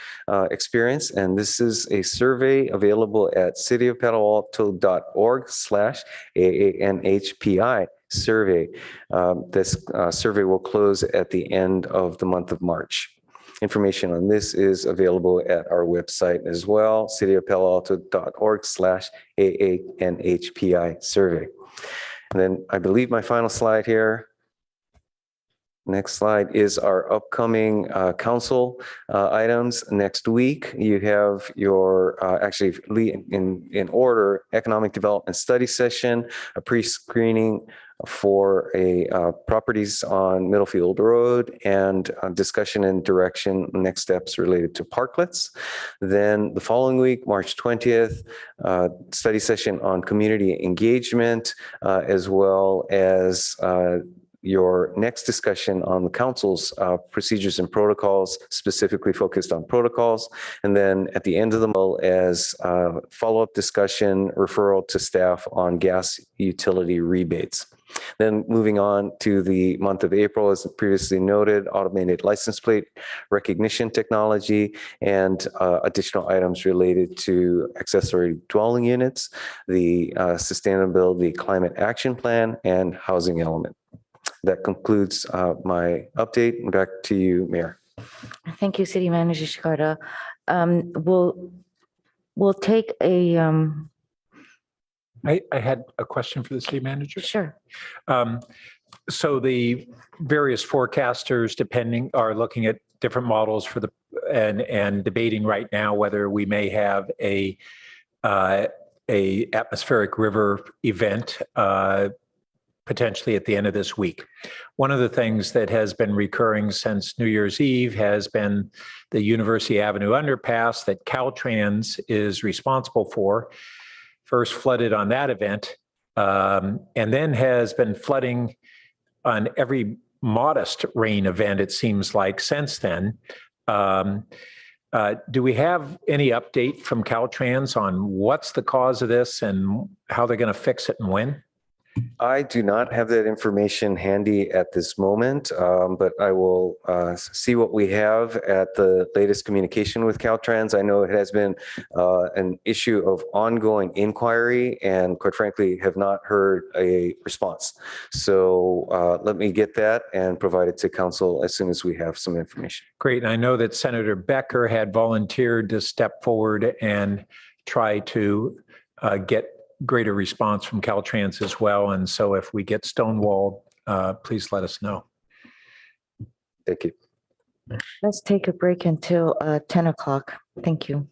experience. And this is a survey available at cityofpaloalto.org/AANHPI. survey. This survey will close at the end of the month of March. Information on this is available at our website as well, cityofpaloalto.org/AANHPI survey. And then I believe my final slide here. Next slide is our upcoming council items. Next week, you have your actually in order economic development study session, a pre-screening for a properties on Middlefield Road, and discussion and direction next steps related to parklets. Then the following week, March 20th, study session on community engagement, as well as your next discussion on the council's procedures and protocols, specifically focused on protocols. And then at the end of the month, as follow-up discussion, referral to staff on gas utility rebates. Then moving on to the month of April, as previously noted, automated license plate recognition technology and additional items related to accessory dwelling units, the sustainability climate action plan, and housing element. That concludes my update. Back to you, Mayor. Thank you, City Manager Shikata. We'll take a. I had a question for the city manager. Sure. So the various forecasters are looking at different models for the and debating right now whether we may have a atmospheric river event potentially at the end of this week. One of the things that has been recurring since New Year's Eve has been the University Avenue underpass that Caltrans is responsible for. First flooded on that event, and then has been flooding on every modest rain event, it seems like, since then. Do we have any update from Caltrans on what's the cause of this and how they're going to fix it and when? I do not have that information handy at this moment, but I will see what we have at the latest communication with Caltrans. I know it has been an issue of ongoing inquiry and, quite frankly, have not heard a response. So let me get that and provide it to council as soon as we have some information. Great. And I know that Senator Becker had volunteered to step forward and try to get greater response from Caltrans as well. And so if we get stonewalled, please let us know. Thank you. Let's take a break until 10 o'clock. Thank you.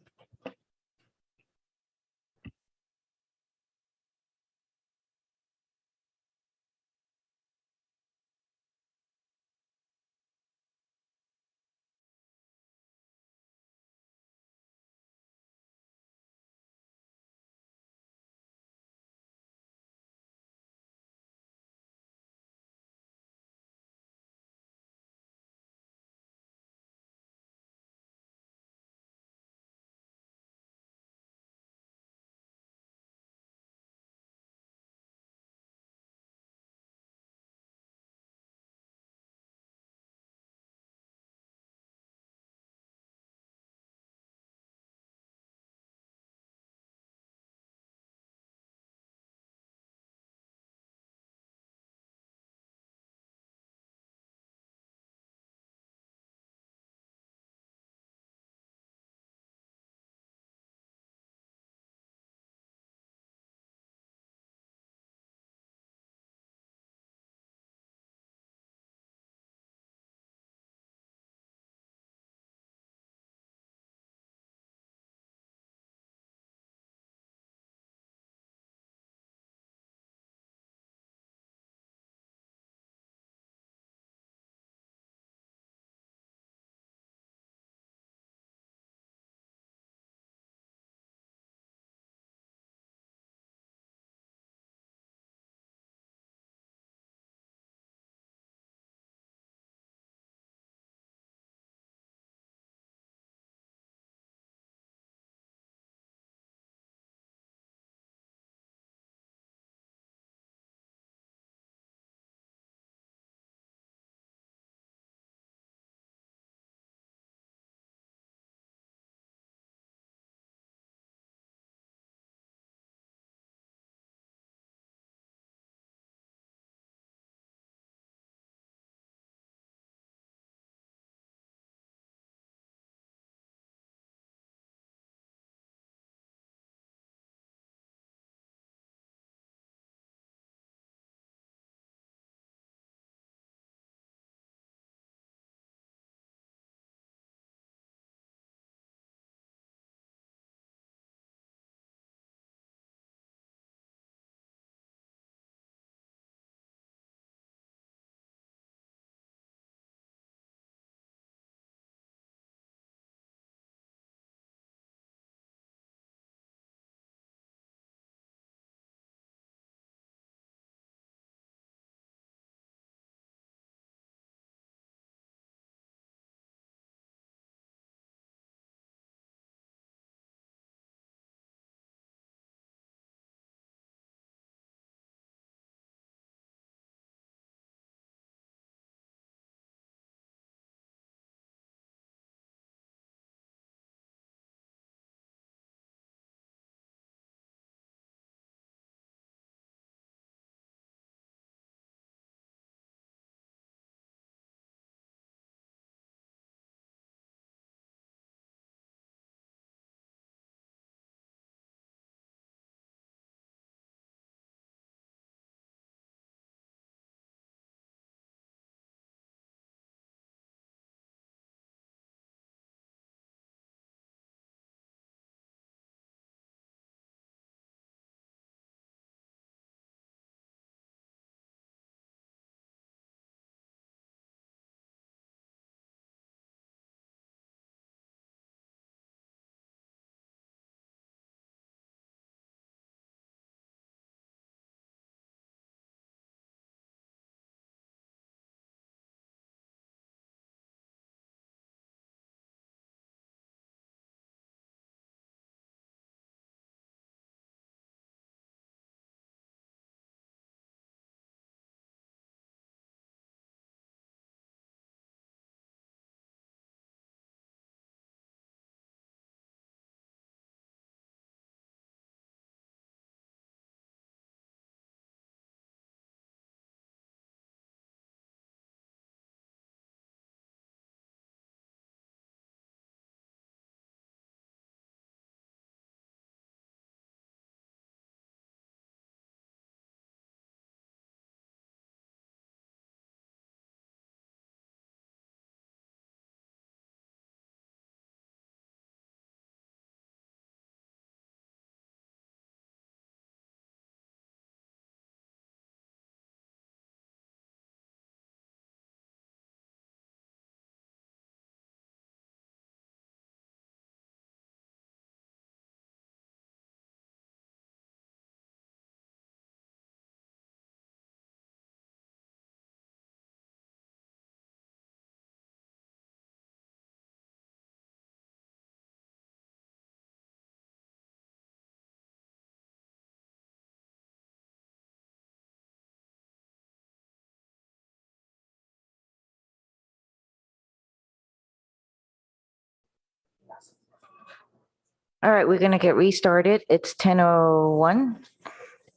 All right, we're going to get restarted. It's 10:01.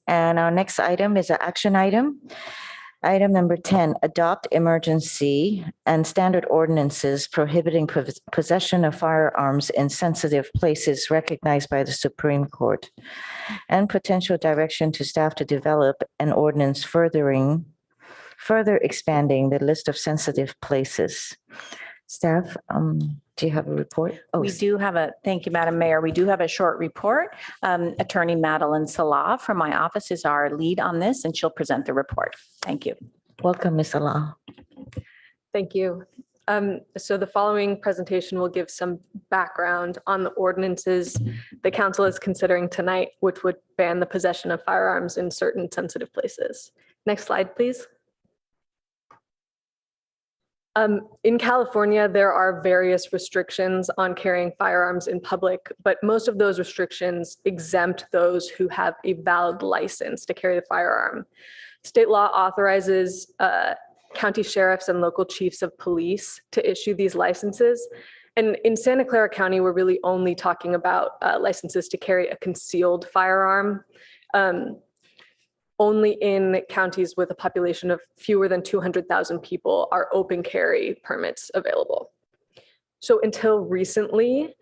And our next item is an action item. Item number 10, adopt emergency and standard ordinances prohibiting possession of firearms in sensitive places recognized by the Supreme Court, and potential direction to staff to develop an ordinance further expanding the list of sensitive places. Staff, do you have a report? Oh, We do have thank you, Madam Mayor. We do have a short report. Attorney Madeline Salah from my office is our lead on this, and she'll present the report. Thank you. welcome, Ms. Salah. Thank you. So the following presentation will give some background on the ordinances the council is considering tonight, which would ban the possession of firearms in certain sensitive places. Next slide, please. In California, there are various restrictions on carrying firearms in public, but most of those restrictions exempt those who have a valid license to carry the firearm. State law authorizes county sheriffs and local chiefs of police to issue these licenses. And in Santa Clara County, we're really only talking about licenses to carry a concealed firearm. Only in counties with a population of fewer than 200,000 people are open carry permits available. So until recently,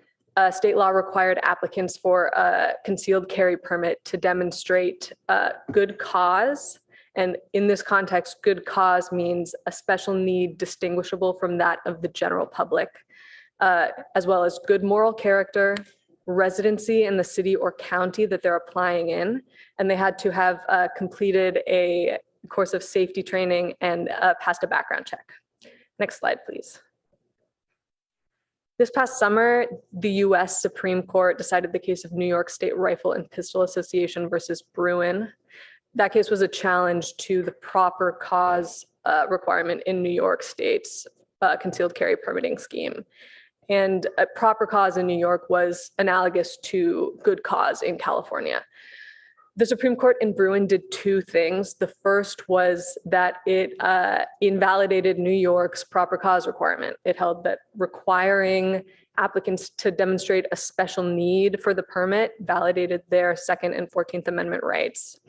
state law required applicants for a concealed carry permit to demonstrate good cause. And in this context, good cause means a special need distinguishable from that of the general public, as well as good moral character, residency in the city or county that they're applying in, and they had to have completed a course of safety training and passed a background check. Next slide, please. This past summer, the US Supreme Court decided the case of New York State Rifle and Pistol Association versus Bruin. That case was a challenge to the proper cause requirement in New York State's concealed carry permitting scheme. And a proper cause in New York was analogous to good cause in California. The Supreme Court in Bruin did two things. The first was that it invalidated New York's proper cause requirement. It held that requiring applicants to demonstrate a special need for the permit validated their Second and 14th Amendment rights.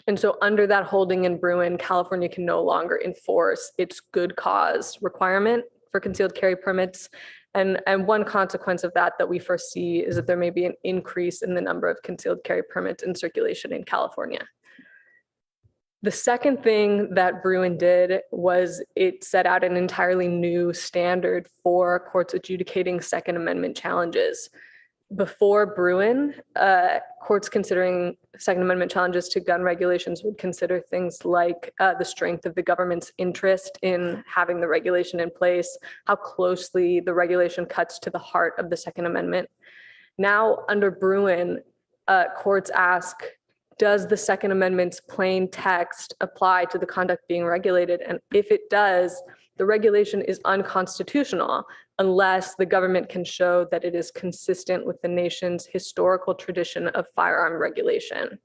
And so under that holding in Bruin, California can no longer enforce its good cause requirement for concealed carry permits. And one consequence of that we foresee is that there may be an increase in the number of concealed carry permits in circulation in California. The second thing that Bruin did was it set out an entirely new standard for courts adjudicating Second Amendment challenges. Before Bruin, courts considering Second Amendment challenges to gun regulations would consider things like the strength of the government's interest in having the regulation in place, how closely the regulation cuts to the heart of the Second Amendment. Now, under Bruin, courts ask, does the Second Amendment's plain text apply to the conduct being regulated? And if it does, the regulation is unconstitutional unless the government can show that it is consistent with the nation's historical tradition of firearm regulation.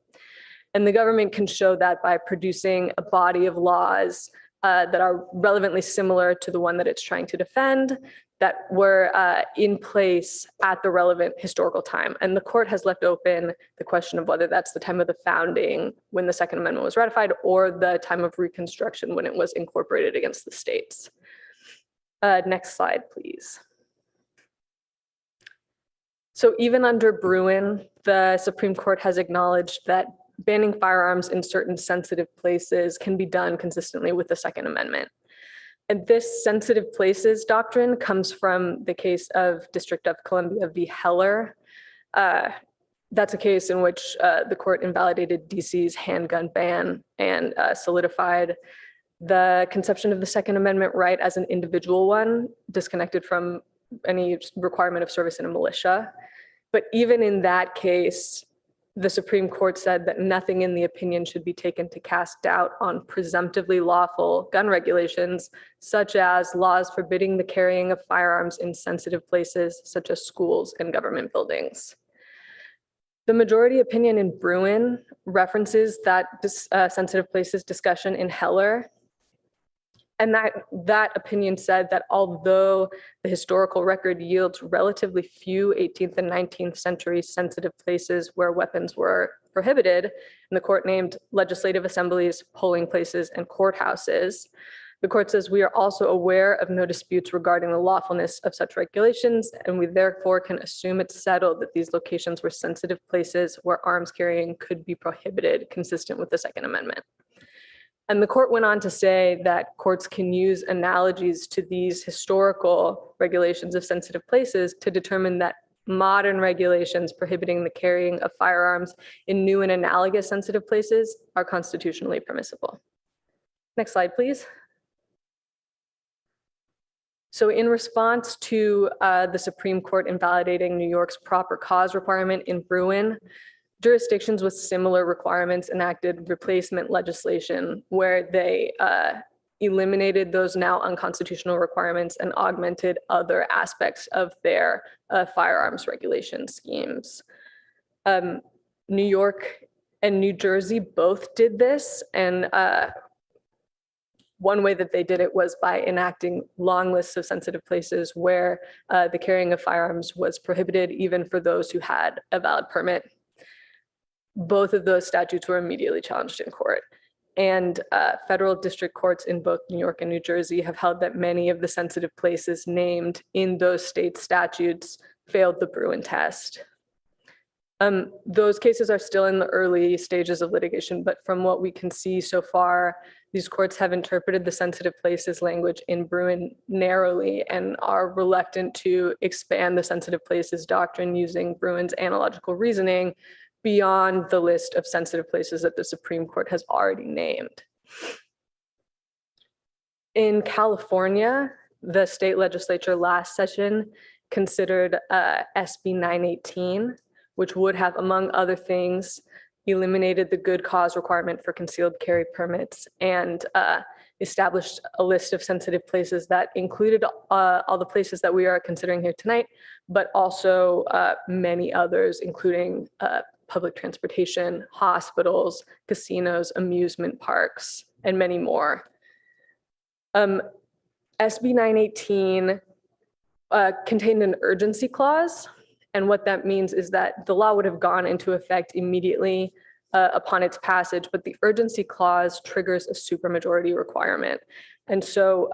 And the government can show that by producing a body of laws that are relevantly similar to the one that it's trying to defend, that were in place at the relevant historical time. And the court has left open the question of whether that's the time of the founding when the Second Amendment was ratified or the time of Reconstruction when it was incorporated against the states. Next slide, please. So even under Bruin, the Supreme Court has acknowledged that banning firearms in certain sensitive places can be done consistently with the Second Amendment. And this sensitive places doctrine comes from the case of District of Columbia v. Heller. That's a case in which the court invalidated DC's handgun ban and solidified the conception of the Second Amendment right as an individual one, disconnected from any requirement of service in a militia. But even in that case, the Supreme Court said that nothing in the opinion should be taken to cast doubt on presumptively lawful gun regulations, such as laws forbidding the carrying of firearms in sensitive places, such as schools and government buildings. The majority opinion in Bruin references that sensitive places discussion in Heller. And that opinion said that although the historical record yields relatively few 18th and 19th century sensitive places where weapons were prohibited, and the court named legislative assemblies, polling places, and courthouses, the court says we are also aware of no disputes regarding the lawfulness of such regulations, and we therefore can assume it's settled that these locations were sensitive places where arms carrying could be prohibited, consistent with the Second Amendment. And the court went on to say that courts can use analogies to these historical regulations of sensitive places to determine that modern regulations prohibiting the carrying of firearms in new and analogous sensitive places are constitutionally permissible. Next slide, please. So in response to the Supreme Court invalidating New York's proper cause requirement in Bruin, jurisdictions with similar requirements enacted replacement legislation where they eliminated those now unconstitutional requirements and augmented other aspects of their firearms regulation schemes. New York and New Jersey both did this, and one way that they did it was by enacting long lists of sensitive places where the carrying of firearms was prohibited, even for those who had a valid permit. Both of those statutes were immediately challenged in court. And federal district courts in both New York and New Jersey have held that many of the sensitive places named in those state statutes failed the Bruin test. Those cases are still in the early stages of litigation, but from what we can see so far, these courts have interpreted the sensitive places language in Bruin narrowly and are reluctant to expand the sensitive places doctrine using Bruin's analogical reasoning beyond the list of sensitive places that the Supreme Court has already named. In California, the state legislature last session considered SB 918, which would have, among other things, eliminated the good cause requirement for concealed carry permits and established a list of sensitive places that included all the places that we are considering here tonight, but also many others, including public transportation, hospitals, casinos, amusement parks, and many more. SB 918 contained an urgency clause. And what that means is that the law would have gone into effect immediately upon its passage, but the urgency clause triggers a supermajority requirement. And so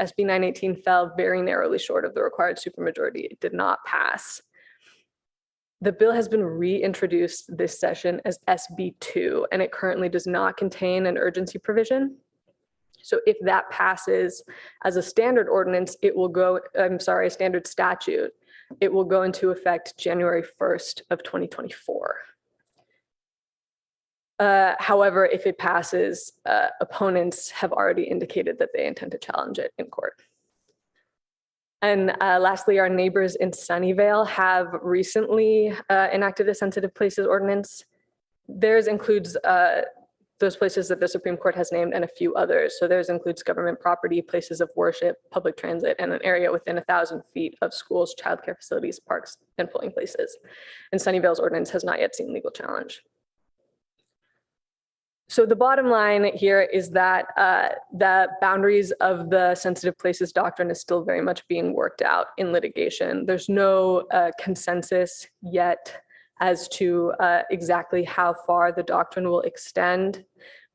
SB 918 fell very narrowly short of the required supermajority. It did not pass. The bill has been reintroduced this session as SB 2, and it currently does not contain an urgency provision. So if that passes as a standard ordinance, it will go, a standard statute, it will go into effect January 1st of 2024. However, if it passes, opponents have already indicated that they intend to challenge it in court. And lastly, our neighbors in Sunnyvale have recently enacted a sensitive places ordinance. Theirs includes those places that the Supreme Court has named and a few others. So theirs includes government property, places of worship, public transit, and an area within 1,000 feet of schools, childcare facilities, parks, and polling places. And Sunnyvale's ordinance has not yet seen legal challenge. So the bottom line here is that the boundaries of the sensitive places doctrine is still very much being worked out in litigation. There's no consensus yet as to exactly how far the doctrine will extend.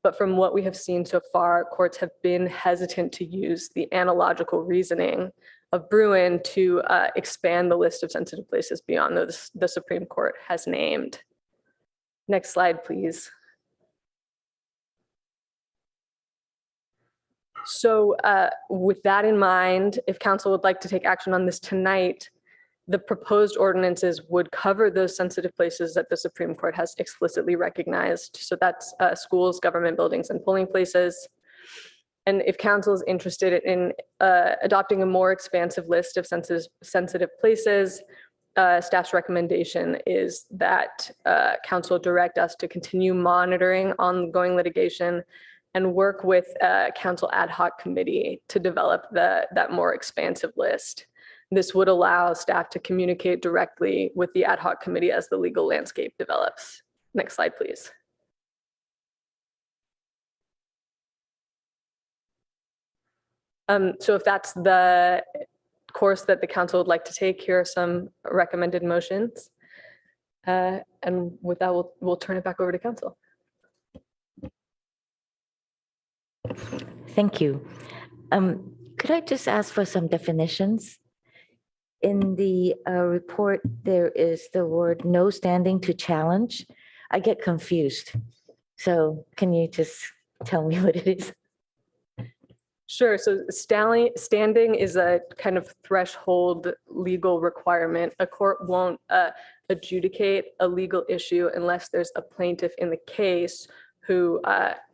But from what we have seen so far, courts have been hesitant to use the analogical reasoning of Bruin to expand the list of sensitive places beyond those the Supreme Court has named. Next slide, please. So with that in mind, if council would like to take action on this tonight, the proposed ordinances would cover those sensitive places that the Supreme Court has explicitly recognized. So that's schools, government buildings, and polling places. And if council is interested in adopting a more expansive list of sensitive places, staff's recommendation is that council direct us to continue monitoring ongoing litigation and work with council ad hoc committee to develop that more expansive list. This would allow staff to communicate directly with the ad hoc committee as the legal landscape develops. Next slide, please. So if that's the course that the council would like to take, here are some recommended motions. And with that, we'll turn it back over to council. Thank you. Could I just ask for some definitions? In the report, there is the word no standing to challenge. I get confused. So can you just tell me what it is? Sure. So standing is a kind of threshold legal requirement. A court won't adjudicate a legal issue unless there's a plaintiff in the case who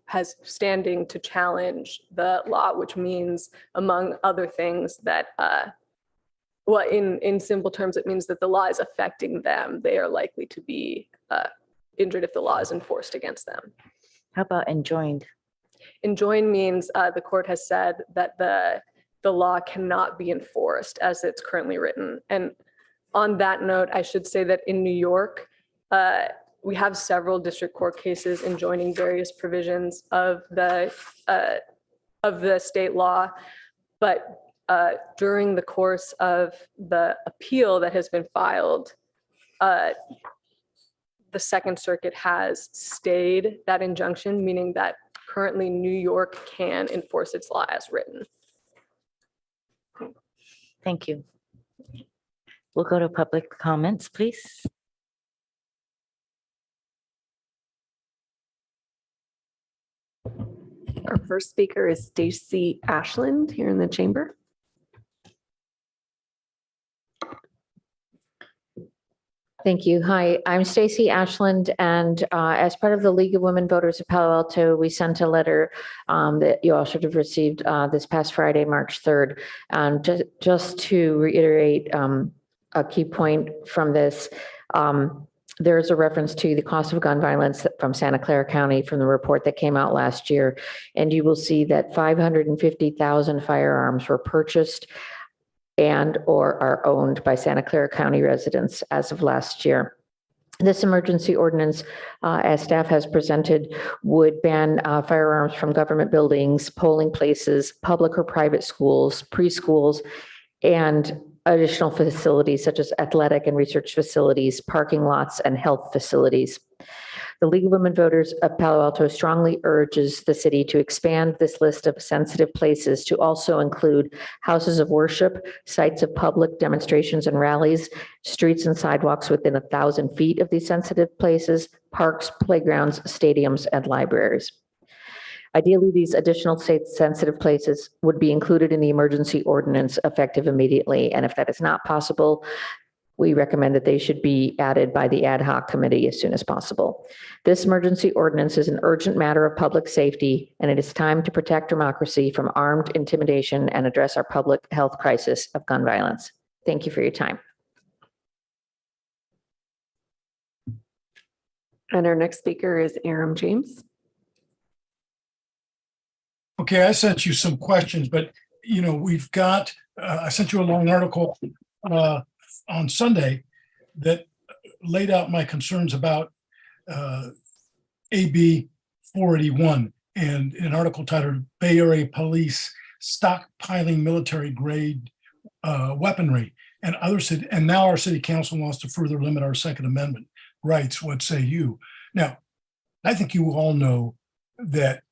has standing to challenge the law, which means, among other things, that well, in simple terms, it means that the law is affecting them. They are likely to be injured if the law is enforced against them. How about enjoined? Enjoined means the court has said that the law cannot be enforced as it's currently written. And on that note, I should say that in New York, we have several district court cases enjoining various provisions of the state law. But during the course of the appeal that has been filed, the Second Circuit has stayed that injunction, meaning that currently New York can enforce its law as written. Thank you. We'll go to public comments, please. Our first speaker is Stacy Ashland here in the chamber. Thank you. Hi, I'm Stacy Ashland, and as part of the League of Women Voters of Palo Alto, we sent a letter that you all should have received this past Friday, March 3rd. Just to reiterate a key point from this, there is a reference to the cost of gun violence from Santa Clara County from the report that came out last year. And you will see that 550,000 firearms were purchased and or are owned by Santa Clara County residents as of last year. This emergency ordinance, as staff has presented, would ban firearms from government buildings, polling places, public or private schools, preschools, and additional facilities such as athletic and research facilities, parking lots, and health facilities. The League of Women Voters of Palo Alto strongly urges the city to expand this list of sensitive places to also include houses of worship, sites of public demonstrations and rallies, streets and sidewalks within 1,000 feet of these sensitive places, parks, playgrounds, stadiums, and libraries. Ideally, these additional state-sensitive places would be included in the emergency ordinance effective immediately, and if that is not possible, we recommend that they should be added by the ad hoc committee as soon as possible. This emergency ordinance is an urgent matter of public safety, and it is time to protect democracy from armed intimidation and address our public health crisis of gun violence. Thank you for your time. And our next speaker is Aram James. Okay, I sent you some questions, but we've got, I sent you a long article on Sunday that laid out my concerns about AB 481 and an article titled Bay Area Police Stockpiling Military Grade Weaponry. And and now our city council wants to further limit our Second Amendment rights. What say you? Now, I think you all know that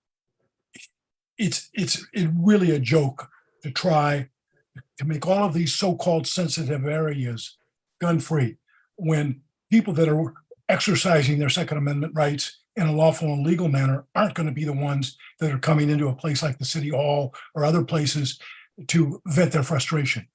it's really a joke to try to make all of these so-called sensitive areas gun-free when people that are exercising their Second Amendment rights in a lawful and legal manner aren't going to be the ones that are coming into a place like the City Hall or other places to vent their frustration.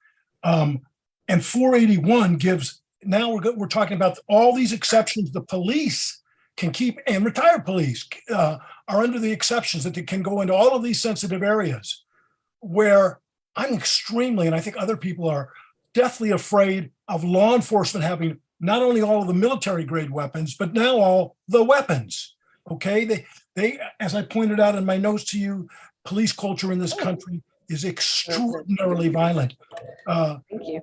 And 481 gives, now we're talking about all these exceptions the police can keep, and retired police are under the exceptions that they can go into all of these sensitive areas where I'm extremely, and I think other people are deathly afraid of law enforcement having not only all of the military grade weapons, but now all the weapons. Okay. They, as I pointed out in my notes to you, police culture in this country is extraordinarily violent. Thank you.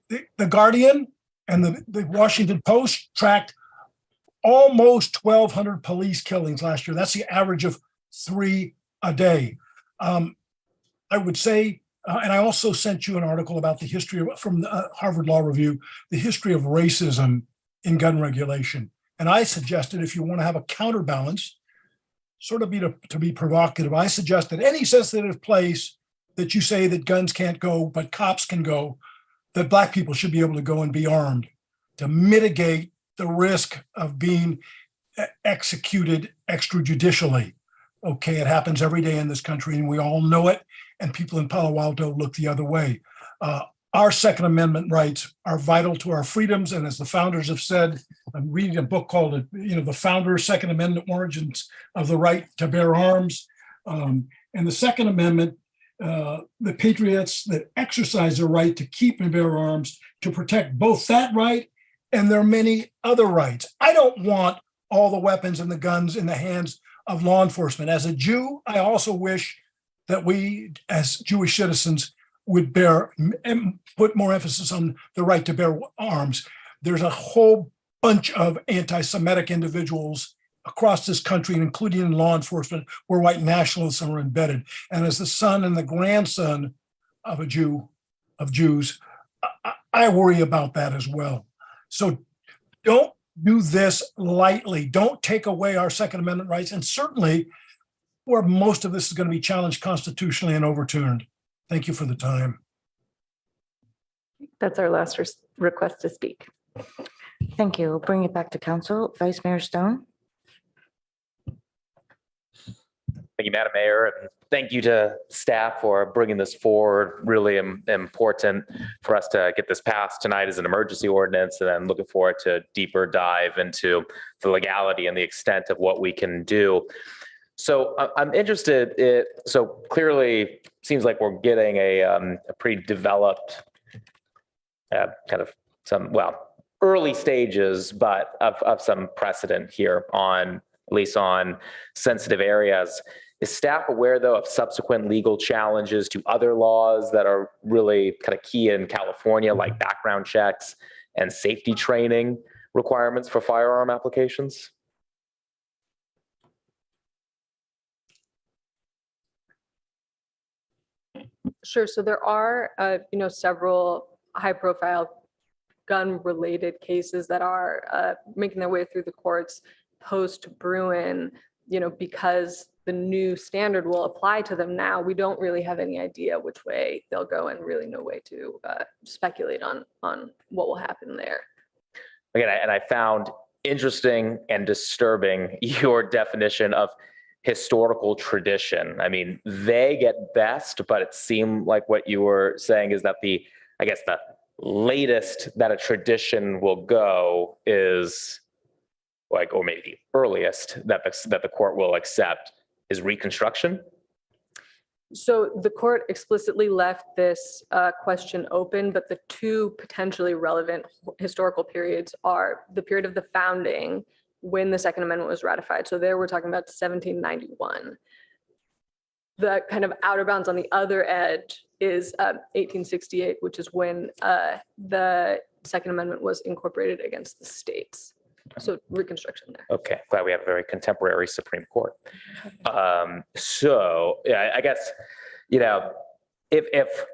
The Guardian and the Washington Post tracked almost 1,200 police killings last year. That's the average of 3 a day. I would say And I also sent you an article about the history of, from the Harvard Law Review, the history of racism in gun regulation. And I suggested if you want to have a counterbalance, sort of to be provocative, I suggest that any sensitive place that you say that guns can't go, but cops can go, that Black people should be able to go and be armed to mitigate the risk of being executed extrajudicially. Okay, it happens every day in this country and we all know it, and people in Palo Alto look the other way. Our Second Amendment rights are vital to our freedoms, and as the founders have said, I'm reading a book called, the Founders' Second Amendment Origins of the Right to Bear Arms. And the Second Amendment, the patriots that exercise their right to keep and bear arms to protect both that right and their many other rights. I don't want all the weapons and the guns in the hands of law enforcement. As a Jew, I also wish that we, as Jewish citizens, would put more emphasis on the right to bear arms. There's a whole bunch of anti-Semitic individuals across this country, including in law enforcement, where white nationalism are embedded. And as the son and the grandson of Jews, I worry about that as well. So don't do this lightly. Don't take away our Second Amendment rights. And certainly where most of this is going to be challenged constitutionally and overturned. Thank you for the time. That's our last request to speak. Thank you. Bring it back to council. Vice Mayor Stone. Thank you, Madam Mayor, and thank you to staff for bringing this forward. Really important for us to get this passed tonight as an emergency ordinance, and then looking forward to deeper dive into the legality and the extent of what we can do. So I'm interested, so clearly seems like we're getting a pretty developed kind of early stages, but of some precedent here on, at least on sensitive areas. Is staff aware, though, of subsequent legal challenges to other laws that are really kind of key in California, like background checks and safety training requirements for firearm applications? Sure. So there are, several high-profile gun-related cases that are making their way through the courts post-Bruin, because the new standard will apply to them now. We don't really have any idea which way they'll go, and really no way to speculate on what will happen there. Again, and I found interesting and disturbing your definition of historical tradition. I mean, vague at best, but it seemed like what you were saying is that the latest that a tradition will go is like, or maybe the earliest that the court will accept is Reconstruction. So the court explicitly left this question open, but the two potentially relevant historical periods are the period of the founding, when the Second Amendment was ratified. So there we're talking about 1791. The kind of outer bounds on the other edge is 1868, which is when the Second Amendment was incorporated against the states. So Reconstruction there. Okay, glad we have a very contemporary Supreme Court. So yeah, I guess, if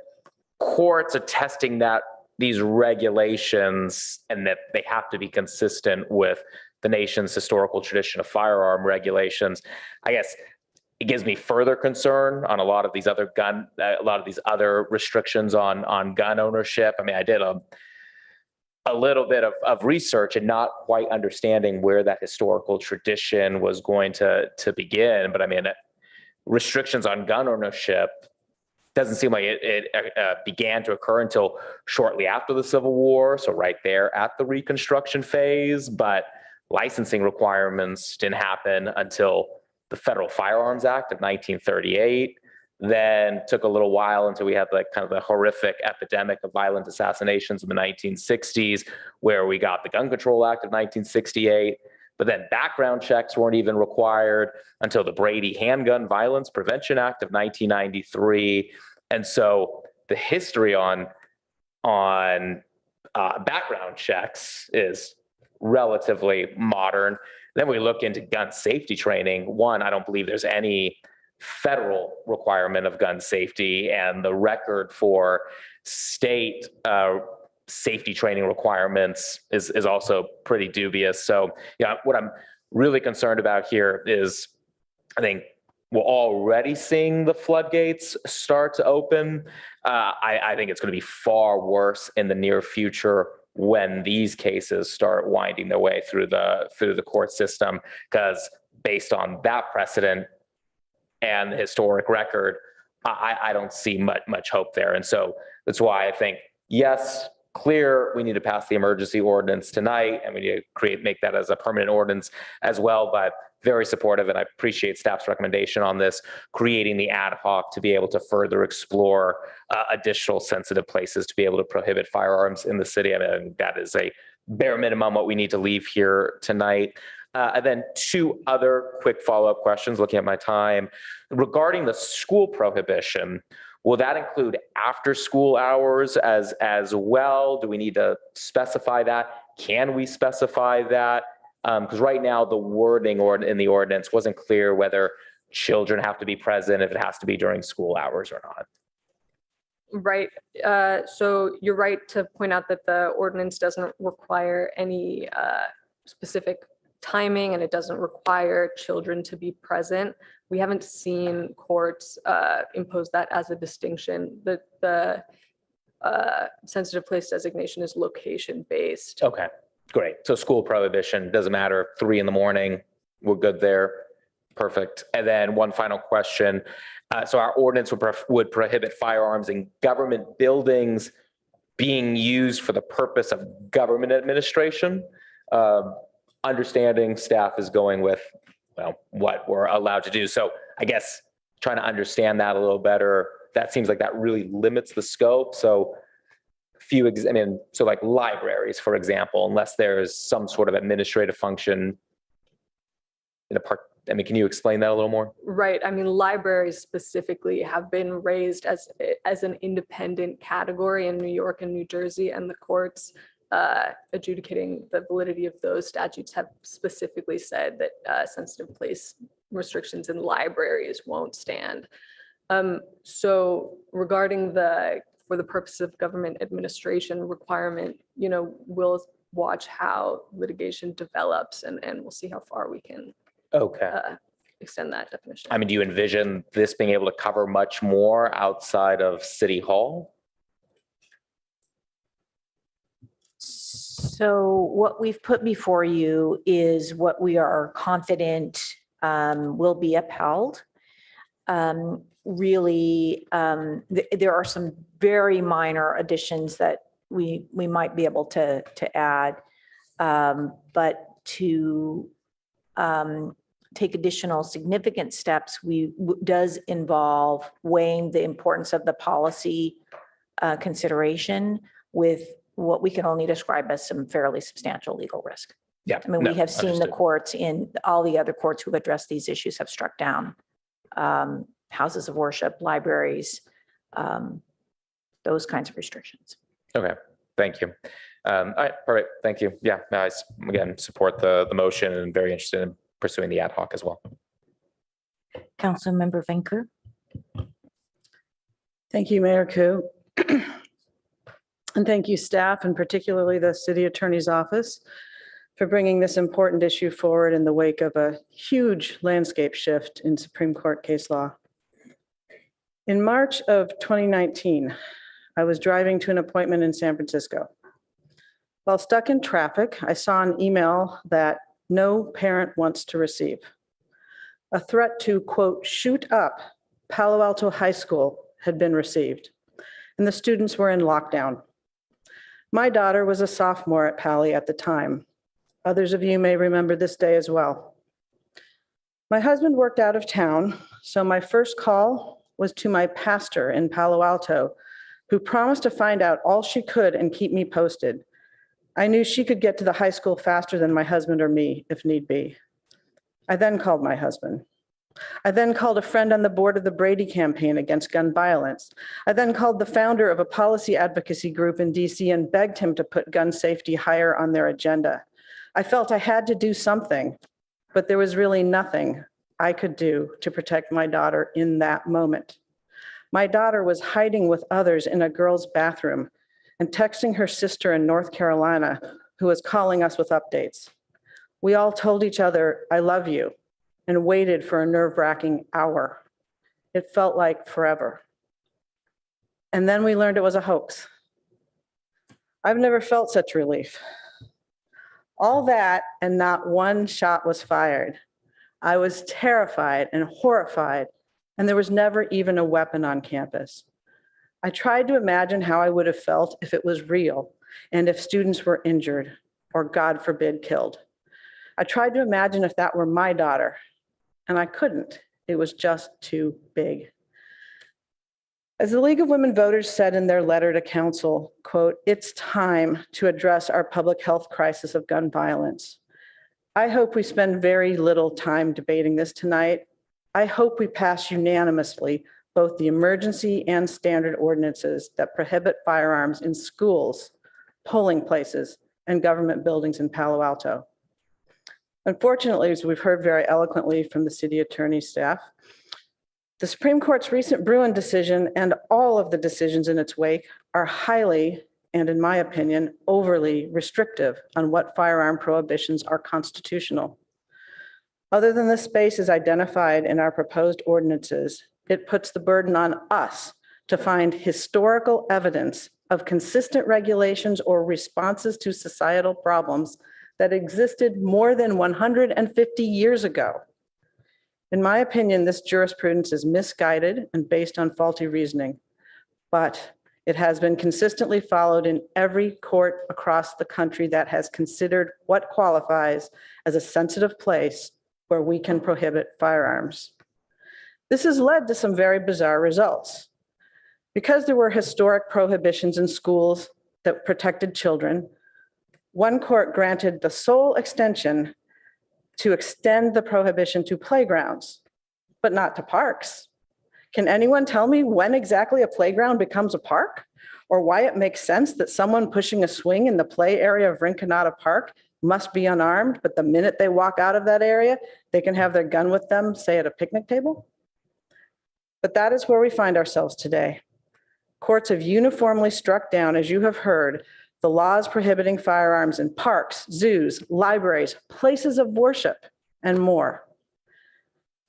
courts are testing that these regulations and that they have to be consistent with the nation's historical tradition of firearm regulations, I guess it gives me further concern on a lot of these other restrictions on gun ownership. I mean, I did a little bit of research and not quite understanding where that historical tradition was going to begin. But I mean, restrictions on gun ownership doesn't seem like it began to occur until shortly after the Civil War. So right there at the Reconstruction phase, but licensing requirements didn't happen until the Federal Firearms Act of 1938. Then took a little while until we had the horrific epidemic of violent assassinations in the 1960s, where we got the Gun Control Act of 1968. But then background checks weren't even required until the Brady Handgun Violence Prevention Act of 1993. And so the history on background checks is relatively modern. Then we look into gun safety training. One, I don't believe there's any federal requirement of gun safety, and the record for state safety training requirements is also pretty dubious. So, yeah, what I'm really concerned about here is, I think we're already seeing the floodgates start to open. I think it's going to be far worse in the near future when these cases start winding their way through the court system, because based on that precedent and the historic record, I don't see much hope there. And so that's why I think, yes, clear, we need to pass the emergency ordinance tonight, and we need to make that as a permanent ordinance as well. But very supportive, and I appreciate staff's recommendation on this, creating the ad hoc to be able to further explore additional sensitive places to be able to prohibit firearms in the city. I mean, that is a bare minimum what we need to leave here tonight. And then two other quick follow-up questions, looking at my time. Regarding the school prohibition, will that include after school hours as well? Do we need to specify that? Can we specify that? Because right now the wording in the ordinance wasn't clear whether children have to be present, if it has to be during school hours or not. Right. So you're right to point out that the ordinance doesn't require any specific timing, and it doesn't require children to be present. We haven't seen courts impose that as a distinction. The sensitive place designation is location based. Okay, great. So school prohibition, doesn't matter, 3 a.m, we're good there. Perfect. And then one final question. So our ordinance would prohibit firearms in government buildings being used for the purpose of government administration. Understanding staff is going with, well, what we're allowed to do. So I guess trying to understand that a little better, that seems like that really limits the scope. So so like libraries, for example, unless there's some sort of administrative function in a park. I mean, can you explain that a little more? Right. I mean, libraries specifically have been raised as an independent category in New York and New Jersey, and the courts adjudicating the validity of those statutes have specifically said that sensitive place restrictions in libraries won't stand. So regarding for the purpose of government administration requirement, we'll watch how litigation develops, and we'll see how far we can extend that definition. I mean, do you envision this being able to cover much more outside of City Hall? So what we've put before you is what we are confident will be upheld. Really, there are some very minor additions that we might be able to add, but to take additional significant steps does involve weighing the importance of the policy consideration with what we can only describe as some fairly substantial legal risk. Yeah, I mean, we have seen the courts in all the other courts who've addressed these issues have struck down houses of worship, libraries, those kinds of restrictions. Okay, thank you. All right, perfect. Thank you. Yeah, I again support the motion and very interested in pursuing the ad hoc as well. Councilmember Venker. Thank you, Mayor Ku. And thank you, staff, and particularly the city attorney's office, for bringing this important issue forward in the wake of a huge landscape shift in Supreme Court case law. In March of 2019, I was driving to an appointment in San Francisco. While stuck in traffic, I saw an email that no parent wants to receive. A threat to, quote, shoot up Palo Alto High School had been received, and the students were in lockdown. My daughter was a sophomore at Pali at the time. Others of you may remember this day as well. My husband worked out of town, so my first call was to my pastor in Palo Alto, who promised to find out all she could and keep me posted. I knew she could get to the high school faster than my husband or me, if need be. I then called my husband. I then called a friend on the board of the Brady campaign against gun violence. I then called the founder of a policy advocacy group in DC and begged him to put gun safety higher on their agenda. I felt I had to do something, but there was really nothing I could do to protect my daughter in that moment. My daughter was hiding with others in a girl's bathroom and texting her sister in North Carolina, who was calling us with updates. We all told each other, "I love you," and waited for a nerve-wracking hour. It felt like forever. And then we learned it was a hoax. I've never felt such relief. All that and not one shot was fired. I was terrified and horrified, and there was never even a weapon on campus. I tried to imagine how I would have felt if it was real and if students were injured or, God forbid, killed. I tried to imagine if that were my daughter, and I couldn't. It was just too big. As the League of Women Voters said in their letter to council, quote, "It's time to address our public health crisis of gun violence." I hope we spend very little time debating this tonight. I hope we pass unanimously both the emergency and standard ordinances that prohibit firearms in schools, polling places, and government buildings in Palo Alto. Unfortunately, as we've heard very eloquently from the city attorney's staff, the Supreme Court's recent Bruin decision and all of the decisions in its wake are highly, and in my opinion, overly restrictive on what firearm prohibitions are constitutional. Other than the spaces identified in our proposed ordinances, it puts the burden on us to find historical evidence of consistent regulations or responses to societal problems that existed more than 150 years ago. In my opinion, this jurisprudence is misguided and based on faulty reasoning, but it has been consistently followed in every court across the country that has considered what qualifies as a sensitive place where we can prohibit firearms. This has led to some very bizarre results. Because there were historic prohibitions in schools that protected children, one court granted the sole extension to extend the prohibition to playgrounds, but not to parks. Can anyone tell me when exactly a playground becomes a park? Or why it makes sense that someone pushing a swing in the play area of Rinconada Park must be unarmed, but the minute they walk out of that area, they can have their gun with them, say at a picnic table? But that is where we find ourselves today. Courts have uniformly struck down, as you have heard, the laws prohibiting firearms in parks, zoos, libraries, places of worship, and more.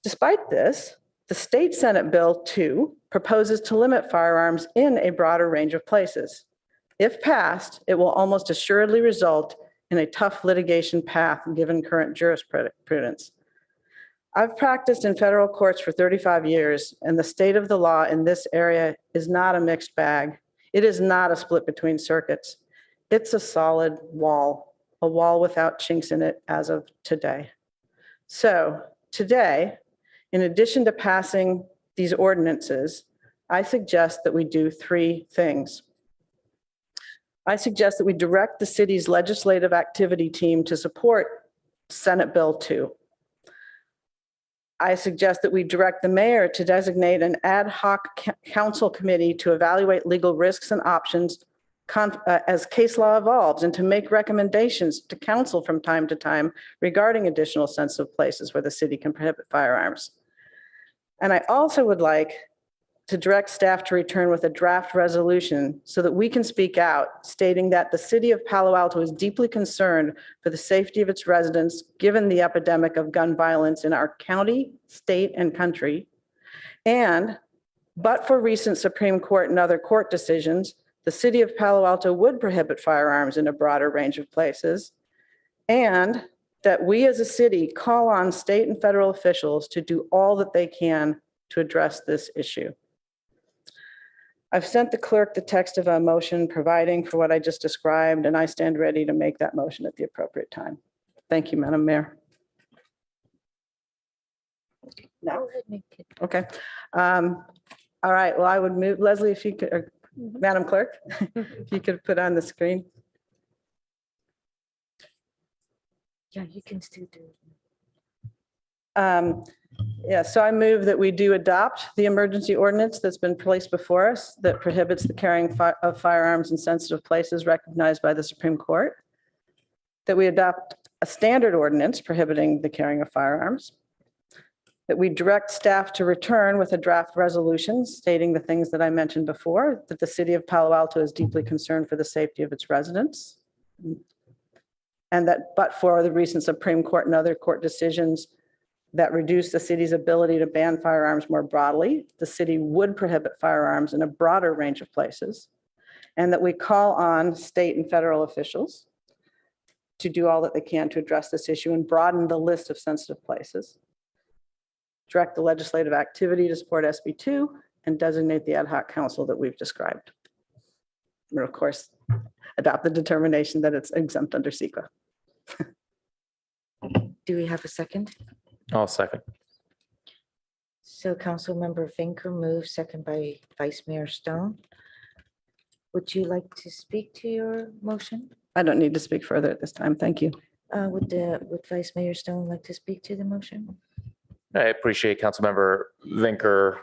Despite this, the State Senate Bill 2 proposes to limit firearms in a broader range of places. If passed, it will almost assuredly result in a tough litigation path given current jurisprudence. I've practiced in federal courts for 35 years, and the state of the law in this area is not a mixed bag. It is not a split between circuits. It's a solid wall, a wall without chinks in it as of today. So today, in addition to passing these ordinances, I suggest that we do three things. I suggest that we direct the city's legislative activity team to support Senate Bill 2. I suggest that we direct the mayor to designate an ad hoc council committee to evaluate legal risks and options as case law evolves, and to make recommendations to council from time to time regarding additional sensitive places where the city can prohibit firearms. And I also would like to direct staff to return with a draft resolution so that we can speak out, stating that the city of Palo Alto is deeply concerned for the safety of its residents, given the epidemic of gun violence in our county, state, and country. And, but for recent Supreme Court and other court decisions, the city of Palo Alto would prohibit firearms in a broader range of places. And that we as a city call on state and federal officials to do all that they can to address this issue. I've sent the clerk the text of a motion providing for what I just described, and I stand ready to make that motion at the appropriate time. Thank you, Madam Mayor. No. Okay. All right. Well, I would move, Leslie, if you could, or Madam Clerk, if you could put on the screen. Yeah, you can still do it. Yeah, so I move that we do adopt the emergency ordinance that's been placed before us that prohibits the carrying of firearms in sensitive places recognized by the Supreme Court, that we adopt a standard ordinance prohibiting the carrying of firearms, that we direct staff to return with a draft resolution stating the things that I mentioned before, that the city of Palo Alto is deeply concerned for the safety of its residents. And that, but for the recent Supreme Court and other court decisions that reduce the city's ability to ban firearms more broadly, the city would prohibit firearms in a broader range of places. And that we call on state and federal officials to do all that they can to address this issue and broaden the list of sensitive places. Direct the legislative activity to support SB 2 and designate the ad hoc council that we've described. And of course, adopt the determination that it's exempt under CEQA. Do we have a second? I'll second. So Councilmember Finker moves, second by Vice Mayor Stone. Would you like to speak to your motion? I don't need to speak further at this time. Thank you. Would Vice Mayor Stone like to speak to the motion? I appreciate Councilmember Vinker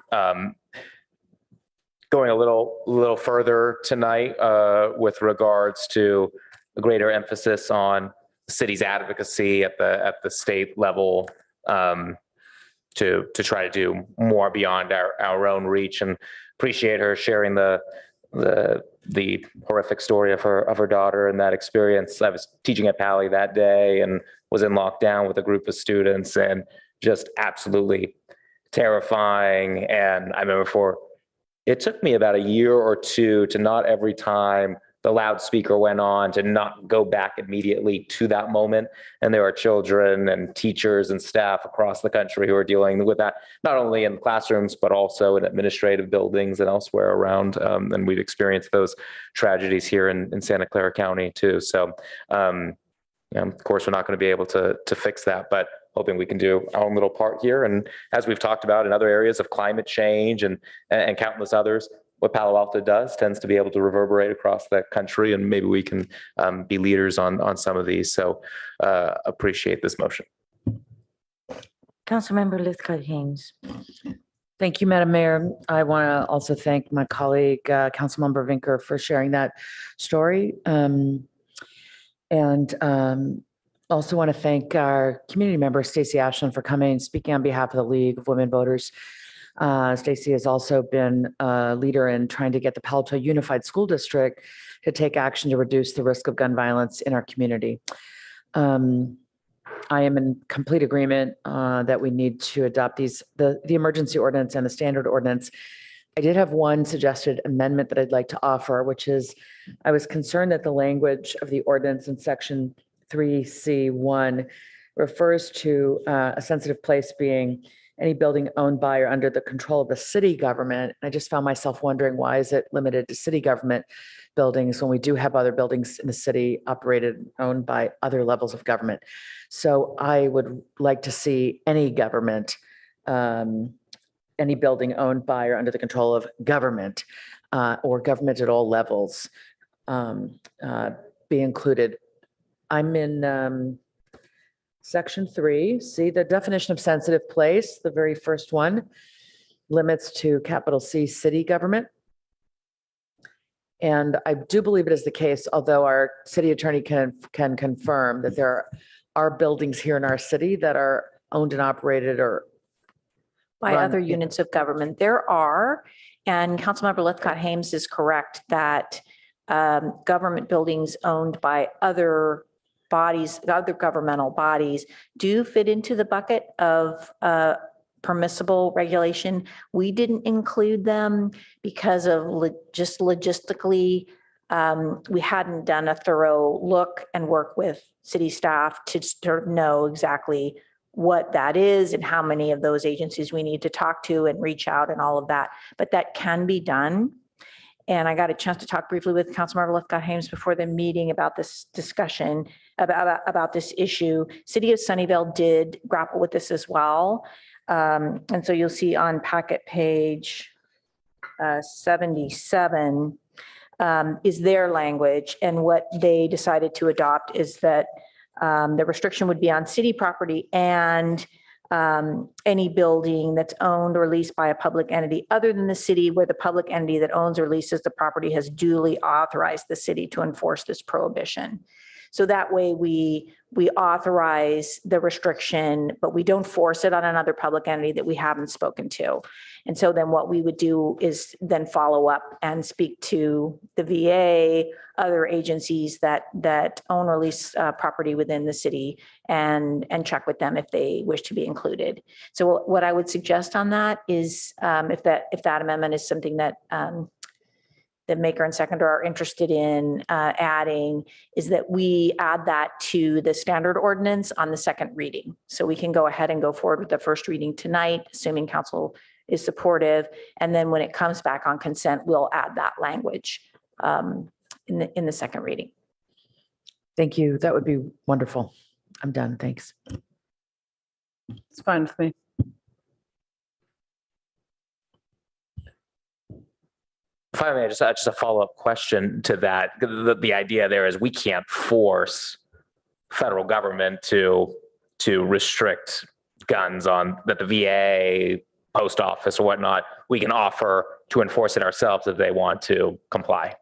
going a little further tonight with regards to a greater emphasis on the city's advocacy at the state level to try to do more beyond our own reach, and appreciate her sharing the horrific story of her daughter and that experience. I was teaching at Pally that day and was in lockdown with a group of students, and just absolutely terrifying. And I remember it took me about a year or two to not every time the loudspeaker went on to not go back immediately to that moment. And there are children and teachers and staff across the country who are dealing with that, not only in classrooms, but also in administrative buildings and elsewhere around. And we've experienced those tragedies here in Santa Clara County too. So of course, we're not going to be able to fix that, but hoping we can do our own little part here. And as we've talked about in other areas of climate change and countless others, what Palo Alto does tends to be able to reverberate across the country, and maybe we can be leaders on some of these. So appreciate this motion. Councilmember Lithcott-Haynes. Thank you, Madam Mayor. I want to also thank my colleague, Councilmember Vinker, for sharing that story. Also want to thank our community member, Stacey Ashland, for coming and speaking on behalf of the League of Women Voters. Stacey has also been a leader in trying to get the Palo Alto Unified School District to take action to reduce the risk of gun violence in our community. I am in complete agreement that we need to adopt the emergency ordinance and the standard ordinance. I did have one suggested amendment that I'd like to offer, which is I was concerned that the language of the ordinance in section 3C1 refers to a sensitive place being any building owned by or under the control of the city government. I just found myself wondering, why is it limited to city government buildings when we do have other buildings in the city operated, owned by other levels of government? So I would like to see any government, any building owned by or under the control of government or government at all levels be included. I'm in section 3. See the definition of sensitive place, the very first one, limits to capital C, city government. And I do believe it is the case, although our city attorney can confirm that there are buildings here in our city that are owned and operated or by other units of government. There are, and Councilmember Lithcott-Haynes is correct that government buildings owned by other bodies, other governmental bodies, do fit into the bucket of permissible regulation. We didn't include them because of just logistically, we hadn't done a thorough look and work with city staff to sort of know exactly what that is and how many of those agencies we need to talk to and reach out and all of that. But that can be done. And I got a chance to talk briefly with Councilmember Lithcott-Haynes before the meeting about this discussion about this issue. City of Sunnyvale did grapple with this as well. And so you'll see on packet page 77 is their language. And what they decided to adopt is that the restriction would be on city property and any building that's owned or leased by a public entity other than the city, where the public entity that owns or leases the property has duly authorized the city to enforce this prohibition. So that way we authorize the restriction, but we don't force it on another public entity that we haven't spoken to. And so then what we would do is then follow up and speak to the VA, other agencies that own or lease property within the city and check with them if they wish to be included. So what I would suggest on that is if that amendment is something that the maker and seconder are interested in adding, is that we add that to the standard ordinance on the second reading. So we can go ahead and go forward with the first reading tonight, assuming council is supportive. And then when it comes back on consent, we'll add that language in the second reading. Thank you. That would be wonderful. I'm done. Thanks. It's fine with me. If I may, just a follow-up question to that. The idea there is we can't force federal government to restrict guns on that the VA, post office or whatnot. We can offer to enforce it ourselves if they want to comply.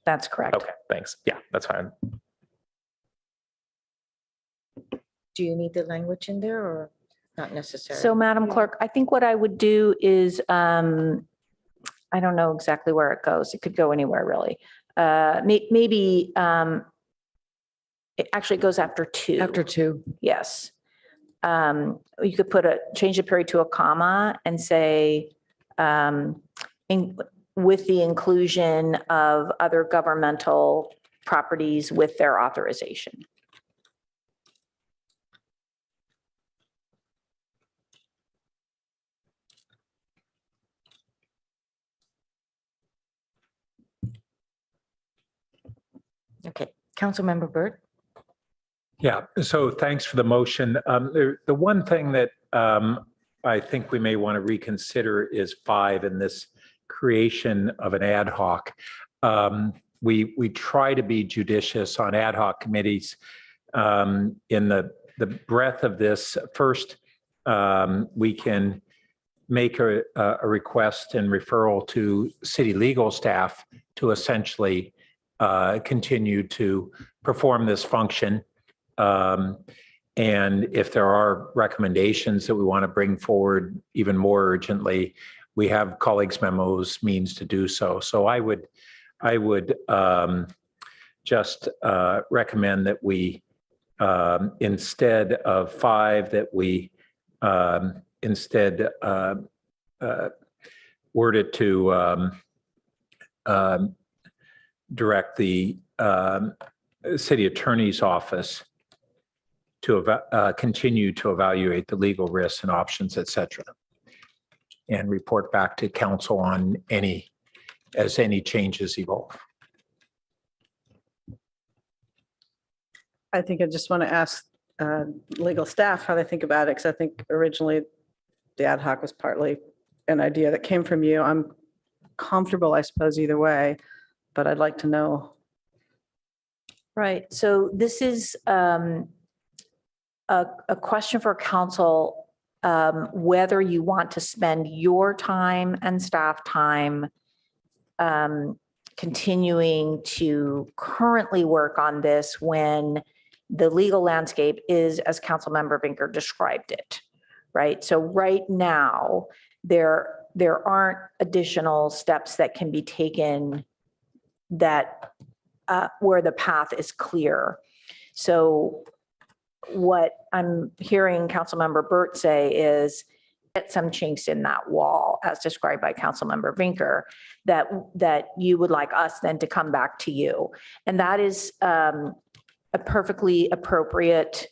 That's correct. Okay, thanks. Yeah, that's fine. Do you need the language in there or not necessarily? So Madam Clerk, I think what I would do is, I don't know exactly where it goes. It could go anywhere really. Maybe, it actually goes after 2. After 2. Yes. You could change the period to a comma and say, with the inclusion of other governmental properties with their authorization. Okay, Councilmember Burt. Yeah, so thanks for the motion. The one thing that I think we may want to reconsider is 5 in this creation of an ad hoc. We try to be judicious on ad hoc committees in the breadth of this. First, we can make a request and referral to city legal staff to essentially continue to perform this function. And if there are recommendations that we want to bring forward even more urgently, we have colleagues' memos means to do so. So I would just recommend that we instead of 5, that we instead word it to direct the city attorney's office to continue to evaluate the legal risks and options, et cetera, and report back to council on any changes evolve. I think I just want to ask legal staff how they think about it, because I think originally the ad hoc was partly an idea that came from you. I'm comfortable, I suppose, either way, but I'd like to know. Right. So this is a question for council, whether you want to spend your time and staff time continuing to currently work on this when the legal landscape is, as Councilmember Vinker described it, right? So right now, there aren't additional steps that can be taken that where the path is clear. So what I'm hearing Councilmember Burt say is get some chinks in that wall, as described by Councilmember Vinker, that you would like us then to come back to you. And that is a perfectly appropriate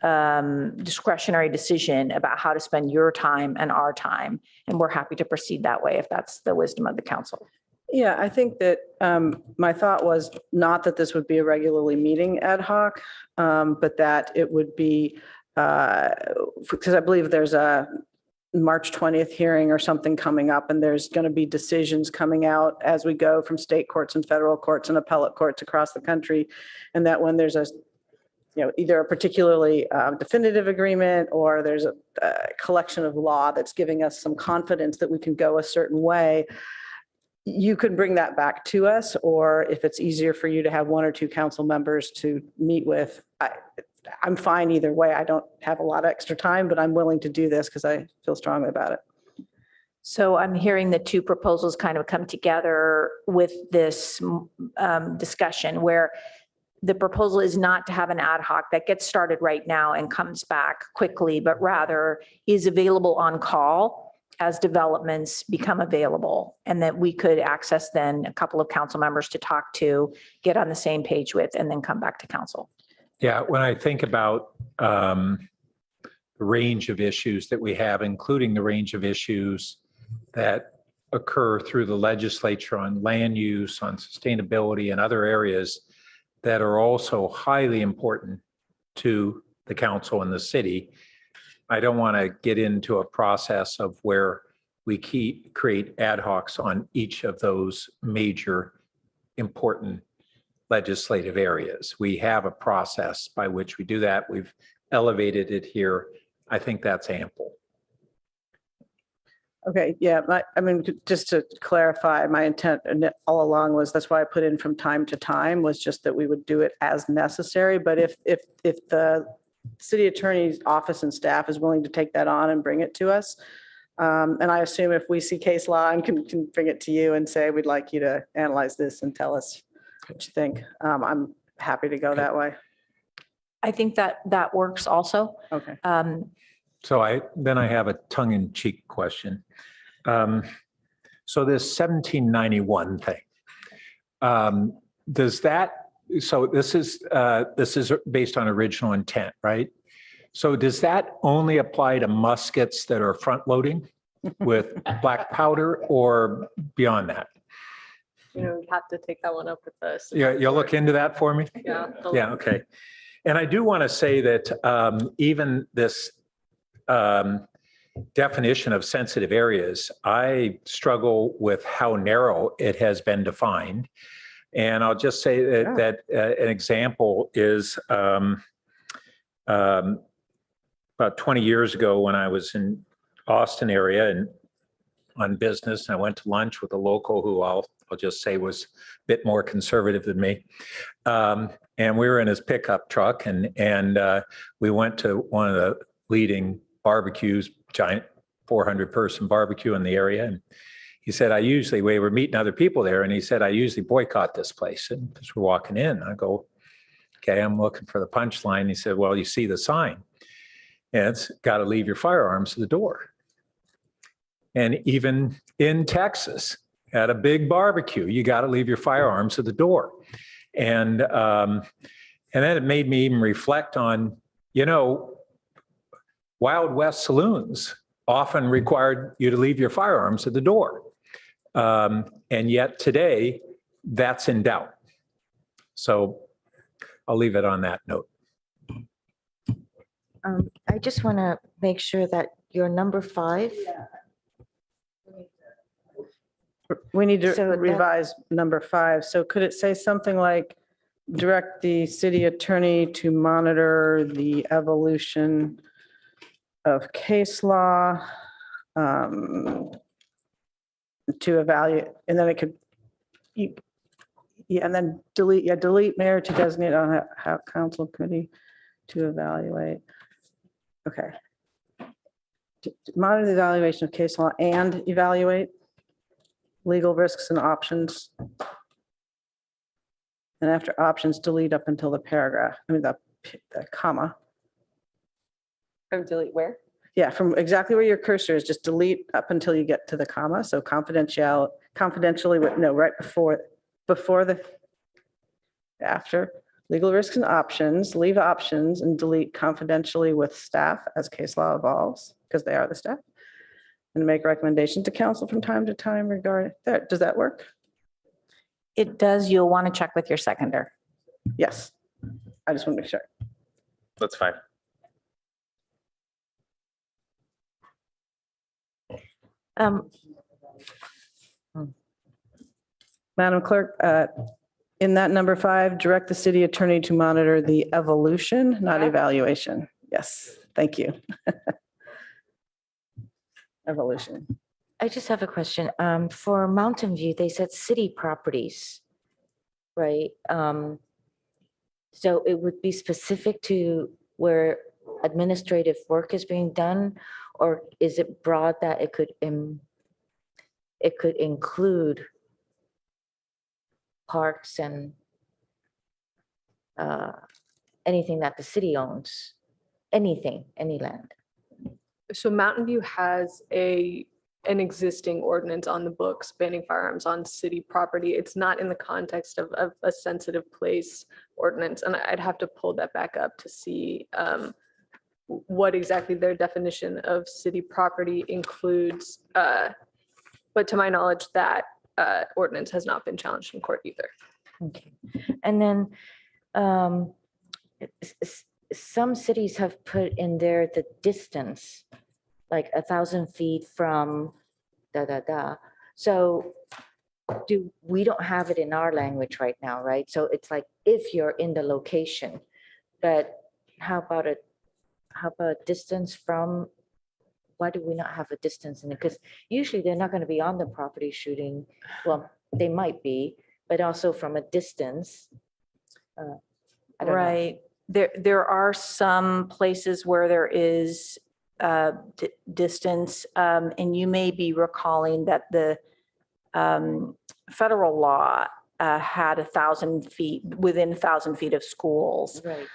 discretionary decision about how to spend your time and our time. And we're happy to proceed that way if that's the wisdom of the council. Yeah, I think that my thought was not that this would be a regularly meeting ad hoc, but that it would be, because I believe there's a March 20th hearing or something coming up, and there's going to be decisions coming out as we go from state courts and federal courts and appellate courts across the country. And that when there's either a particularly definitive agreement or there's a collection of law that's giving us some confidence that we can go a certain way, you could bring that back to us, or if it's easier for you to have one or two council members to meet with, I'm fine either way. I don't have a lot of extra time, but I'm willing to do this because I feel strongly about it. So I'm hearing the two proposals kind of come together with this discussion where the proposal is not to have an ad hoc that gets started right now and comes back quickly, but rather is available on call as developments become available, and that we could access then a couple of council members to talk to, get on the same page with, and then come back to council. Yeah, when I think about the range of issues that we have, including the range of issues that occur through the legislature on land use, on sustainability, and other areas that are also highly important to the council and the city, I don't want to get into a process of where we create ad hocs on each of those major important legislative areas. We have a process by which we do that. We've elevated it here. I think that's ample. Okay, yeah, I mean, just to clarify, my intent all along was, that's why I put in from time to time, was just that we would do it as necessary. But if the city attorney's office and staff is willing to take that on and bring it to us, and I assume if we see case law and can bring it to you and say, we'd like you to analyze this and tell us what you think, I'm happy to go that way. I think that works also. Okay. So I have a tongue-in-cheek question. So this 1791 thing, does that, so this is based on original intent, right? So does that only apply to muskets that are front-loading with black powder, or beyond that? You know, you have to take that one up with us. Yeah, you'll look into that for me? Yeah. Yeah, okay. And I do want to say that even this definition of sensitive areas, I struggle with how narrow it has been defined. And I'll just say that an example is about 20 years ago when I was in Austin area and on business, I went to lunch with a local who I'll just say was a bit more conservative than me. And we were in his pickup truck, and we went to one of the leading barbecues, giant 400-person barbecue in the area. And he said, we were meeting other people there, and he said, I usually boycott this place. And as we're walking in, I go, okay, I'm looking for the punchline. He said, well, you see the sign. And it's got to leave your firearms at the door. And even in Texas, at a big barbecue, you got to leave your firearms at the door. And then it made me even reflect on, Wild West saloons often required you to leave your firearms at the door. And yet today, that's in doubt. So I'll leave it on that note. I just want to make sure that your number 5. We need to So that- revise number 5. So could it say something like, direct the city attorney to monitor the evolution of case law, to evaluate, and then it could, and then delete mayor to designate on how council committee to evaluate. Okay. To monitor the evaluation of case law and evaluate legal risks and options. And after options, delete up until the paragraph, the comma. Delete where? Yeah, from exactly where your cursor is, just delete up until you get to the comma. So confidentially, right before after legal risks and options, leave options and delete confidentially with staff as case law evolves, because they are the staff. And make recommendations to council from time to time regarding that. Does that work? It does. You'll want to check with your seconder. Yes. I just want to make sure. That's fine. Madam Clerk, in that number 5, direct the city attorney to monitor the evolution, not evaluation. Yes, thank you. Evolution. I just have a question. For Mountain View, they said city properties, right? So it would be specific to where administrative work is being done, or is it broad that it could include parks and anything that the city owns, anything, any land? So Mountain View has an existing ordinance on the books banning firearms on city property. It's not in the context of a sensitive place ordinance. And I'd have to pull that back up to see what exactly their definition of city property includes. But to my knowledge, that ordinance has not been challenged in court either. Okay. And then some cities have put in there the distance, like 1,000 feet from So we don't have it in our language right now, right? So it's like if you're in the location, but how about distance from? Why do we not have a distance in it? Because usually they're not going to be on the property shooting. Well, they might be, but also from a distance. I don't know. Right. There are some places where there is distance, and you may be recalling that the federal law had 1,000 feet, within 1,000 feet of schools. Right.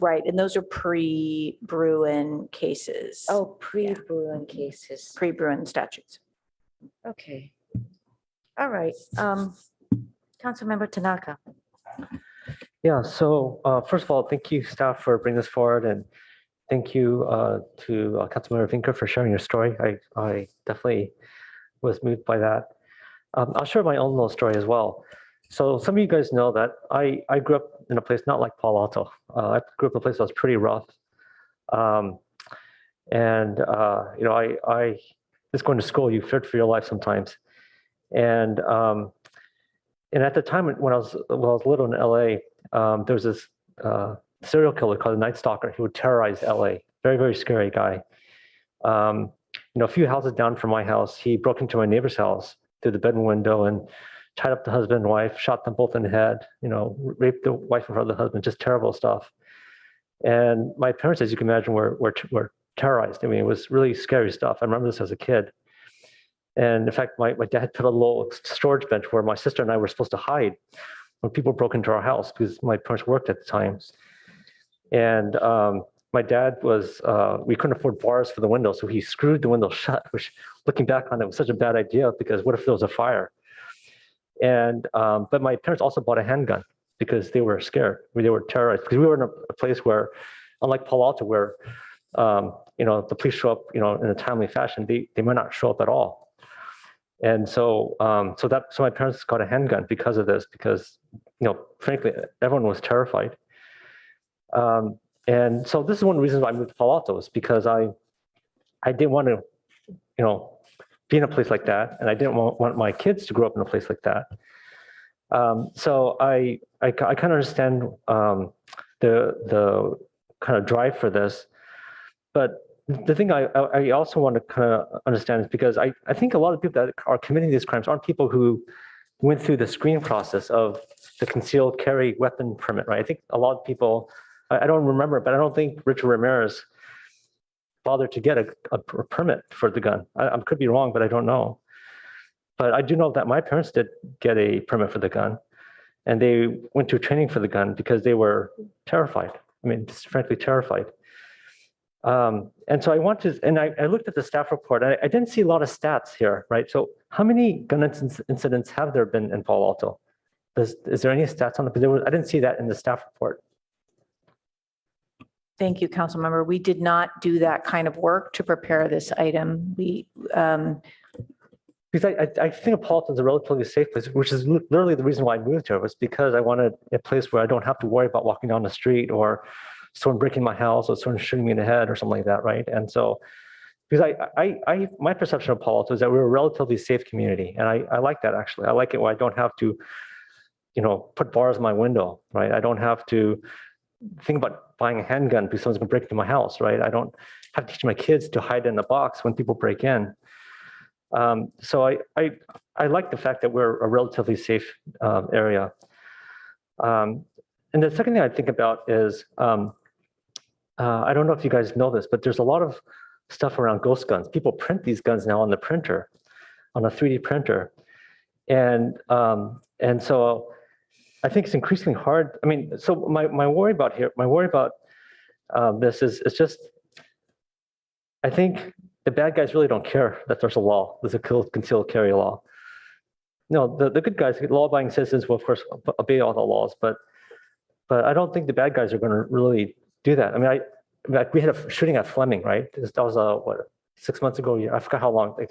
Right, and those are pre-Bruin cases. Oh, pre-Bruin cases. Pre-Bruin statutes. Okay. All right. Councilmember Tanaka. Yeah, so first of all, thank you staff for bringing this forward, and thank you to Councilmember Vinker for sharing your story. I definitely was moved by that. I'll share my own little story as well. So some of you guys know that I grew up in a place not like Palo Alto. I grew up in a place that was pretty rough. I just going to school, you feared for your life sometimes. And at the time when I was little in LA, there was this serial killer called the Night Stalker. He would terrorize LA. Very, very scary guy. A few houses down from my house, he broke into my neighbor's house through the bedroom window and tied up the husband and wife, shot them both in the head, raped the wife in front of the husband, just terrible stuff. And my parents, as you can imagine, were terrorized. I mean, it was really scary stuff. I remember this as a kid. And in fact, my dad put a little storage bench where my sister and I were supposed to hide when people broke into our house because my parents worked at the time. And my dad we couldn't afford bars for the window, so he screwed the window shut, which looking back on it was such a bad idea because what if there was a fire? And but my parents also bought a handgun because they were scared. They were terrorized because we were in a place where, unlike Palo Alto, where the police show up in a timely fashion, they might not show up at all. And so my parents got a handgun because of this, because frankly everyone was terrified. And so this is one of the reasons why I moved to Palo Alto, is because I didn't want to be in a place like that, and I didn't want my kids to grow up in a place like that. So I kind of understand the kind of drive for this, but the thing I also want to kind of understand is because I think a lot of people that are committing these crimes aren't people who went through the screening process of the concealed carry weapon permit, right? I think a lot of people, I don't remember, but I don't think Richard Ramirez bothered to get a permit for the gun. I could be wrong, but I don't know. But I do know that my parents did get a permit for the gun, and they went to training for the gun because they were terrified. I mean, just frankly terrified. And so I looked at the staff report. I didn't see a lot of stats here, right? So how many gun incidents have there been in Palo Alto? Is there any stats on it? Because I didn't see that in the staff report. Thank you, Councilmember. We did not do that kind of work to prepare this item. Because I think Palo Alto is a relatively safe place, which is literally the reason why I moved here, was because I wanted a place where I don't have to worry about walking down the street or someone breaking my house or someone shooting me in the head or something like that, right? And so, because my perception of Palo Alto is that we're a relatively safe community, and I like that actually. I like it where I don't have to, put bars in my window, right? I don't have to think about buying a handgun because someone's gonna break into my house, right? I don't have to teach my kids to hide in a box when people break in. So I like the fact that we're a relatively safe area. And the second thing I think about is, I don't know if you guys know this, but there's a lot of stuff around ghost guns. People print these guns now on the printer, on a 3D printer. And so I think it's increasingly hard. I mean, so my worry about this is, it's just, I think the bad guys really don't care that there's a law. There's a concealed carry law. No, the good guys, law-abiding citizens will of course obey all the laws, but I don't think the bad guys are going to really do that. I mean, like we had a shooting at Fleming, right? That was what, 6 months ago? I forgot how long. Like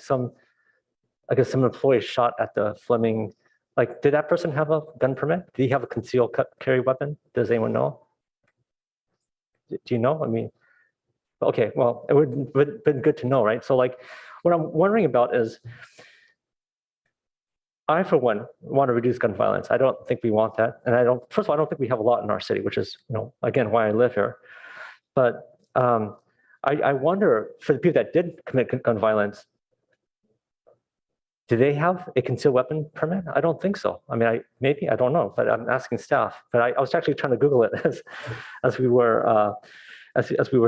I guess some employee shot at the Fleming. Like, did that person have a gun permit? Did he have a concealed carry weapon? Does anyone know? Do you know? I mean, okay, well, it would have been good to know, right? So like, what I'm wondering about is, I, for one, want to reduce gun violence. I don't think we want that. And first of all, I don't think we have a lot in our city, which is, again, why I live here. But I wonder, for the people that did commit gun violence, do they have a concealed weapon permit? I don't think so. I mean, maybe, I don't know, but I'm asking staff. But I was actually trying to Google it as we were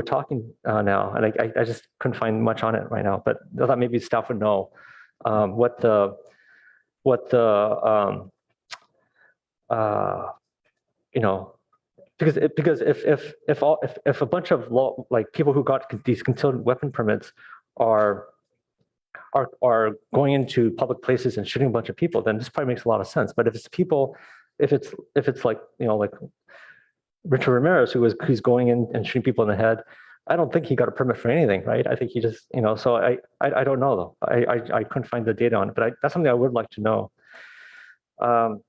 talking now, and I just couldn't find much on it right now. But I thought maybe staff would know what the because if a bunch of people who got these concealed weapon permits are going into public places and shooting a bunch of people, then this probably makes a lot of sense. But if it's like like Richard Ramirez, who's going in and shooting people in the head, I don't think he got a permit for anything, right? I think he just, so I don't know though. I couldn't find the data on it, but that's something I would like to know. And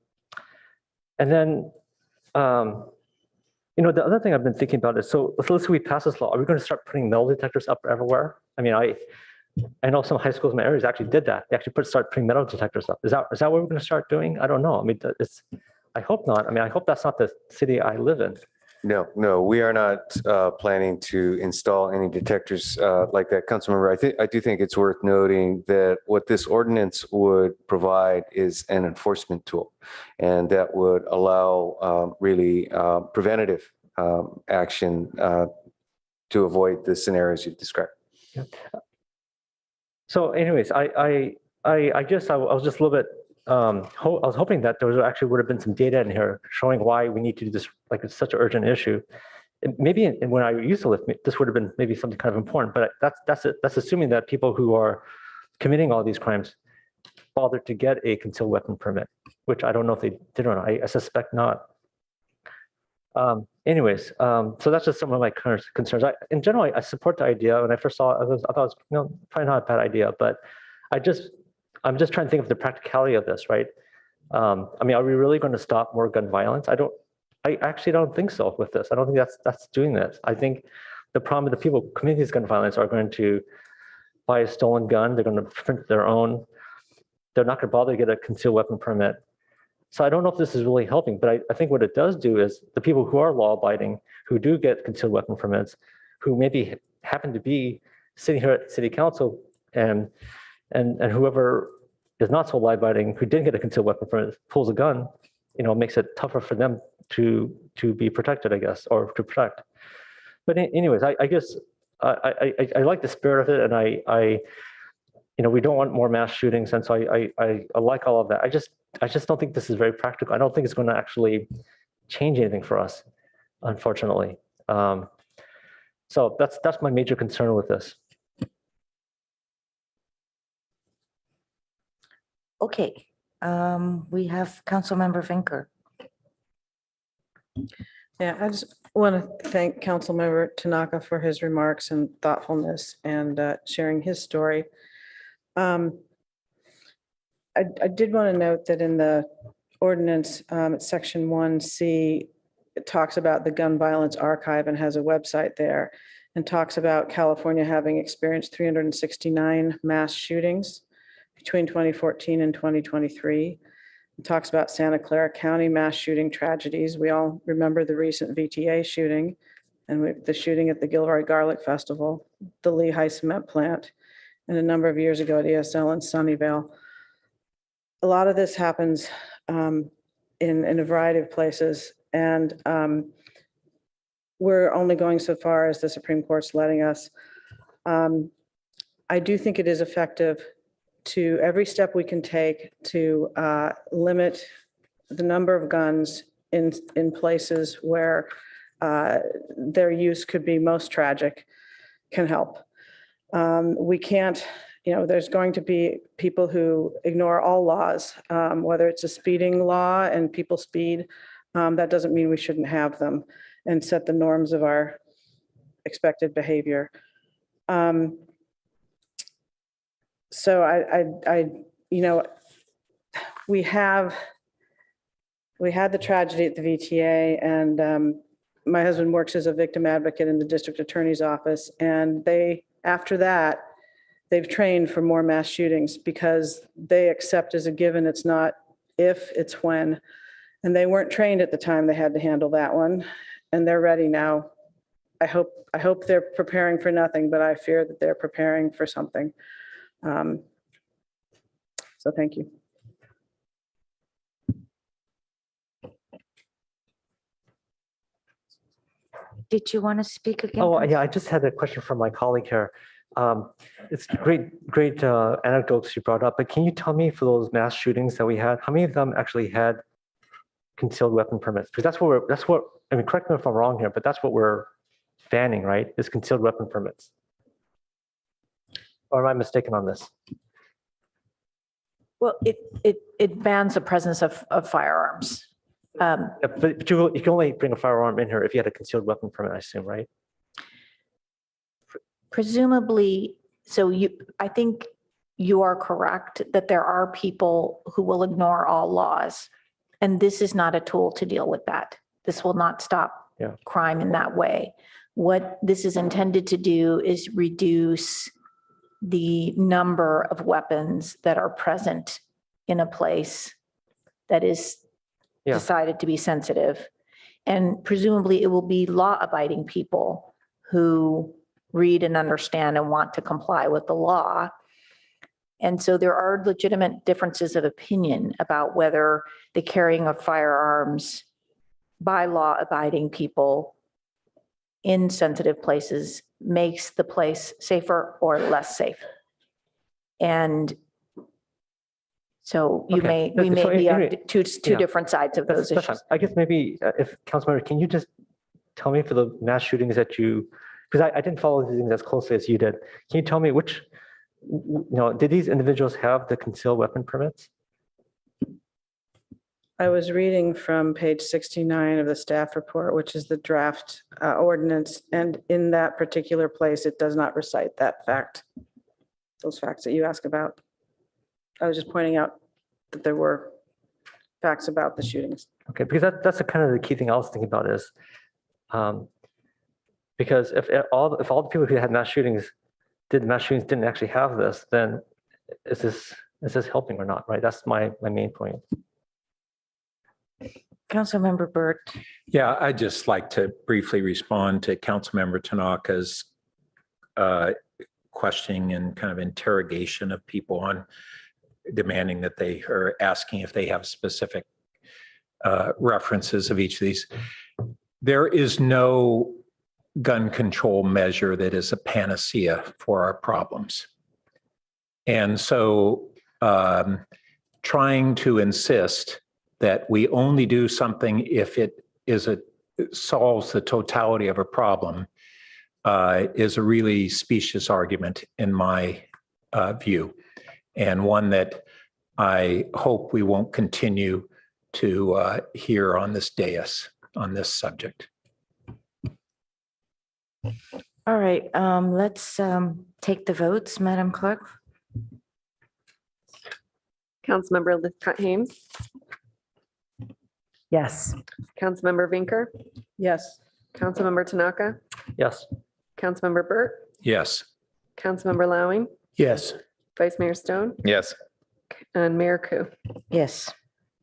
then, the other thing I've been thinking about is, so let's say we pass this law, are we going to start putting metal detectors up everywhere? I mean, I know some high schools in my areas actually did that. They actually start putting metal detectors up. Is that what we're going to start doing? I don't know. I mean, I hope not. I mean, I hope that's not the city I live in. No, we are not planning to install any detectors like that. Councilmember, I do think it's worth noting that what this ordinance would provide is an enforcement tool, and that would allow really preventative action to avoid the scenarios you've described. Yeah. So anyways, I guess I was just a little bit, I was hoping that there actually would have been some data in here showing why we need to do this, like it's such an urgent issue. Maybe when I used to live, this would have been maybe something kind of important, but that's assuming that people who are committing all these crimes bothered to get a concealed weapon permit, which I don't know if they did or not. I suspect not. Anyways, so that's just some of my current concerns. In general, I support the idea. When I first saw it, I thought it was probably not a bad idea, but I'm just trying to think of the practicality of this, right? I mean, are we really going to stop more gun violence? I actually don't think so with this. I don't think that's doing this. I think the problem with the people committing these gun violence are going to buy a stolen gun. They're going to print their own. They're not going to bother to get a concealed weapon permit. So I don't know if this is really helping, but I think what it does do is the people who are law abiding, who do get concealed weapon permits, who maybe happen to be sitting here at city council and whoever is not so law abiding, who didn't get a concealed weapon permit, pulls a gun, makes it tougher for them to be protected, I guess, or to protect. But anyways, I guess I like the spirit of it, and we don't want more mass shootings, and so I like all of that. I just don't think this is very practical. I don't think it's going to actually change anything for us, unfortunately. So that's my major concern with this. Okay, we have Councilmember Finker. Yeah, I just want to thank Councilmember Tanaka for his remarks and thoughtfulness and sharing his story. I did want to note that in the ordinance, section 1C, it talks about the gun violence archive and has a website there, and talks about California having experienced 369 mass shootings between 2014 and 2023. It talks about Santa Clara County mass shooting tragedies. We all remember the recent VTA shooting and the shooting at the Gilroy Garlic Festival, the Lehigh Cement Plant, and a number of years ago at ESL in Sunnyvale. A lot of this happens in a variety of places, and we're only going so far as the Supreme Court's letting us. I do think it is effective to every step we can take to limit the number of guns in places where their use could be most tragic can help. We can't, there's going to be people who ignore all laws, whether it's a speeding law and people speed, that doesn't mean we shouldn't have them and set the norms of our expected behavior. So we had the tragedy at the VTA, and my husband works as a victim advocate in the district attorney's office. And after that, they've trained for more mass shootings because they accept as a given, it's not if, it's when. And they weren't trained at the time they had to handle that one. And they're ready now. I hope they're preparing for nothing, but I fear that they're preparing for something. So thank you. Did you want to speak again? Oh, please? yeah, I just had a question from my colleague here. It's great anecdotes you brought up, but can you tell me for those mass shootings that we had, how many of them actually had concealed weapon permits? Because that's what, I mean, correct me if I'm wrong here, but that's what we're banning, right? Is concealed weapon permits. Or am I mistaken on this? Well, it bans the presence of firearms. Yeah, but you can only bring a firearm in here if you had a concealed weapon permit, I assume, right? Presumably, I think you are correct that there are people who will ignore all laws. And this is not a tool to deal with that. This will not stop crime in that way. What this is intended to do is reduce the number of weapons that are present in a place that is decided to be sensitive. And presumably it will be law-abiding people who read and understand and want to comply with the law. And so there are legitimate differences of opinion about whether the carrying of firearms by law-abiding people in sensitive places makes the place safer or less safe. And so we may be on two different sides of those issues. I guess maybe if Councilmember, can you just tell me for the mass shootings that because I didn't follow these things as closely as you did. Can you tell me which, did these individuals have the concealed weapon permits? I was reading from page 69 of the staff report, which is the draft ordinance. And in that particular place, it does not recite that fact, those facts that you ask about. I was just pointing out that there were facts about the shootings. Okay, because that's the kind of the key thing I was thinking about is, because if all the people who had mass shootings didn't actually have this, then is this helping or not, right? That's my main point. Councilmember Burt. Yeah, I'd just like to briefly respond to Councilmember Tanaka's questioning and kind of interrogation of people on demanding that they are asking if they have specific references of each of these. There is no gun control measure that is a panacea for our problems. And so trying to insist that we only do something if it solves the totality of a problem is a really specious argument in my view, and one that I hope we won't continue to hear on this dais on this subject. All right, let's take the votes, Madam Clerk. Councilmember Lipcott-Hames. Yes. Councilmember Vinker. Yes. Councilmember Tanaka. Yes. Councilmember Burt. Yes. Councilmember Lowing. Yes. Vice Mayor Stone. Yes. And Mayor Ku. Yes.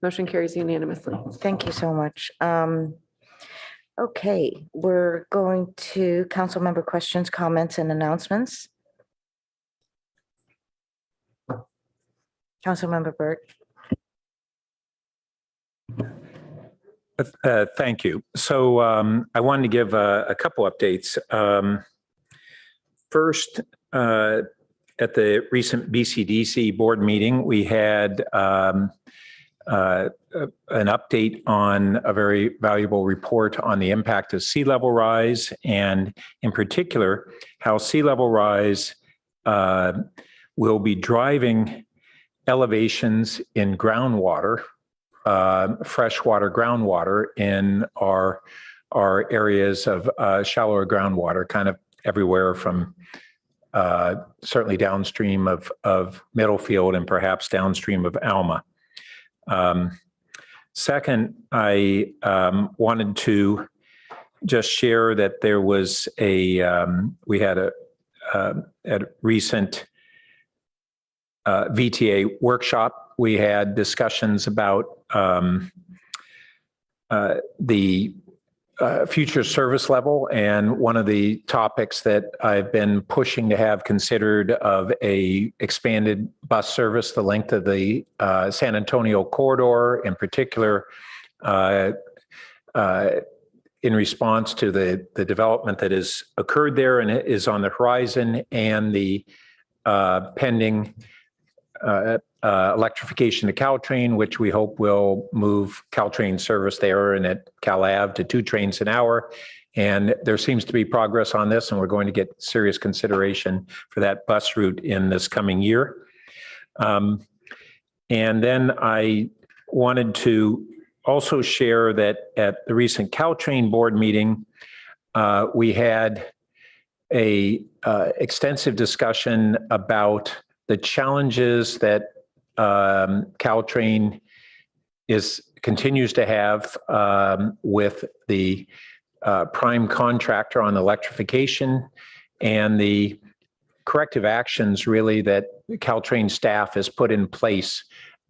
Motion carries unanimously. Thank you so much. Okay, we're going to council member questions, comments, and announcements. Councilmember Burt. Thank you. So I wanted to give a couple updates. First, at the recent BCDC board meeting, we had an update on a very valuable report on the impact of sea level rise, and in particular, how sea level rise will be driving elevations in groundwater, freshwater groundwater in our areas of shallower groundwater, kind of everywhere from certainly downstream of Middlefield and perhaps downstream of Alma. Second, I wanted to just share that there was we had a recent VTA workshop. We had discussions about the future service level, and one of the topics that I've been pushing to have considered of a expanded bus service, the length of the San Antonio corridor, in particular, in response to the development that has occurred there and is on the horizon, and the pending electrification to Caltrain, which we hope will move Caltrain service there and at Cal Ave to 2 trains an hour. And there seems to be progress on this, and we're going to get serious consideration for that bus route in this coming year. And then I wanted to also share that at the recent Caltrain board meeting, we had a extensive discussion about the challenges that Caltrain continues to have with the prime contractor on electrification, and the corrective actions really that Caltrain staff has put in place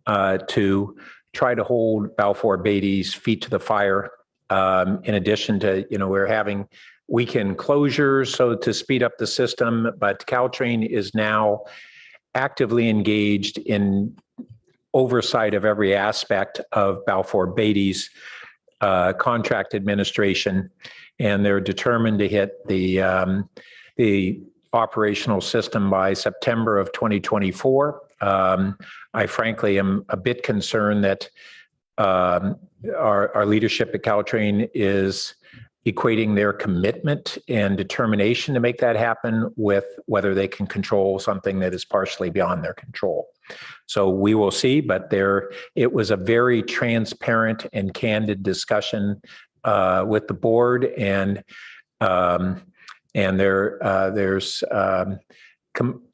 to try to hold Balfour Beatty's feet to the fire. In addition to, we're having weekend closures so to speed up the system, but Caltrain is now actively engaged in oversight of every aspect of Balfour Beatty's contract administration, and they're determined to hit the operational system by September of 2024. I frankly am a bit concerned that our leadership at Caltrain is equating their commitment and determination to make that happen with whether they can control something that is partially beyond their control. So we will see, but it was a very transparent and candid discussion with the board, and there's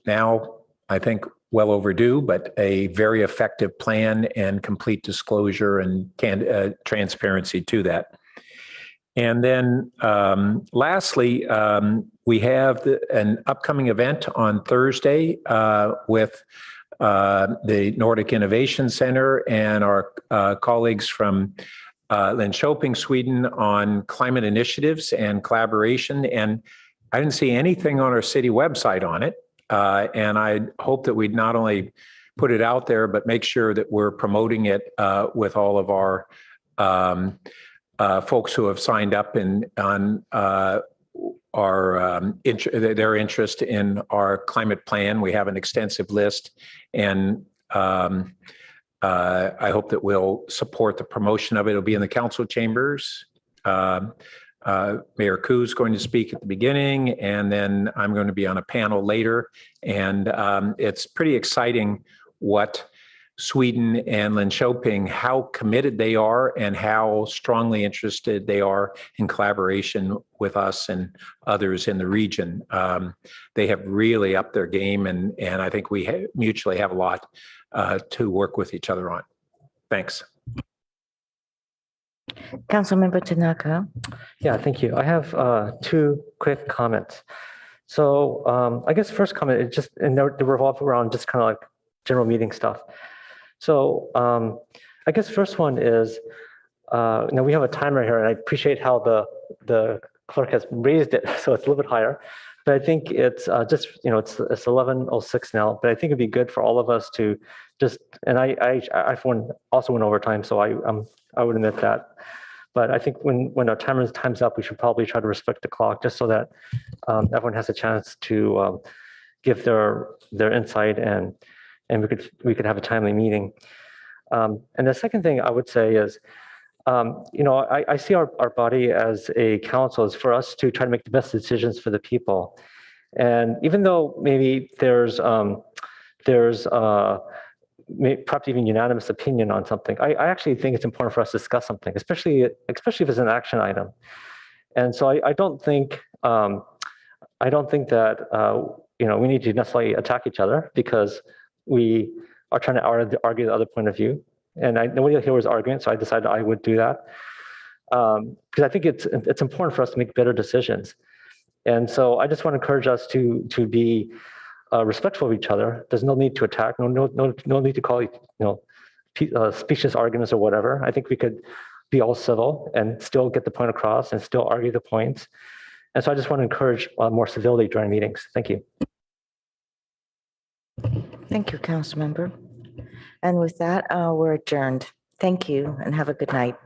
now, I think, well overdue, but a very effective plan and complete disclosure and transparency to that. And then lastly, we have an upcoming event on Thursday with the Nordic Innovation Center and our colleagues from Linköping, Sweden, on climate initiatives and collaboration. And I didn't see anything on our city website on it. And I hope that we'd not only put it out there, but make sure that we're promoting it with all of our folks who have signed up on their interest in our climate plan. We have an extensive list, and I hope that we'll support the promotion of it. It'll be in the council chambers. Mayor Koo is going to speak at the beginning, and then I'm going to be on a panel later. And it's pretty exciting what Sweden and Linköping, how committed they are and how strongly interested they are in collaboration with us and others in the region. They have really upped their game, and I think we mutually have a lot to work with each other on. Thanks. Councilmember Tanaka. Yeah, thank you. I have 2 quick comments. So I guess first comment is just, and they revolve around just kind of like general meeting stuff. So I guess first one is, now we have a timer here, and I appreciate how the clerk has raised it, so it's a little bit higher. But I think it's just, it's 11:06 now, but I think it'd be good for all of us to just, and I for one also went over time, so I would admit that. But I think when our time's up, we should probably try to respect the clock just so that everyone has a chance to give their insight and we could have a timely meeting. And the second thing I would say is, I see our body as a council is for us to try to make the best decisions for the people. And even though maybe there's perhaps even unanimous opinion on something, I actually think it's important for us to discuss something, especially if it's an action item. And so I don't think that we need to necessarily attack each other because we are trying to argue the other point of view. And nobody here was arguing, so I decided I would do that because I think it's important for us to make better decisions. And so I just want to encourage us to be respectful of each other. There's no need to attack, no need to call specious arguments or whatever. I think we could be all civil and still get the point across and still argue the points. And so I just want to encourage more civility during meetings. Thank you. Thank you, Councilmember. And with that, we're adjourned. Thank you and have a good night.